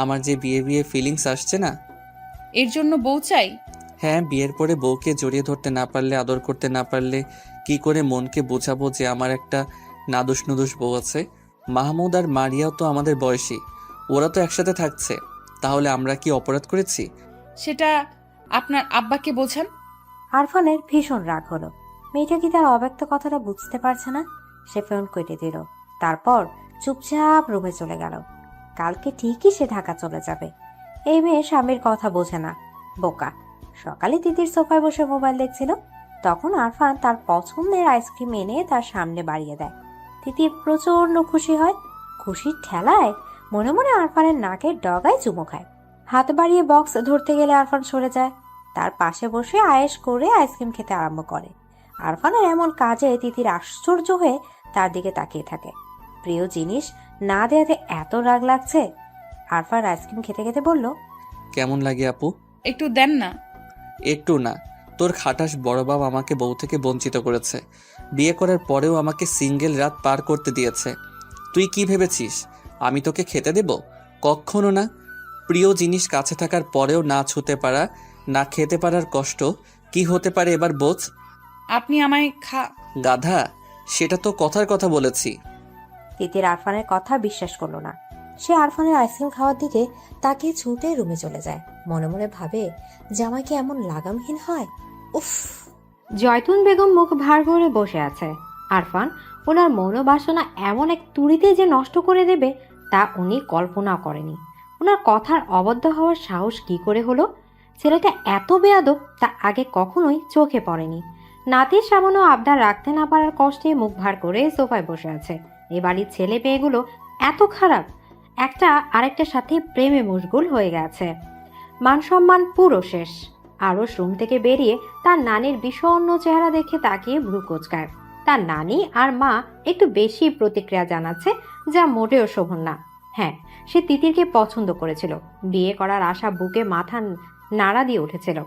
আমার যে বিয়ে বিয়ে ফিলিংস আসছে না, এর জন্য বউ চাই? হ্যাঁ, বিয়ের পরে বউকে জড়িয়ে ধরতে না পারলে, আদর করতে না পারলে কি করে মনকে বোঝাবো যে আমার একটা নাদুস নুদুস বউ আছে? মাহমুদ আর মারিয়াও তো আমাদের বয়সী, ওরা তো একসাথে থাকছে। তাহলে আমরা কি অপরাধ করেছি? সেটা আপনার আব্বাকে বোঝান। আরফানের ভীষণ রাগ হলো। মেয়েটা কি তার অব্যক্ত কথাটা বুঝতে পারছে না? সে ফোন কেটে দিল। তারপর চুপচাপ রুমে চলে গেল। কালকে ঠিকই সে ঢাকা চলে যাবে। এই মেয়ে স্বামীর কথা বোঝে না, বোকা। সকালে তিতির সোফায় বসে মোবাইল দেখছিল, তখন আরফান তার পছন্দের আইসক্রিম এনে তার সামনে বাড়িয়ে দেয়। তিতির প্রচন্ড খুশি হয়। খুশির ঠেলায় মনে মনে আরফানের নাকের ডগায় চুমো খায়। হাত বাড়িয়ে বক্স ধরতে গেলে আরফান সরে যায়। তার পাশে বসে আয়েশ করে আইসক্রিম খেতে আরম্ভ করে। আরফানের এমন কাজে তিতির আশ্চর্য হয়ে তার দিকে তাকিয়ে থাকে। প্রিয় জিনিস না দেয়াতে এত রাগ লাগছে। আরফান আইসক্রিম খেতে খেতে বলল, কেমন লাগে আপু? একটু দেন না। একটু না, তোর খাটাস বড় বাবা আমাকে বউ থেকে বঞ্চিত করেছে। বিয়ে করার পরেও আমাকে সিঙ্গেল রাত পার করতে দিয়েছে। তুই কি ভেবেছিস আমি তোকে খেতে দেব? কখনো না। প্রিয় জিনিস কাছে থাকার পরেও না ছুতে পারা, না খেতে পারার কষ্ট কি হতে পারে এবার বোঝ। আপনি আমায় গাধা, সেটা তো কথার কথা বলেছি। তিতির আরফানের কথা বিশ্বাস করলো না। সে আরফানের আইসক্রিম খাওয়ার দিকে তাকে ছুটে রুমে চলে যায়। মনে মনে ভাবে, জামাই কি এমন লাগামহীন হয়? উফ। জয়তুন বেগম মুখ ভার করে বসে আছে। আরফান ওনার মনোবাসনা এমন এক তুড়িতে যে নষ্ট করে দেবে তা উনি কল্পনাও করেনি। ওনার কথার অবদ্ধ হওয়ার সাহস কি করে হলো? ছেলেটা এত বেয়াদব তা আগে কখনোই চোখে পড়েনি। নাতির সামান্য আবদার রাখতে না পারার কষ্টে মুখ ভার করে সোফায় বসে আছে। এ বাড়ির ছেলে মেয়েগুলো এত খারাপ, একটা আরেকটার সাথে প্রেমে মশগুল হয়ে গেছে। মান সম্মান পুরো শেষ। আরশ রুম থেকে বেরিয়ে তার নানির বিষণ্ণ চেহারা দেখে তাকিয়ে ভ্রু কোচকায়। তার নানি আর মা একটু বেশি প্রতিক্রিয়া জানাচ্ছে, যা মোটেও শোভন না। হ্যাঁ, সে তিতিরকে পছন্দ করেছিল। বিয়ে করার আশা বুকে মাথা নাড়া দিয়ে উঠেছিল।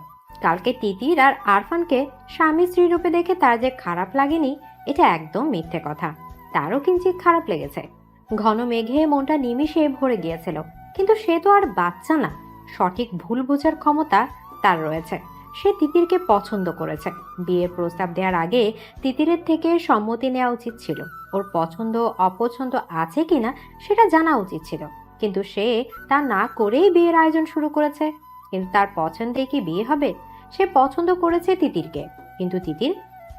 কালকে তিতির আর আরফানকে স্বামী স্ত্রী রূপে দেখে তার যে খারাপ লাগেনি এটা একদম মিথ্যে কথা। তারও কিঞ্চিত খারাপ লেগেছে। ঘন মেঘে মনটা নিমিষে ভরে গিয়েছিল, কিন্তু সে তো আর বাচ্চা না। সঠিক ভুল বোঝার ক্ষমতা তার রয়েছে। সে তিতিরকে পছন্দ করেছে। বিয়ের প্রস্তাব দেওয়ার আগে তিতিরের থেকে সম্মতি নেওয়া উচিত ছিল। ওর পছন্দ অপছন্দ আছে কিনা সেটা জানা উচিত ছিল, কিন্তু সে তা না করেই বিয়ের আয়োজন শুরু করেছে। কিন্তু তার পছন্দে কি বিয়ে হবে? সে পছন্দ করেছে তিতিরকে, কিন্তু তিতির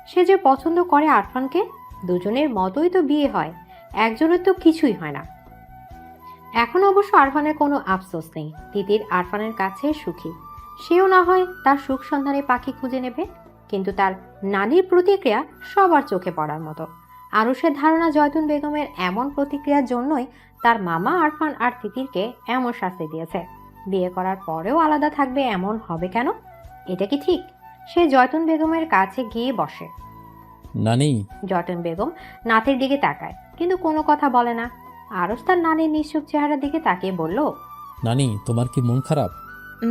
সে যে পছন্দ করে আরফানকে। দুজনের মতোই তো বিয়ে হয়, একজনের তো কিছুই হয় না। এখন অবশ্য আরফানের কোনো আফসোস নেই। তিতির আরফানের কাছে সুখী। সেও না হয় তার সুখ সন্ধানে পাখি খুঁজে নেবে। কিন্তু তার নানির প্রতিক্রিয়া সবার চোখে পড়ার মতো। আরুষের ধারণা জয়তুন বেগমের এমন প্রতিক্রিয়ার জন্যই তার মামা আরফান আর তিতিরকে এমন শাস্তি দিয়েছে। বিয়ে করার পরেও আলাদা থাকবে এমন হবে কেন? এটা কি ঠিক? সে জয়তুন বেগমের কাছে গিয়ে বসে। নানি, জয়তুন বেগম নাতির দিকে তাকায়, কিন্তু কোনো কথা বলে না। আরস তার নানির নিশ্চুপ চেহারার দিকে তাকিয়ে বলল, নানি তোমার কি মন খারাপ?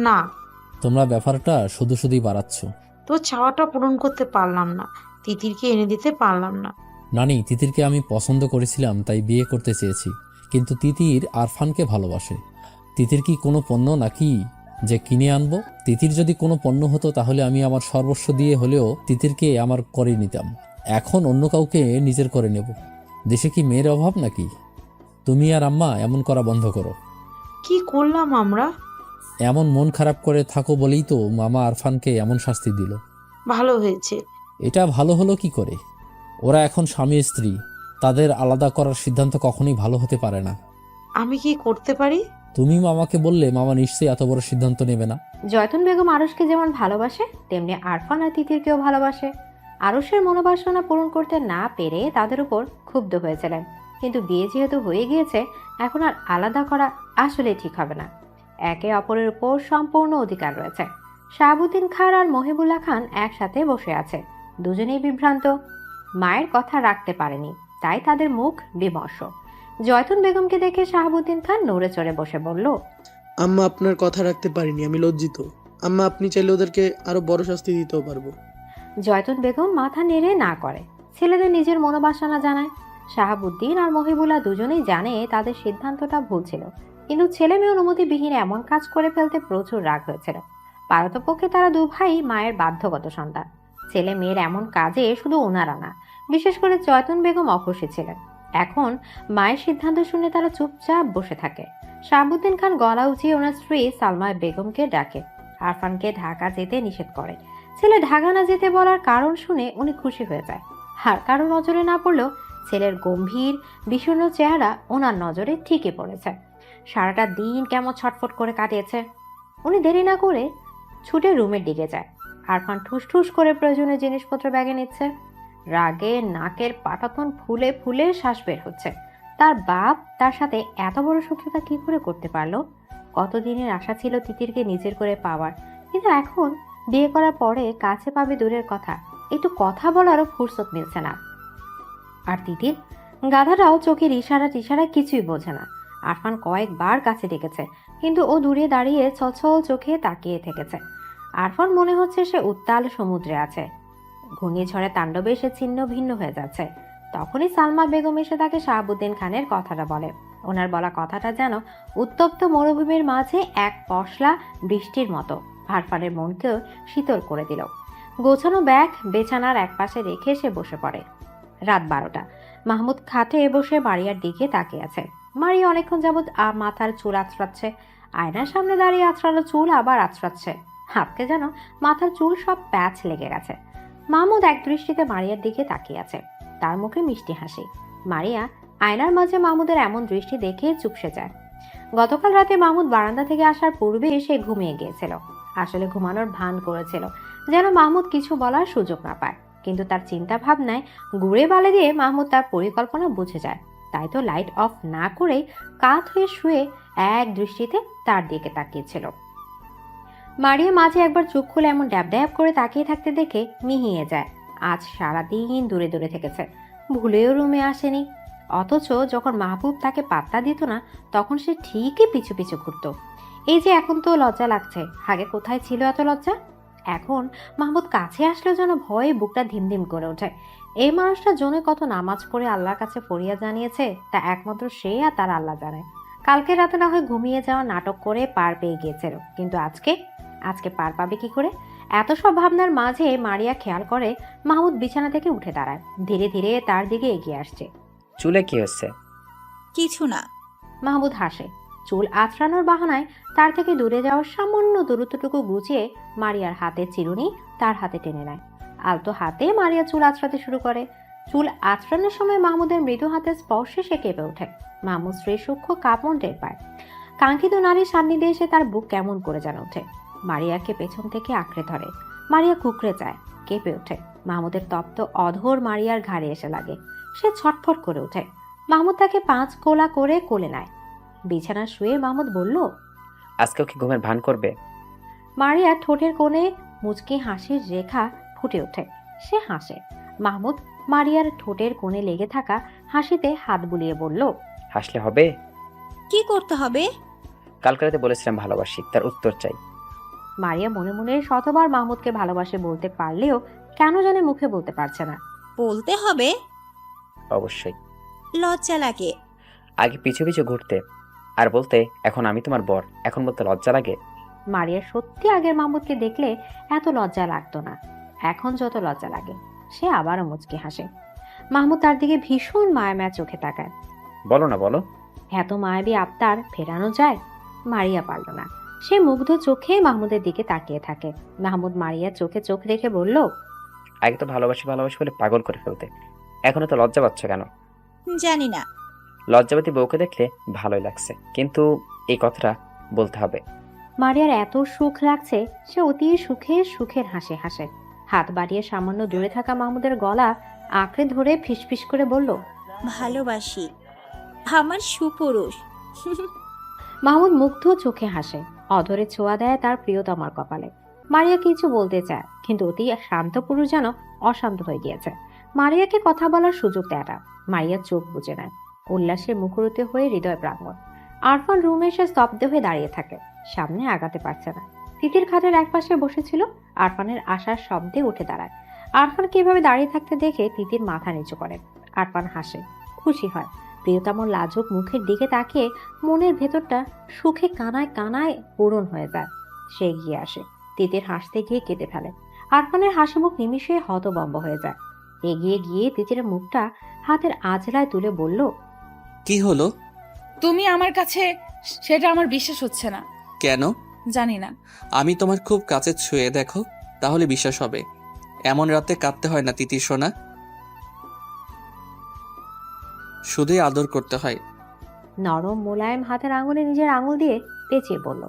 না, তোমরা ব্যাপারটা শুধু শুধুই বাড়াচ্ছ। তোর চাওয়াটা পূরণ করতে পারলাম না, তিতিরকে এনে দিতে পারলাম না। নানি, তিতিরকে আমি পছন্দ করেছিলাম তাই বিয়ে করতে চেয়েছি, কিন্তু তিতির আরফানকে ভালোবাসে। তিতির কি কোনো পণ্য নাকি যে কিনে আনবো? তিতির যদি কোনো পণ্য হতো তাহলে আমি আমার সর্বস্ব দিয়ে হলেও তিতিরকে আমার করে নিতাম। এখন অন্য কাউকে নিজের করে নেব। দেশে কি মেয়ের অভাব নাকি? তুমি আর আম্মা এমন করা বন্ধ করো। কি করলাম আমরা? এমন মন খারাপ করে থাকো বলেই তো মামা আরফানকে এমন শাস্তি দিল। ভালো হয়েছে। এটা ভালো হলো কি করে? ওরা এখন স্বামী স্ত্রী, তাদের আলাদা করার সিদ্ধান্ত কখনোই ভালো হতে পারে না। আমি কি করতে পারি? তুমি মামাকে বললে মামা নিশ্চয়ই এত বড় সিদ্ধান্ত নেবে না। জয়তুন বেগম আরুষকে যেমন ভালোবাসে তেমনি আরফান আর তিতিরকেও ভালোবাসে। আরুষের মনোবাসনা পূরণ করতে না পেরে তাদের উপর ক্ষুব্ধ হয়েছিলেন, কিন্তু বিয়ে যেহেতু হয়ে গিয়েছে এখন আর আলাদা করা আসলে ঠিক হবে না। একে অপরের উপর সম্পূর্ণ অধিকার রয়েছে। শাহাবুদ্দিন খান আর মহিবুল্লাহ খান একসাথে বসে আছে, দুজনেই বিভ্রান্ত। মায়ের কথা রাখতে পারেনি, তাই তাদের মুখ বিমর্ষ। জয়তুন বেগমকে দেখে শাহাবুদ্দিন খান নড়ে চড়ে বসে বলল, আম্মা, আপনার কথা রাখতে পারিনি, আমি লজ্জিত। আম্মা, আপনি চাইলে ওদেরকে আরো বড় শাস্তি দিতেও পারবো। জয়তুন বেগম মাথা নেড়ে না করে, ছেলেদের নিজের মনোবাসনা জানায়। শাহাবুদ্দিন আর মহিবুল্লাহ দুজনেই জানে তাদের সিদ্ধান্তটা ভুল ছিল, কিন্তু ছেলে মেয়ে অনুমতিবিহীন এমন কাজ করে ফেলতে প্রচুর রাগ হয়েছিল। পারতপক্ষে তারা দু ভাই মায়ের বাধ্যগত সন্তান। ছেলে মেয়ের এমন কাজে শুধু ওনারা না, বিশেষ করে জয়তুন বেগম অখুশি ছিলেন। এখন মায়ের সিদ্ধান্ত শুনে তারা চুপচাপ বসে থাকে। শাহাবুদ্দিন খান গলা উঁচিয়ে ওনার স্ত্রী সালমা বেগমকে ডাকে, আরফানকে ঢাকা যেতে নিষেধ করে। ছেলে ঢাকা না যেতে বলার কারণ শুনে উনি খুশি হয়ে যায়। আর কারো নজরে না পড়লেও ছেলের গম্ভীর বিষণ্ণ চেহারা ওনার নজরে ঠিকই পড়েছে। সারাটা দিন কেমন ছটফট করে কাটিয়েছে। উনি দেরি না করে ছুটে রুমের দিকে যায়। আরফান ঠুস ঠুস করে প্রয়োজনীয় জিনিসপত্র ব্যাগে নিচ্ছে। রাগে নাকের পাটাতন ফুলে ফুলে শ্বাস বের হচ্ছে। তার বাপ তার সাথে এত বড় শত্রুতা কি করে করতে পারলো? কতদিনের আশা ছিল তিতিরকে নিজের করে পাওয়ার, কিন্তু এখন বিয়ে করার পরে কাছে পাবে দূরের কথা, একটু কথা বলারও ফুরসত মিলছে না। আর তিতির গাধাটাও চোখের ইশারায় কিছুই বোঝে না। আরফান কয়েকবার কাছে ডেকেছে, কিন্তু ও দূরে দাঁড়িয়ে ছলছল চোখে তাকিয়ে থেকেছে। আরফান মনে হচ্ছে সে উত্তাল সমুদ্রে আছে, ঘূর্ণিঝড়ে তাণ্ডবে সে ছিন্ন ভিন্ন হয়ে যাচ্ছে। তখনই সালমা বেগম এসে তাকে শাহাবুদ্দিন খানের কথাটা বলে। ওনার বলা কথাটা যেন উত্তপ্ত মরুভূমির মাঝে এক পশলা বৃষ্টির মতো আরফানের মনকেও শীতল করে দিল। গোছানো ব্যাগ বেছানার একপাশে রেখে সে বসে পড়ে। রাত 12টা। মাহমুদ খাটে বসে মারিয়ার দিকে তাকিয়ে আছে। মারিয়া অনেকক্ষণ যাবৎ মাথার চুল আঁচড়াচ্ছে। আয়নার সামনে দাঁড়িয়ে আঁচড়ানো চুল আবার আঁচড়াচ্ছে। হাতকে যেন মাথার চুল সব প্যাচ লেগে গেছে। মাহমুদ এক দৃষ্টিতে মারিয়ার দিকে তাকিয়ে আছে, তার মুখে মিষ্টি হাসি। মারিয়া আয়নার মাঝে মাহমুদের এমন দৃষ্টি দেখে চুপসে যায়। গতকাল রাতে মাহমুদ বারান্দা থেকে আসার পূর্বে সে ঘুমিয়ে গিয়েছিল। আসলে ঘুমানোর ভান করেছিল, যেন মাহমুদ কিছু বলার সুযোগ না পায়। কিন্তু তার চিন্তা ভাবনায় গুড়ে বালে দিয়ে মাহমুদ তার পরিকল্পনা বুঝে যায়। তাই তো লাইট অফ না করেই কাত হয়ে শুয়ে এক দৃষ্টিতে তার দিকে তাকিয়েছিল। মারিয়া মাঝে একবার চোখ খুলে এমন ড্যাব ড্যাব করে তাকিয়ে থাকতে দেখে মিহিয়ে যায়। আজ সারাদিন দূরে দূরে থেকেছে, ভুলেও রুমে আসেনি। অথচ যখন মাহবুব তাকে পাত্তা দিত না তখন সে ঠিকই পিছু পিছু ঘুরত। এই যে এখন তো লজ্জা লাগছে, আগে কোথায় ছিল এত লজ্জা? এখন মাহমুদ কাছে আসলেও যেন ভয়ে বুকটা ধিমধিম করে ওঠে। এই মানুষটা জন্য কত নামাজ পড়ে আল্লাহর কাছে ফরিয়াদ জানিয়েছে, তা একমাত্র সে আর তার আল্লাহ জানে। কালকে রাতে না হয় ঘুমিয়ে যাওয়া নাটক করে পার পেয়ে গিয়েছিল, কিন্তু আজকে পার পাবে কি করে? এত সব ভাবনার মাঝে মারিয়া খেয়াল করে মাহমুদ বিছানা থেকে উঠে দাঁড়ায়, ধীরে ধীরে তার দিকে এগিয়ে আসছে। চুলে কি হচ্ছে? কিছু না। মাহমুদ হাসে। চুল আঁচড়ানোর বাহানায় তার থেকে দূরে যাওয়ার সামান্য দূরত্বটুকু গুছিয়ে মারিয়ার হাতের চিরুনি তার হাতে টেনে নেয়। আলতো হাতে মারিয়া চুল আঁচড়াতে শুরু করে। চুল আঁচড়ানোর সময় মাহমুদের মৃদু হাতের স্পর্শে সে কেঁপে ওঠে। মাহমুদ স্ত্রীর সূক্ষ্ম কাঁপন টের পায়। কাঙ্ক্ষিত নারীর সান্নিধ্যে এসে তার বুক কেমন করে যেন ওঠে। মারিয়াকে পেছন থেকে আঁকড়ে ধরে। মারিয়া কুকড়ে যায়, কেঁপে ওঠে। মাহমুদের তপ্ত অধর মারিয়ার ঘাড়ে এসে লাগে। সে ছটফট করে ওঠে। মাহমুদ তাকে 5 কোলা করে কোলে নেয়। বিছানা শুয়ে মাহমুদ বলল, আজকেও কি ঘুমের ভান করবে? মারিয়া ঠোঁটের কোণে মুচকি হাসির রেখা ফুটে ওঠে। সে হাসে। মাহমুদ মারিয়ার ঠোঁটের কোণে লেগে থাকা হাসিতে হাত বুলিয়ে বলল, হাসলে হবে? কি করতে হবে? কালকে রাতে বলেছিলাম ভালোবাসি, তার উত্তর চাই। মারিয়া মনে মনে শতবার মাহমুদকে ভালোবাসে বলতে পারলেও কেন জানে মুখে বলতে পারছে না। বলতে হবে। অবশ্যই। লজ্জা লাগে। আগে পিছু পিছু ঘুরতে আর বলতে এখন আমি তোমার বর, এখন বলতে লজ্জা লাগে? মারিয়া সত্যি আগের মাহমুদকে দেখলে এত লজ্জা লাগতো না, এখন যত লজ্জা লাগে। সে আবারও মুচকি হাসে। মাহমুদ তার দিকে ভীষণ মায়া চোখে তাকায়। বলো না, বলো। এত মায়াবী আবতার ফেরানো যায়? মারিয়া পারল না। সে মুগ্ধ চোখে মাহমুদের দিকে তাকিয়ে থাকে। মাহমুদ মারিয়ার চোখে চোখ রেখে বলল, আগে তো ভালোবাসি ভালোবাসি বলে পাগল করে ফেলতে, এখন তো লজ্জা পাচ্ছ কেন? জানি না। লজ্জাবতী বউকে দেখলে ভালোই লাগছে, কিন্তু এই কথাটা বলতে হবে। মারিয়ার এত সুখ লাগছে, সে অতি সুখের হাসি হাসে। হাত বাড়িয়ে সামান্য দূরে থাকা মাহমুদের গলা আঁকড়ে ধরে ফিসফিস করে বলল, ভালোবাসি আমার সুপুরুষ। মাহমুদ মুগ্ধ চোখে হাসে। অধরে ছোঁয়া দেয় তার প্রিয়তমার কপালে। মারিয়া কিছু বলতে চায়, কিন্তু অতি শান্ত পুরুষ যেন অশান্ত হয়ে গিয়েছে। মারিয়াকে কথা বলার সুযোগ দেয় না। মারিয়া চোখ বুজে নেয়। উল্লাসে মুখরিত হয়ে হৃদয় প্রাঙ্গণ। আরফান রুমে এসে স্তব্ধ হয়ে দাঁড়িয়ে থাকে। সামনে আগাতে পারছে না। তিতির খাটের একপাশে বসেছিল। আরফানের আসার শব্দে উঠে দাঁড়ায়। আরফান কিভাবে দাঁড়িয়ে থাকতে দেখে তিতির মাথা নিচু করে। আরফান হাসে, খুশি হয়। প্রিয়তমর লাজুক মুখের দিকে তাকিয়ে মনের ভেতরটা সুখে কানায় কানায় পূরণ হয়ে যায়। সে এগিয়ে আসে, তিতির হাসতে গিয়ে কেটে ফেলে। আরফানের হাসি মুখ নিমিষে হতভম্ব হয়ে যায়। এগিয়ে গিয়ে তিতির মুখটা হাতের আঁচড়ায় তুলে বলল, কি হলো? তুমি আমার কাছে, সেটা আমার বিশ্বাস হচ্ছে না। কেন? জানি না। আমি তোমার খুব কাছে ছুঁয়ে দেখো, তাহলে বিশ্বাস হবে। এমন রাতে কাঁদতে হয় না তিতির সোনা, শুধুই আদর করতে হয়। নরম মোলায়েম হাতের আঙুলে নিজের আঙুল দিয়ে পেঁচিয়ে বলল।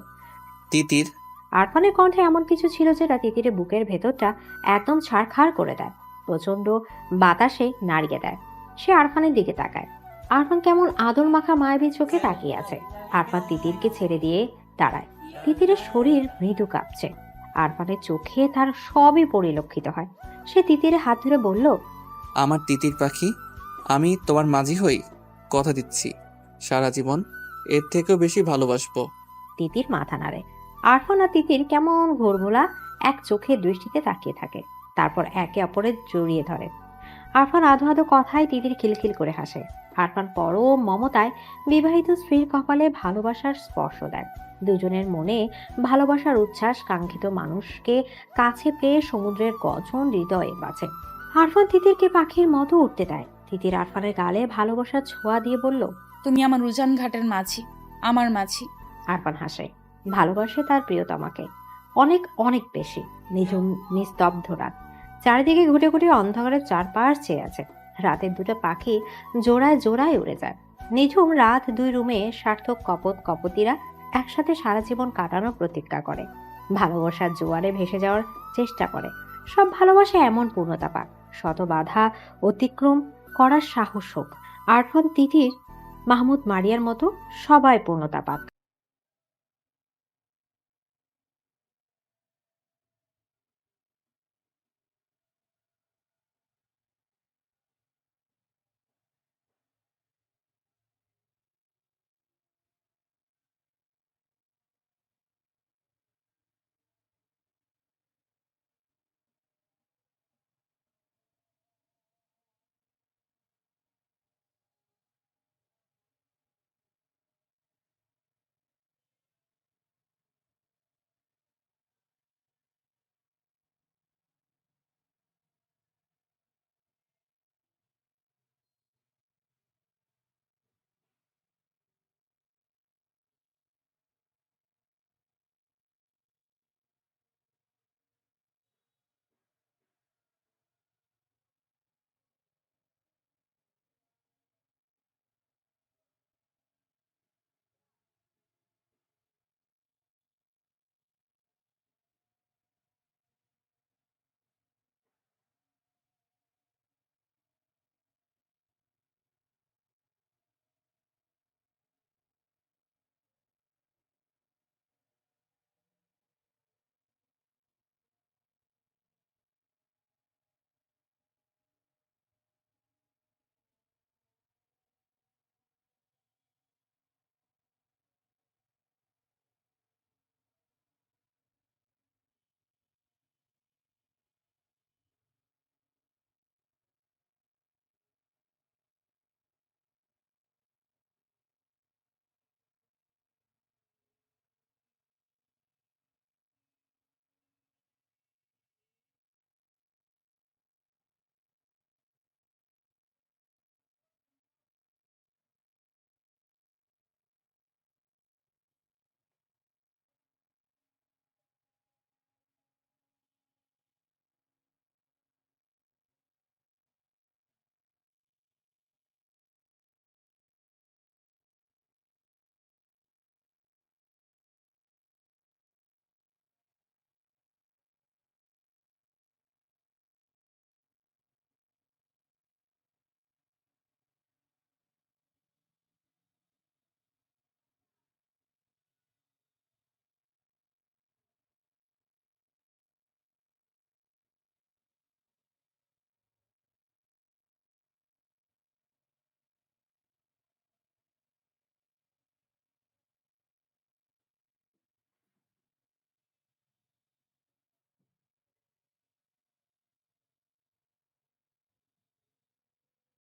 তিতির। আরফানের কণ্ঠে এমন কিছু ছিল যেটা তিতিরের বুকের ভেতরটা একদম ছাড়খাড় করে দেয়। প্রচন্ড বাতাসে নাড়িয়ে দেয়। সে আরফানের দিকে তাকায়। আরফান কেমন আদর মাখা মায়াবী চোখে তাকিয়ে আছে। আরফান তিতিরকে ছেড়ে দিয়ে দাঁড়ায়। তিতিরের শরীর মৃদু কাঁপছে। আরফানের চোখে তার সবই পরিলক্ষিত হয়। সে তিতিরের হাত ধরে বলল, আমার তিতির পাখি, আমি তোমার মাঝি হই, কথা দিচ্ছি সারা জীবন এর থেকেও বেশি ভালোবাসবো। তিতির মাথা নাড়ে। আরফান আর তিতির কেমন ঘোরঘোলা এক চোখের দৃষ্টিতে তাকিয়ে থাকে। তারপর একে অপরের জড়িয়ে ধরে। আরফান আধো আধো কথায় তিতির খিলখিল করে হাসে। আরফান পরম মমতায় বিবাহিত স্ত্রীর কপালে ভালোবাসার স্পর্শ দেয়। দুজনের মনে ভালোবাসার উচ্ছ্বাস কাঙ্ক্ষিত মানুষকে কাছে পেয়ে সমুদ্রের গর্জন হৃদয়ে বাজে। আরফান তিতিরকে পাখির মতো উঠতে দেয়। তিতির আরফানের গালে ভালোবাসার ছোঁয়া দিয়ে বলল, তুমি আমার উজান ঘাটের মাঝি, আমার মাঝি। আরফান হাসে। ভালোবাসে তার প্রিয়তমাকে অনেক অনেক বেশি। নিঝুম নিস্তব্ধ রাত, চারিদিকে ঘুটে ঘুটে অন্ধকারের চারপাশ চেয়ে আছে। রাতের দুটো পাখি জোড়ায় জোড়ায় উড়ে যায়। নিঝুম রাত, দুই রুমে সার্থক কপতিরা একসাথে সারা জীবন কাটানোর প্রতিজ্ঞা করে। ভালোবাসার জোয়ারে ভেসে যাওয়ার চেষ্টা করে। সব ভালোবাসা এমন পূর্ণতা পাক, শত বাধা অতিক্রম করার সাহস হোক। আরফান, তিতির, মাহমুদ, মারিয়ার মতো সবাই পূর্ণতা পাক।